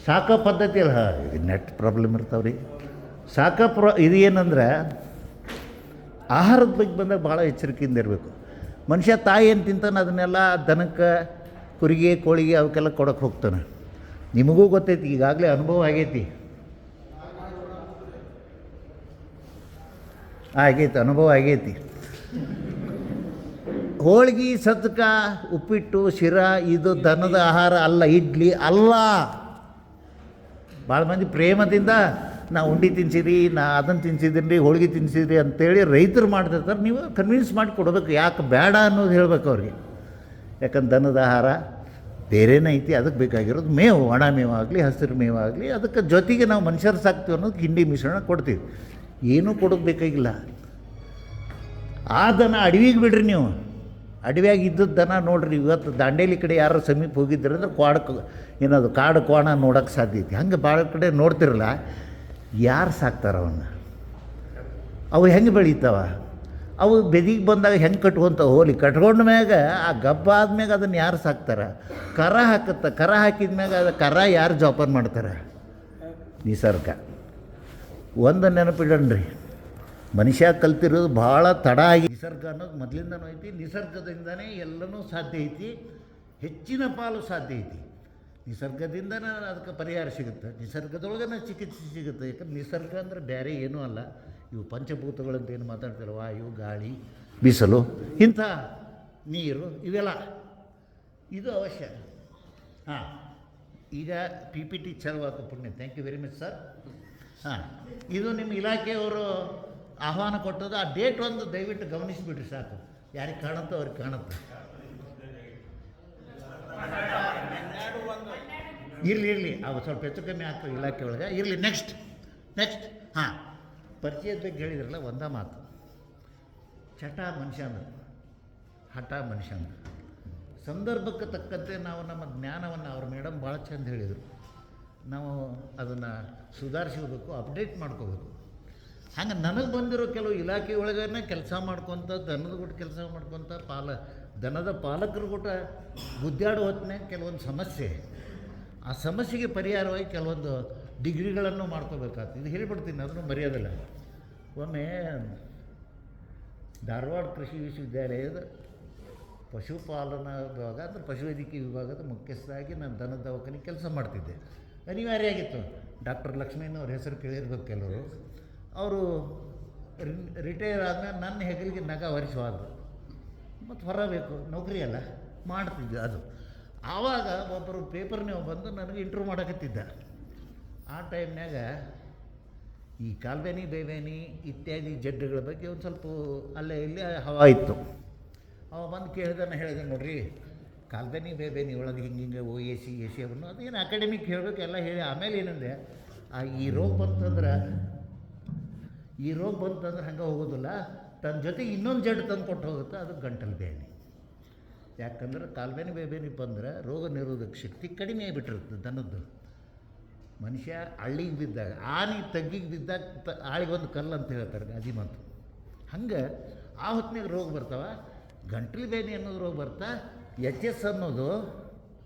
ಸಾಕೋ ಪದ್ಧತಿ ಅಲ್ಲ, ನೆಟ್ ಪ್ರಾಬ್ಲಮ್ ಇರ್ತಾವ್ರಿ. ಇದು ಏನಂದ್ರೆ ಆಹಾರದ ಬಗ್ಗೆ ಬಂದಾಗ ಭಾಳ ಎಚ್ಚರಿಕೆಯಿಂದ ಇರಬೇಕು. ಮನುಷ್ಯ ತಾಯಿ ಏನು ತಿಂತಾನೆ ಅದನ್ನೆಲ್ಲ ದನಕ್ಕೆ, ಕುರಿಗೆ, ಕೋಳಿಗೆ ಅವಕ್ಕೆಲ್ಲ ಕೊಡೋಕ್ಕೆ ಹೋಗ್ತಾನೆ. ನಿಮಗೂ ಗೊತ್ತೈತಿ, ಈಗಾಗಲೇ ಅನುಭವ ಆಗೈತಿ, ಅನುಭವ ಆಗೈತಿ. ಹೋಳ್ಗೆ, ಸಜ್ಕ, ಉಪ್ಪಿಟ್ಟು, ಶಿರಾ ಇದು ದನದ ಆಹಾರ ಅಲ್ಲ, ಇಡ್ಲಿ ಅಲ್ಲ. ಭಾಳ ಮಂದಿ ಪ್ರೇಮದಿಂದ ನಾ ಉಂಡೆ ತಿನ್ಸಿರಿ, ನಾ ಅದನ್ನು ತಿನ್ಸಿದ್ದೀನಿ, ಹೋಳ್ಗೆ ತಿನ್ಸಿದ್ರಿ ಅಂತೇಳಿ ರೈತರು ಮಾಡ್ತಿರ್ತಾರೆ. ನೀವು ಕನ್ವಿನ್ಸ್ ಮಾಡಿ ಕೊಡಬೇಕು, ಯಾಕೆ ಬೇಡ ಅನ್ನೋದು ಹೇಳ್ಬೇಕು ಅವ್ರಿಗೆ. ಯಾಕಂದ್ರೆ ದನದ ಆಹಾರ ಬೇರೆನೇ ಐತಿ, ಅದಕ್ಕೆ ಬೇಕಾಗಿರೋದು ಮೇವು, ಒಣ ಮೇವಾಗಲಿ ಹಸಿರು ಮೇವಾಗಲಿ, ಅದಕ್ಕೆ ಜೊತೆಗೆ ನಾವು ಮನುಷ್ಯರು ಸಾಕ್ತೀವಿ ಅನ್ನೋದು ಹಿಂಡಿ ಮಿಶ್ರಣ ಕೊಡ್ತೀವಿ. ಏನೂ ಕೊಡೋದು ಬೇಕಾಗಿಲ್ಲ. ಆ ದನ ಅಡವಿಗೆ ಬಿಡ್ರಿ ನೀವು. ಅಡವಿಯಾಗಿ ಇದ್ದದ್ದು ದನ ನೋಡ್ರಿ. ಇವತ್ತು ದಾಂಡೇಲಿ ಕಡೆ ಯಾರು ಸಮೀಪ ಹೋಗಿದ್ರೆ ಅಂದ್ರೆ ಏನದು ಕಾಡು ಕೋಣ ನೋಡೋಕ್ಕೆ ಸಾಧ್ಯ ಐತಿ. ಹಂಗೆ ಭಾಳ ಕಡೆ ನೋಡ್ತಿರಲ್ಲ, ಯಾರು ಸಾಕ್ತಾರ ಅವನ್ನ? ಅವು ಹೆಂಗೆ ಬೆಳೀತಾವ? ಅವು ಬೆದಿಗೆ ಬಂದಾಗ ಹೆಂಗೆ ಕಟ್ಕೊತಾವ? ಹೋಲಿ ಕಟ್ಕೊಂಡ ಮ್ಯಾಗ ಆ ಗಬ್ಬ ಆದ್ಮ್ಯಾಗ ಅದನ್ನು ಯಾರು ಸಾಕ್ತಾರೆ? ಕರ ಹಾಕುತ್ತೆ. ಕರ ಹಾಕಿದ ಮ್ಯಾಗ ಅದು ಕರ ಯಾರು ಜೋಪಾನ ಮಾಡ್ತಾರೆ? ನಿಸರ್ಗ. ಒಂದು ನೆನಪಿಡಣ್ರಿ, ಮನುಷ್ಯ ಕಲ್ತಿರೋದು ಭಾಳ ತಡ ಆಗಿ. ನಿಸರ್ಗ ಅನ್ನೋದು ಮೊದಲಿಂದನೂ ಐತಿ. ನಿಸರ್ಗದಿಂದನೇ ಎಲ್ಲನೂ ಸಾಧ್ಯ ಐತಿ, ಹೆಚ್ಚಿನ ಪಾಲು ಸಾಧ್ಯ ಐತಿ. ನಿಸರ್ಗದಿಂದನೇ ಅದಕ್ಕೆ ಪರಿಹಾರ ಸಿಗುತ್ತೆ, ನಿಸರ್ಗದೊಳಗನ ಚಿಕಿತ್ಸೆ ಸಿಗುತ್ತೆ. ಯಾಕಂದ್ರೆ ನಿಸರ್ಗ ಅಂದರೆ ಬೇರೆ ಏನೂ ಅಲ್ಲ. ಇವು ಪಂಚಭೂತಗಳಂತ ಏನು ಮಾತಾಡ್ತಾರೆ, ವಾಯು, ಗಾಳಿ, ಬಿಸಿಲು, ಇಂಥ ನೀರು, ಇವೆಲ್ಲ ಇದು ಅವಶ್ಯ. ಹಾಂ, ಈಗ PPT ಚಲವಾದ ಪುಣ್ಯ. Thank you very much sir. ಹಾಂ, ಇದು ನಿಮ್ಮ ಇಲಾಖೆಯವರು ಆಹ್ವಾನ ಕೊಟ್ಟದ್ದು. ಆ ಡೇಟ್ ಒಂದು ದಯವಿಟ್ಟು ಗಮನಿಸಿಬಿಡ್ರಿ ಸಾಕು. ಯಾರಿಗೆ ಕಾಣುತ್ತೋ ಅವ್ರಿಗೆ ಕಾಣುತ್ತೆ. ಇರಲಿ ಅವು ಸ್ವಲ್ಪ ಹೆಚ್ಚು ಕಮ್ಮಿ ಆಗ್ತವೆ ಇಲಾಖೆ ಒಳಗೆ. ಇರಲಿ. ನೆಕ್ಸ್ಟ್. ಹಾಂ, ಪರಿಚಯದ ಬಗ್ಗೆ ಹೇಳಿದ್ರಲ್ಲ, ಒಂದೇ ಮಾತು. ಚಟ ಮನುಷ್ಯಂದು, ಹಠ ಮನುಷ್ಯಂದು. ಸಂದರ್ಭಕ್ಕೆ ತಕ್ಕಂತೆ ನಾವು ನಮ್ಮ ಜ್ಞಾನವನ್ನು ಅವ್ರ ಮೇಡಮ್ ಭಾಳ ಚೆಂದ ಹೇಳಿದರು. ನಾವು ಅದನ್ನು ಸುಧಾರಿಸ್ಕೋಬೇಕು, ಅಪ್ಡೇಟ್ ಮಾಡ್ಕೋಬೇಕು. ಹಂಗೆ ನನಗೆ ಬಂದಿರೋ ಕೆಲವು ಇಲಾಖೆ ಒಳಗೇ ಕೆಲಸ ಮಾಡ್ಕೊತ, ದನದ ಗುಟ್ಟು ಕೆಲಸ ಮಾಡ್ಕೊತ, ದನದ ಪಾಲಕರು ಕೂಡ ಗುದ್ದಾಡೋ ಹೊತ್ತಿನಾಗ ಕೆಲವೊಂದು ಸಮಸ್ಯೆ, ಆ ಸಮಸ್ಯೆಗೆ ಪರಿಹಾರವಾಗಿ ಕೆಲವೊಂದು ಡಿಗ್ರಿಗಳನ್ನು ಮಾಡ್ಕೋಬೇಕಾಗ್ತದೆ. ಇದು ಹೇಳಿಬಿಡ್ತೀನಿ, ಅದನ್ನು ಮರೆಯೋದಿಲ್ಲ. ಒಮ್ಮೆ ಧಾರವಾಡ ಕೃಷಿ ವಿಶ್ವವಿದ್ಯಾಲಯದ ಪಶುಪಾಲನಾ ವಿಭಾಗ ಅಂದರೆ ಪಶುವೈದ್ಯಕೀಯ ವಿಭಾಗದ ಮುಖ್ಯಸ್ಥರಾಗಿ ನಾನು ದನದ ದವಾಖಾನೆ ಕೆಲಸ ಮಾಡ್ತಿದ್ದೆ. ಅನಿವಾರ್ಯ ಆಗಿತ್ತು. ಡಾಕ್ಟರ್ ಲಕ್ಷ್ಮೀನವ್ರ ಹೆಸರು ಕೇಳಿರ್ಬೇಕು ಕೆಲವರು. ಅವರು ರಿಟೈರ್ ಆದಮೇಲೆ ನನ್ನ ಹೆಗಲಿಗೆ ನಗ ಹೊರಿಸುವಾದ್ರು. ಮತ್ತು ಹೊರಬೇಕು, ನೌಕರಿ ಅಲ್ಲ, ಮಾಡ್ತಿದ್ದೆ ಅದು. ಆವಾಗ ಒಬ್ಬರು ಪೇಪರ್ನೇ ಬಂದು ನನಗೆ ಇಂಟ್ರ್ಯೂ ಮಾಡಕತ್ತಿದ್ದ. ಆ ಟೈಮ್ನಾಗ ಈ ಕಾಲ್ಬೇನಿ, ಬೇಬೇನಿ ಇತ್ಯಾದಿ ಜಡ್ಡುಗಳ ಬಗ್ಗೆ ಒಂದು ಸ್ವಲ್ಪ ಅಲ್ಲೇ ಇಲ್ಲಿ ಹವಾ ಇತ್ತು. ಅವ ಬಂದು ಹೇಳಿದೆ, ನೋಡ್ರಿ ಕಾಲ್ಬೇನಿ, ಬೇಬೇನಿ ಒಳಗೆ ಹಿಂಗೆ OAC ಅವನ್ನು ಅದೇನು ಅಕಾಡೆಮಿಕ್ ಹೇಳಬೇಕು ಎಲ್ಲ ಹೇಳಿ. ಆಮೇಲೆ ಏನಂದೆ, ಈ ರೋಗ ಬಂತಂದ್ರೆ ಹಂಗೆ ಹೋಗೋದಿಲ್ಲ, ತನ್ನ ಜೊತೆಗೆ ಇನ್ನೊಂದು ಜಡ್ಡು ತಂದು ಕೊಟ್ಟು ಹೋಗುತ್ತೆ, ಅದು ಗಂಟಲು ಬೇನೆ. ಯಾಕಂದ್ರೆ ಕಾಲ್ಬೇನೆ ಬೇಬೇನೆ ಬಂದ್ರೆ ರೋಗ ನಿರೋಧಕ ಶಕ್ತಿ ಕಡಿಮೆ ಆಗಿಬಿಟ್ಟಿರುತ್ತೆ ದನದ್ದು. ಮನುಷ್ಯ ಹಳ್ಳಿಗೆ ಬಿದ್ದಾಗ, ಆನೆ ತಗ್ಗಿಗೆ ಬಿದ್ದಾಗ ಆಳಿಗೆ ಒಂದು ಕಲ್ಲು ಅಂತ ಹೇಳ್ತಾರೆ ಗಾದಿ ಮಾತು. ಹಂಗೆ ಆ ಹೊತ್ತಿನಾಗ ರೋಗ ಬರ್ತಾವ. ಗಂಟಲು ಬೇನೆ ಅನ್ನೋದು ರೋಗ ಬರ್ತಾ, ಎಚ್ ಎಸ್ ಅನ್ನೋದು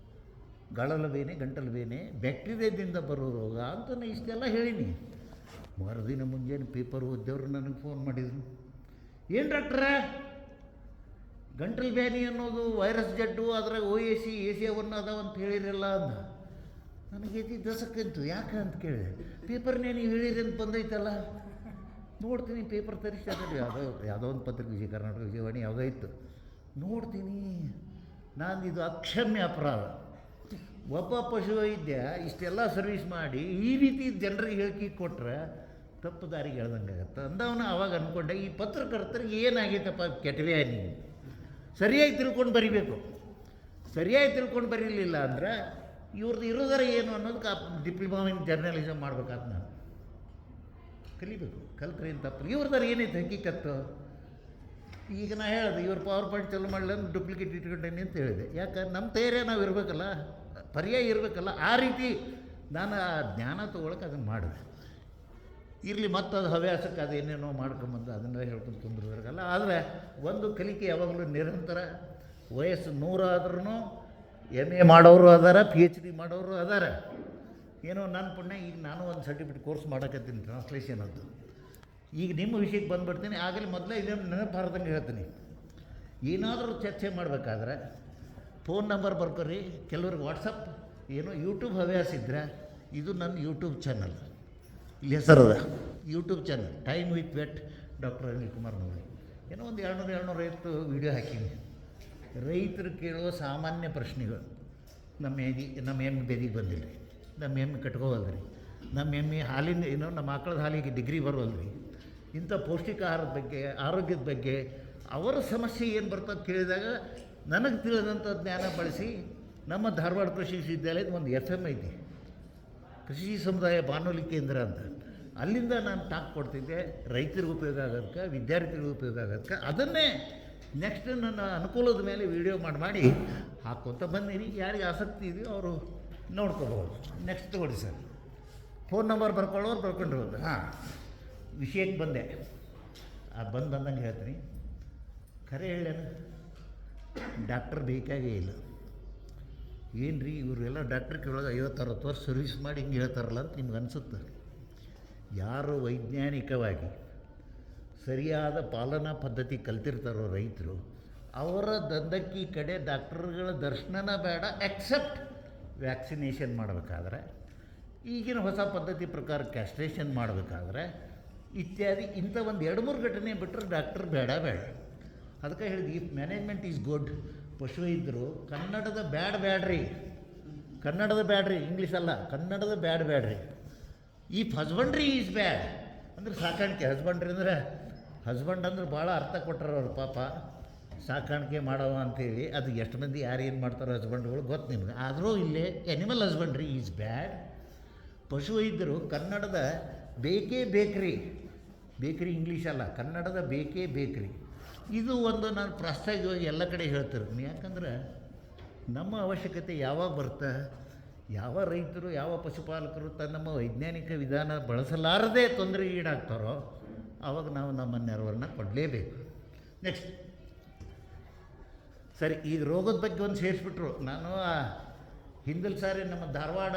ಗಳಲ ಬೇನೆ, ಗಂಟಲು ಬೇನೆ, ಬ್ಯಾಕ್ಟೀರಿಯಾದಿಂದ ಬರೋ ರೋಗ ಅಂತ ನಾನು ಇಷ್ಟೆಲ್ಲ ಹೇಳೀನಿ. ಮರುದಿನ ಮುಂಜಾನೆ ಪೇಪರ್ ಓದ್ದವ್ರು ನನಗೆ ಫೋನ್ ಮಾಡಿದರು, ಏನು ಡಾಕ್ಟ್ರ ಗಂಟಲು ಬೇನೆ ಅನ್ನೋದು ವೈರಸ್ ಜಡ್ಡು, ಅದ್ರಾಗ AC1 ಅದಾವ ಅಂತ ಹೇಳಿರಲ್ಲ ಅಂದ. ನನಗೆ ದಸಕ್ಕಂತು ಯಾಕೆ ಅಂತ ಕೇಳಿದೆ. ಪೇಪರ್ನೇ ನೀವು ಹೇಳಿರಿ ಅಂತ ಬಂದೈತಲ್ಲ, ನೋಡ್ತೀನಿ ಪೇಪರ್ ತರಿಸಿ ಅದರಲ್ಲಿ ಯಾವುದೋ ಒಂದು ಪತ್ರಿಕೆ, ವಿಜಯ ಕರ್ನಾಟಕ, ವಿಜಯವಾಣಿ ಯಾವುದೋ ಇತ್ತು, ನೋಡ್ತೀನಿ. ನಾನು ಇದು ಅಕ್ಷಮ್ಯ ಅಪರಾಧ. ಒಬ್ಬ ಪಶುವೈದ್ಯ ಇಷ್ಟೆಲ್ಲ ಸರ್ವಿಸ್ ಮಾಡಿ ಈ ರೀತಿ ಜನರಿಗೆ ಹೇಳಿಕೆ ಕೊಟ್ಟರೆ ತಪ್ಪು ದಾರಿಗೆ ಹೇಳ್ದಂಗೆ ಆಗತ್ತೆ ಅಂದವನು. ಅವಾಗ ಅಂದ್ಕೊಂಡೆ, ಈ ಪತ್ರಕರ್ತರಿಗೆ ಏನಾಗೈತಪ್ಪ ಕೆಟ್ಟವೇ, ನೀವು ಸರಿಯಾಗಿ ತಿಳ್ಕೊಂಡು ಬರಿಬೇಕು. ಸರಿಯಾಗಿ ತಿಳ್ಕೊಂಡು ಬರೀಲಿಲ್ಲ ಅಂದ್ರೆ ಇವ್ರದ್ದು ಇರೋದರ ಏನು ಅನ್ನೋದು ಡಿಪ್ಲೊಮಾ ಇನ್ ಜರ್ನಲಿಸಮ್ ಮಾಡ್ಬೇಕಾದ ನಾನು ಕಲಿಬೇಕು. ಕಲ್ತ್ರೆ ಏನು ತಪ್ಪು, ಇವ್ರದಾರ ಏನೈತೆ ಹಕ್ಕಿಕತ್ತು. ಈಗ ನಾ ಹೇಳಿದೆ, ಇವ್ರು ಪವರ್ ಪಾಯಿಂಟ್ ಚಾಲು ಮಾಡಲಿ ಅಂದ್ರೆ ಡೂಪ್ಲಿಕೇಟ್ ಇಟ್ಕೊಂಡೇನೆ ಅಂತ ಹೇಳಿದೆ. ಯಾಕಂದ್ರೆ ನಮ್ಮ ತಯಾರೇ ನಾವು ಇರಬೇಕಲ್ಲ, ಪರ್ಯಾಯ ಇರಬೇಕಲ್ಲ. ಆ ರೀತಿ ನಾನು ಆ ಜ್ಞಾನ ತೊಗೊಳಕ್ಕೆ ಅದನ್ನು ಮಾಡಿದೆ. ಇರಲಿ, ಮತ್ತದು ಹವ್ಯಾಸಕ್ಕೆ ಅದೇನೇನೋ ಮಾಡ್ಕೊಂಬಂದು ಅದನ್ನೆಲ್ಲ ಹೇಳ್ಕೊಂಡು ಕುಂದ್ರಲ್ಲ. ಆದರೆ ಒಂದು ಕಲಿಕೆ ಯಾವಾಗಲೂ ನಿರಂತರ. ವಯಸ್ಸು 100 ಆದ್ರೂ MA ಮಾಡೋರು ಅದಾರ, PhD ಮಾಡೋರು ಅದಾರ. ಏನೋ ನನ್ನ ಪುಣ್ಯ ಈಗ ನಾನು ಒಂದು ಸರ್ಟಿಫಿಕೇಟ್ ಕೋರ್ಸ್ ಮಾಡೋಕತ್ತೀನಿ, ಟ್ರಾನ್ಸ್ಲೇಷನ್ ಅದು. ಈಗ ನಿಮ್ಮ ವಿಷಯಕ್ಕೆ ಬಂದುಬಿಡ್ತೀನಿ. ಆಗಲೇ ಮೊದಲೇ ಇದನ್ನು ನೆನಪಾರ್ದಂಗೆ ಹೇಳ್ತೀನಿ. ಏನಾದರೂ ಚರ್ಚೆ ಮಾಡಬೇಕಾದ್ರೆ ಫೋನ್ ನಂಬರ್ ಬರ್ಕೊರಿ. ಕೆಲವ್ರಿಗೆ ವಾಟ್ಸಪ್, ಏನೋ ಯೂಟ್ಯೂಬ್ ಹವ್ಯಾಸ ಇದ್ದರೆ ಇದು ನನ್ನ ಯೂಟ್ಯೂಬ್ ಚಾನಲ್, ಇಲ್ಲಿ ಹೆಸರದ YouTube channel time with vet doctor Anil Kumar ನೋಡಿ. ಏನೋ ಒಂದು 200-250 ವೀಡಿಯೋ ಹಾಕೀನಿ. ರೈತರು ಕೇಳುವ ಸಾಮಾನ್ಯ ಪ್ರಶ್ನೆಗಳು. ನಮ್ಮ ಎಮ್ಮೆ ಬೆದಿಗೆ ಬಂದಿಲ್ಲ ರೀ, ನಮ್ಮ ಎಮ್ಮೆ ಕಟ್ಕೋವಲ್ರಿ, ನಮ್ಮ ಎಮ್ಮೆ ಹಾಲಿನ ಏನೋ ನಮ್ಮ ಆಕಳದ ಹಾಲಿಗೆ ಡಿಗ್ರಿ ಬರೋಲ್ರಿ, ಇಂಥ ಪೌಷ್ಟಿಕ ಆಹಾರದ ಬಗ್ಗೆ, ಆರೋಗ್ಯದ ಬಗ್ಗೆ ಅವರ ಸಮಸ್ಯೆ ಏನು ಬರ್ತದೆ ಕೇಳಿದಾಗ ನನಗೆ ತಿಳಿದಂಥ ಜ್ಞಾನ ಬಳಸಿ ನಮ್ಮ ಧಾರವಾಡ ಕೃಷಿ ವಿಶ್ವವಿದ್ಯಾಲಯದ ಒಂದು FM ಐತಿ, ಕೃಷಿ ಸಮುದಾಯ ಬಾನುಲಿ ಕೇಂದ್ರ ಅಂತ. ಅಲ್ಲಿಂದ ನಾನು ಟಾಕ್ ಕೊಡ್ತಿದ್ದೆ. ರೈತರಿಗೆ ಉಪಯೋಗ ಆಗೋದಕ್ಕೆ, ವಿದ್ಯಾರ್ಥಿಗಳಿಗೆ ಉಪಯೋಗ ಆಗೋದಕ್ಕೆ. ಅದನ್ನೇ ನೆಕ್ಸ್ಟ್ ನನ್ನ ಅನುಕೂಲದ ಮೇಲೆ ವೀಡಿಯೋ ಮಾಡಿ ಹಾಕ್ಕೊತ ಬಂದೀನಿ. ಯಾರಿಗೆ ಆಸಕ್ತಿ ಇದೆಯೋ ಅವರು ನೋಡ್ಕೋಬೋದು. ನೆಕ್ಸ್ಟ್ ತಗೊಳ್ಳಿ ಸರ್. ಫೋನ್ ನಂಬರ್ ಬರ್ಕೊಳ್ಳೋರು ಬರ್ಕೊಂಡಿರೋದು. ಹಾಂ, ವಿಷಯಕ್ಕೆ ಬಂದೆ. ಬಂದಂಗೆ ಹೇಳ್ತೀನಿ. ಖರೆ ಹೇಳೇನು, ಡಾಕ್ಟರ್ ಬೇಕಾಗೇ ಇಲ್ಲ. ಏನು ರೀ ಇವರೆಲ್ಲ ಡಾಕ್ಟ್ರ್ ಕೇಳೋದು 50-60 ವರ್ಷ ಸರ್ವಿಸ್ ಮಾಡಿ ಹಿಂಗೆ ಹೇಳ್ತಾರಲ್ಲ ಅಂತ ನಿಮ್ಗೆ ಅನಿಸುತ್ತೆ. ಯಾರು ವೈಜ್ಞಾನಿಕವಾಗಿ ಸರಿಯಾದ ಪಾಲನಾ ಪದ್ಧತಿ ಕಲ್ತಿರ್ತಾರೋ ರೈತರು, ಅವರ ದಂಧಕ್ಕಿ ಕಡೆ ಡಾಕ್ಟರ್ಗಳ ದರ್ಶನನ ಬೇಡ, ಎಕ್ಸೆಪ್ಟ್ ವ್ಯಾಕ್ಸಿನೇಷನ್ ಮಾಡಬೇಕಾದ್ರೆ, ಈಗಿನ ಹೊಸ ಪದ್ಧತಿ ಪ್ರಕಾರ ಕ್ಯಾಸ್ಟ್ರೇಷನ್ ಮಾಡಬೇಕಾದ್ರೆ ಇತ್ಯಾದಿ ಇಂಥ ಒಂದು 2-3 ಘಟನೆ ಬಿಟ್ಟರೆ ಡಾಕ್ಟರ್ ಬೇಡ. ಅದಕ್ಕೆ ಹೇಳಿದ್ವಿ, ಇಫ್ ಮ್ಯಾನೇಜ್ಮೆಂಟ್ ಈಸ್ ಗುಡ್, ಪಶುವೈದ್ಯರು ಕನ್ನಡದ ಬ್ಯಾಡ್ರಿ, ಕನ್ನಡದ ಬ್ಯಾಡ್ರಿ, ಇಂಗ್ಲೀಷ್ ಅಲ್ಲ, ಕನ್ನಡದ ಬ್ಯಾಡ್ರಿ. ಇಫ್ ಹಸ್ಬೆಂಡ್ರಿ ಈಸ್ ಬ್ಯಾಡ್ ಅಂದ್ರೆ ಸಾಕಾಣಿಕೆ. ಹಸ್ಬೆಂಡ್ ಅಂದ್ರೆ ಭಾಳ ಅರ್ಥ ಕೊಟ್ಟರು ಅವ್ರು ಪಾಪ, ಸಾಕಾಣಿಕೆ ಮಾಡವ ಅಂಥೇಳಿ. ಅದು ಎಷ್ಟು ಮಂದಿ ಯಾರೇನು ಮಾಡ್ತಾರೋ ಹಸ್ಬೆಂಡ್ಗಳು ಗೊತ್ತು ನಿಮ್ಗೆ. ಆದರೂ ಇಲ್ಲೇ ಎನಿಮಲ್ ಹಸ್ಬೆಂಡ್ರಿ ಈಸ್ ಬ್ಯಾಡ್. ಪಶುವೈದ್ಯರು ಕನ್ನಡದ ಬೇಕ್ರಿ ಇಂಗ್ಲೀಷ್ ಅಲ್ಲ, ಕನ್ನಡದ ಬೇಕ್ರಿ. ಇದು ಒಂದು ನಾನು ಪ್ರಾಸ್ತಾವಿಕವಾಗಿ ಎಲ್ಲ ಕಡೆ ಹೇಳ್ತಿರ್ತೀನಿ. ಯಾಕಂದ್ರೆ ನಮ್ಮ ಅವಶ್ಯಕತೆ ಯಾವಾಗ ಬರ್ತಾ, ಯಾವ ರೈತರು, ಯಾವ ಪಶುಪಾಲಕರು ನಮ್ಮ ವೈಜ್ಞಾನಿಕ ವಿಧಾನ ಬಳಸಲಾರದೆ ತೊಂದರೆಗೆ ಈಡಾಗ್ತಾರೋ ಆವಾಗ ನಾವು ನಮ್ಮ ನೆರವನ್ನು ಕೊಡಲೇಬೇಕು. ನೆಕ್ಸ್ಟ್ ಸರಿ, ಈಗ ರೋಗದ ಬಗ್ಗೆ ಒಂದು ಸೇರಿಸ್ಬಿಟ್ರು. ನಾನು ಹಿಂದಿನ ಸಾರಿ ನಮ್ಮ ಧಾರವಾಡ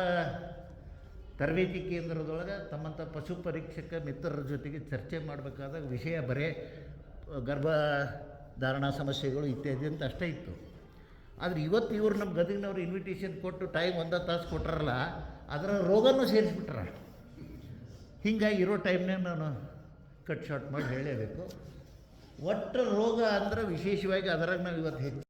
ತರಬೇತಿ ಕೇಂದ್ರದೊಳಗೆ ತಮ್ಮಂಥ ಪಶು ಪರೀಕ್ಷಕ ಮಿತ್ರರ ಜೊತೆಗೆ ಚರ್ಚೆ ಮಾಡಬೇಕಾದಾಗ ವಿಷಯ ಬರೇ ಗರ್ಭಧಾರಣಾ ಸಮಸ್ಯೆಗಳು ಇತ್ಯಾದಿ ಅಂತ ಅಷ್ಟೇ ಇತ್ತು. ಆದರೆ ಇವತ್ತು ಇವರು ನಮ್ಮ ಗದಗಿನವ್ರು ಇನ್ವಿಟೇಷನ್ ಕೊಟ್ಟು ಟೈಮ್ 1 ತಾಸು ಕೊಟ್ಟಾರಲ್ಲ, ಅದರ ರೋಗನೂ ಸೇರಿಸ್ಬಿಟ್ರ. ಹೀಗಾಗಿ ಇರೋ ಟೈಮ್ನಾಗ ನಾನು ಕಟ್ ಶಾರ್ಟ್ ಮಾಡಿ ಹೇಳಲೇಬೇಕು. ಒಟ್ಟು ರೋಗ ಅಂದ್ರೆ ವಿಶೇಷವಾಗಿ ಅದರಾಗ ನಾವು ಇವತ್ತು ಹೆಚ್ಚು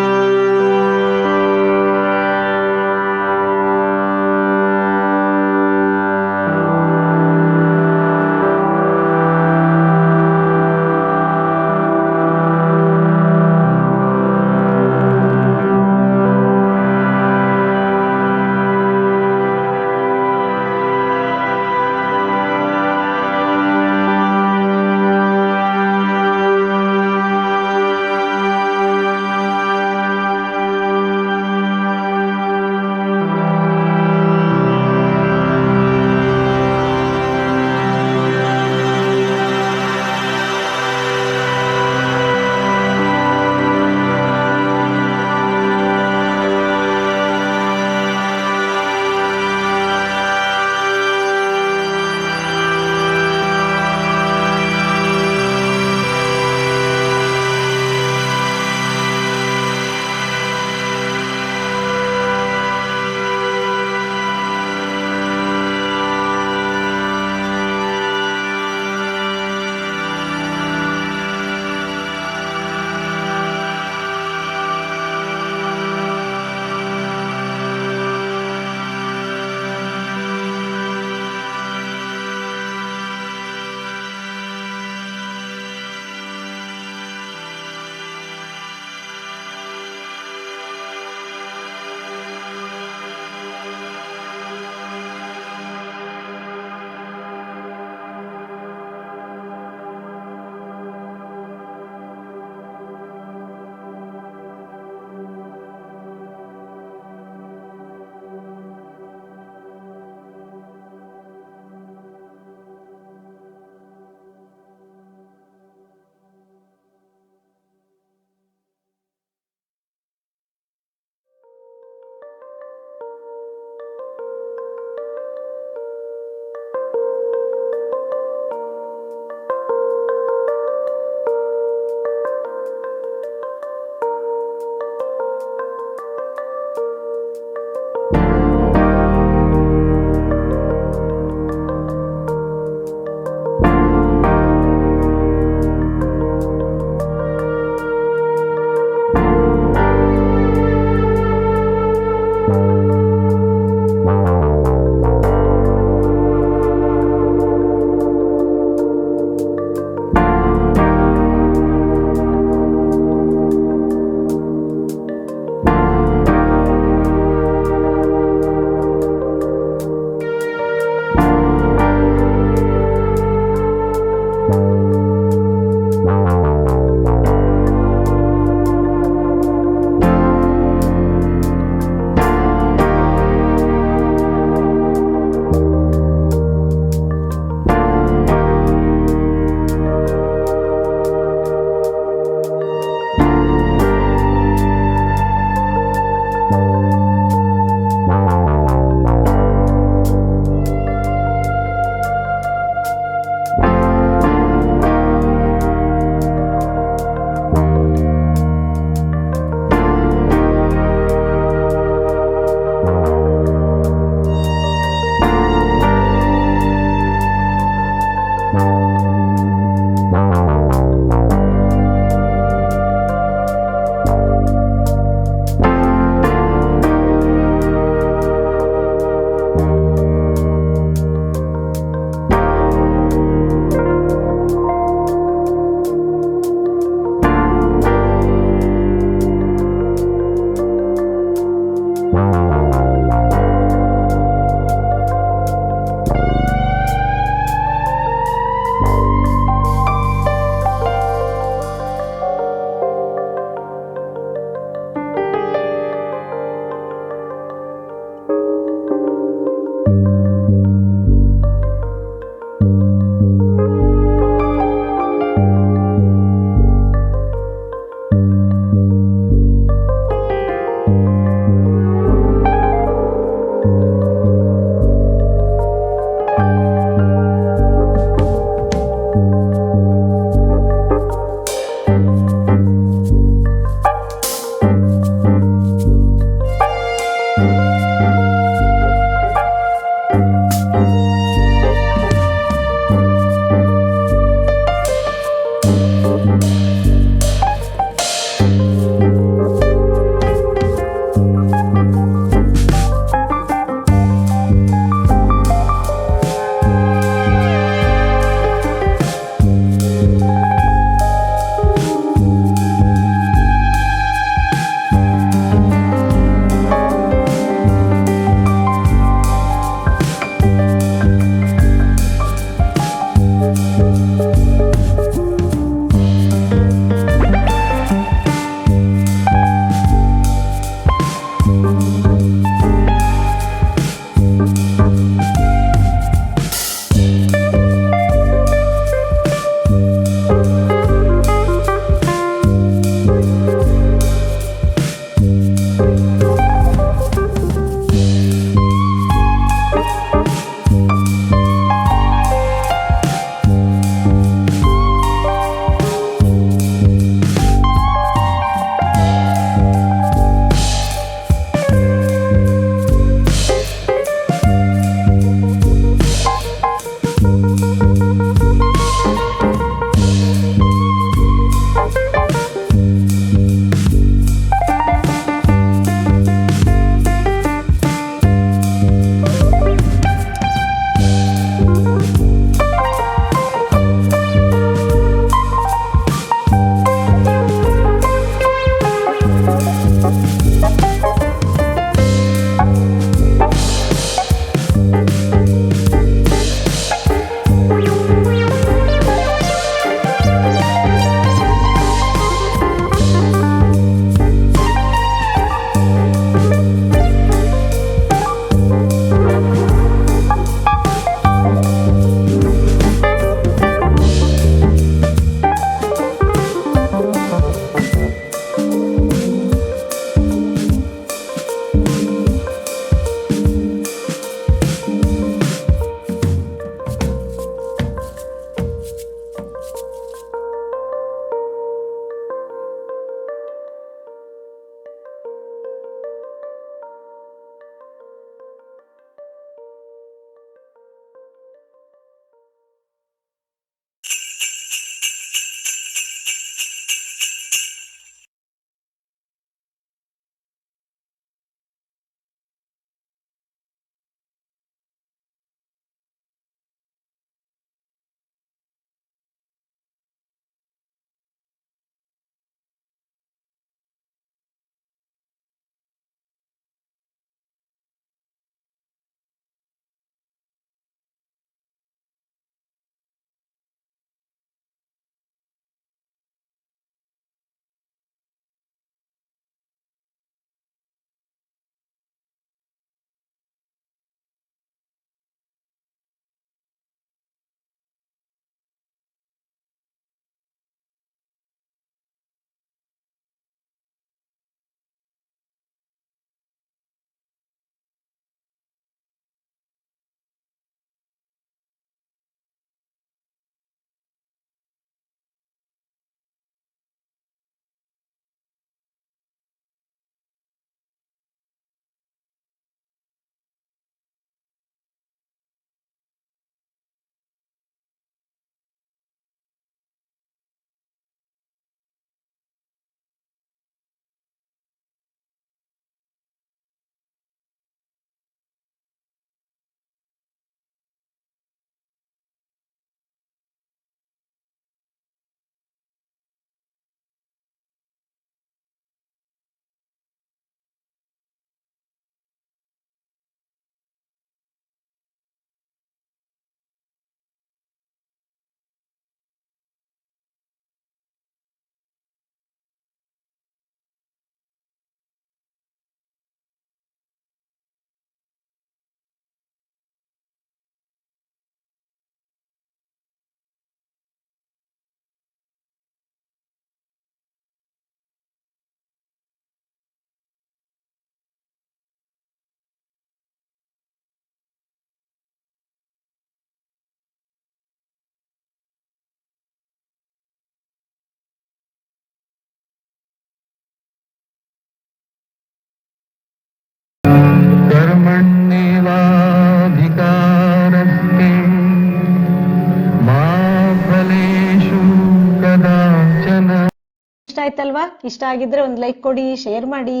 ಇಷ್ಟ ಆಗಿದ್ರೆ ಒಂದು ಲೈಕ್ ಕೊಡಿ, ಶೇರ್ ಮಾಡಿ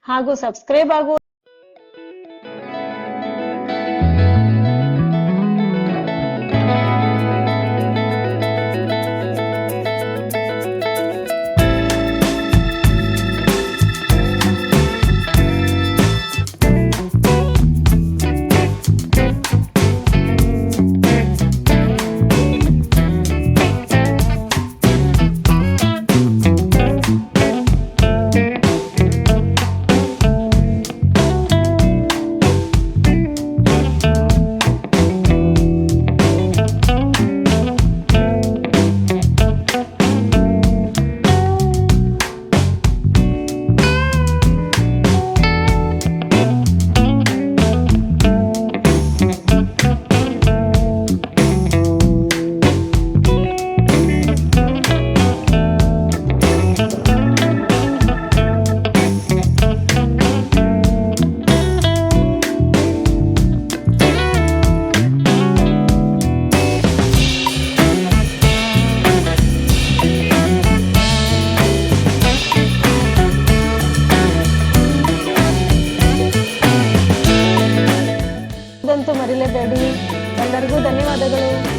ಹಾಗೂ ಸಬ್ಸ್ಕ್ರೈಬ್ ಆಗು. ಮರಿಲೇಬೇಡಿ. ಎಲ್ಲರಿಗೂ ಧನ್ಯವಾದಗಳು.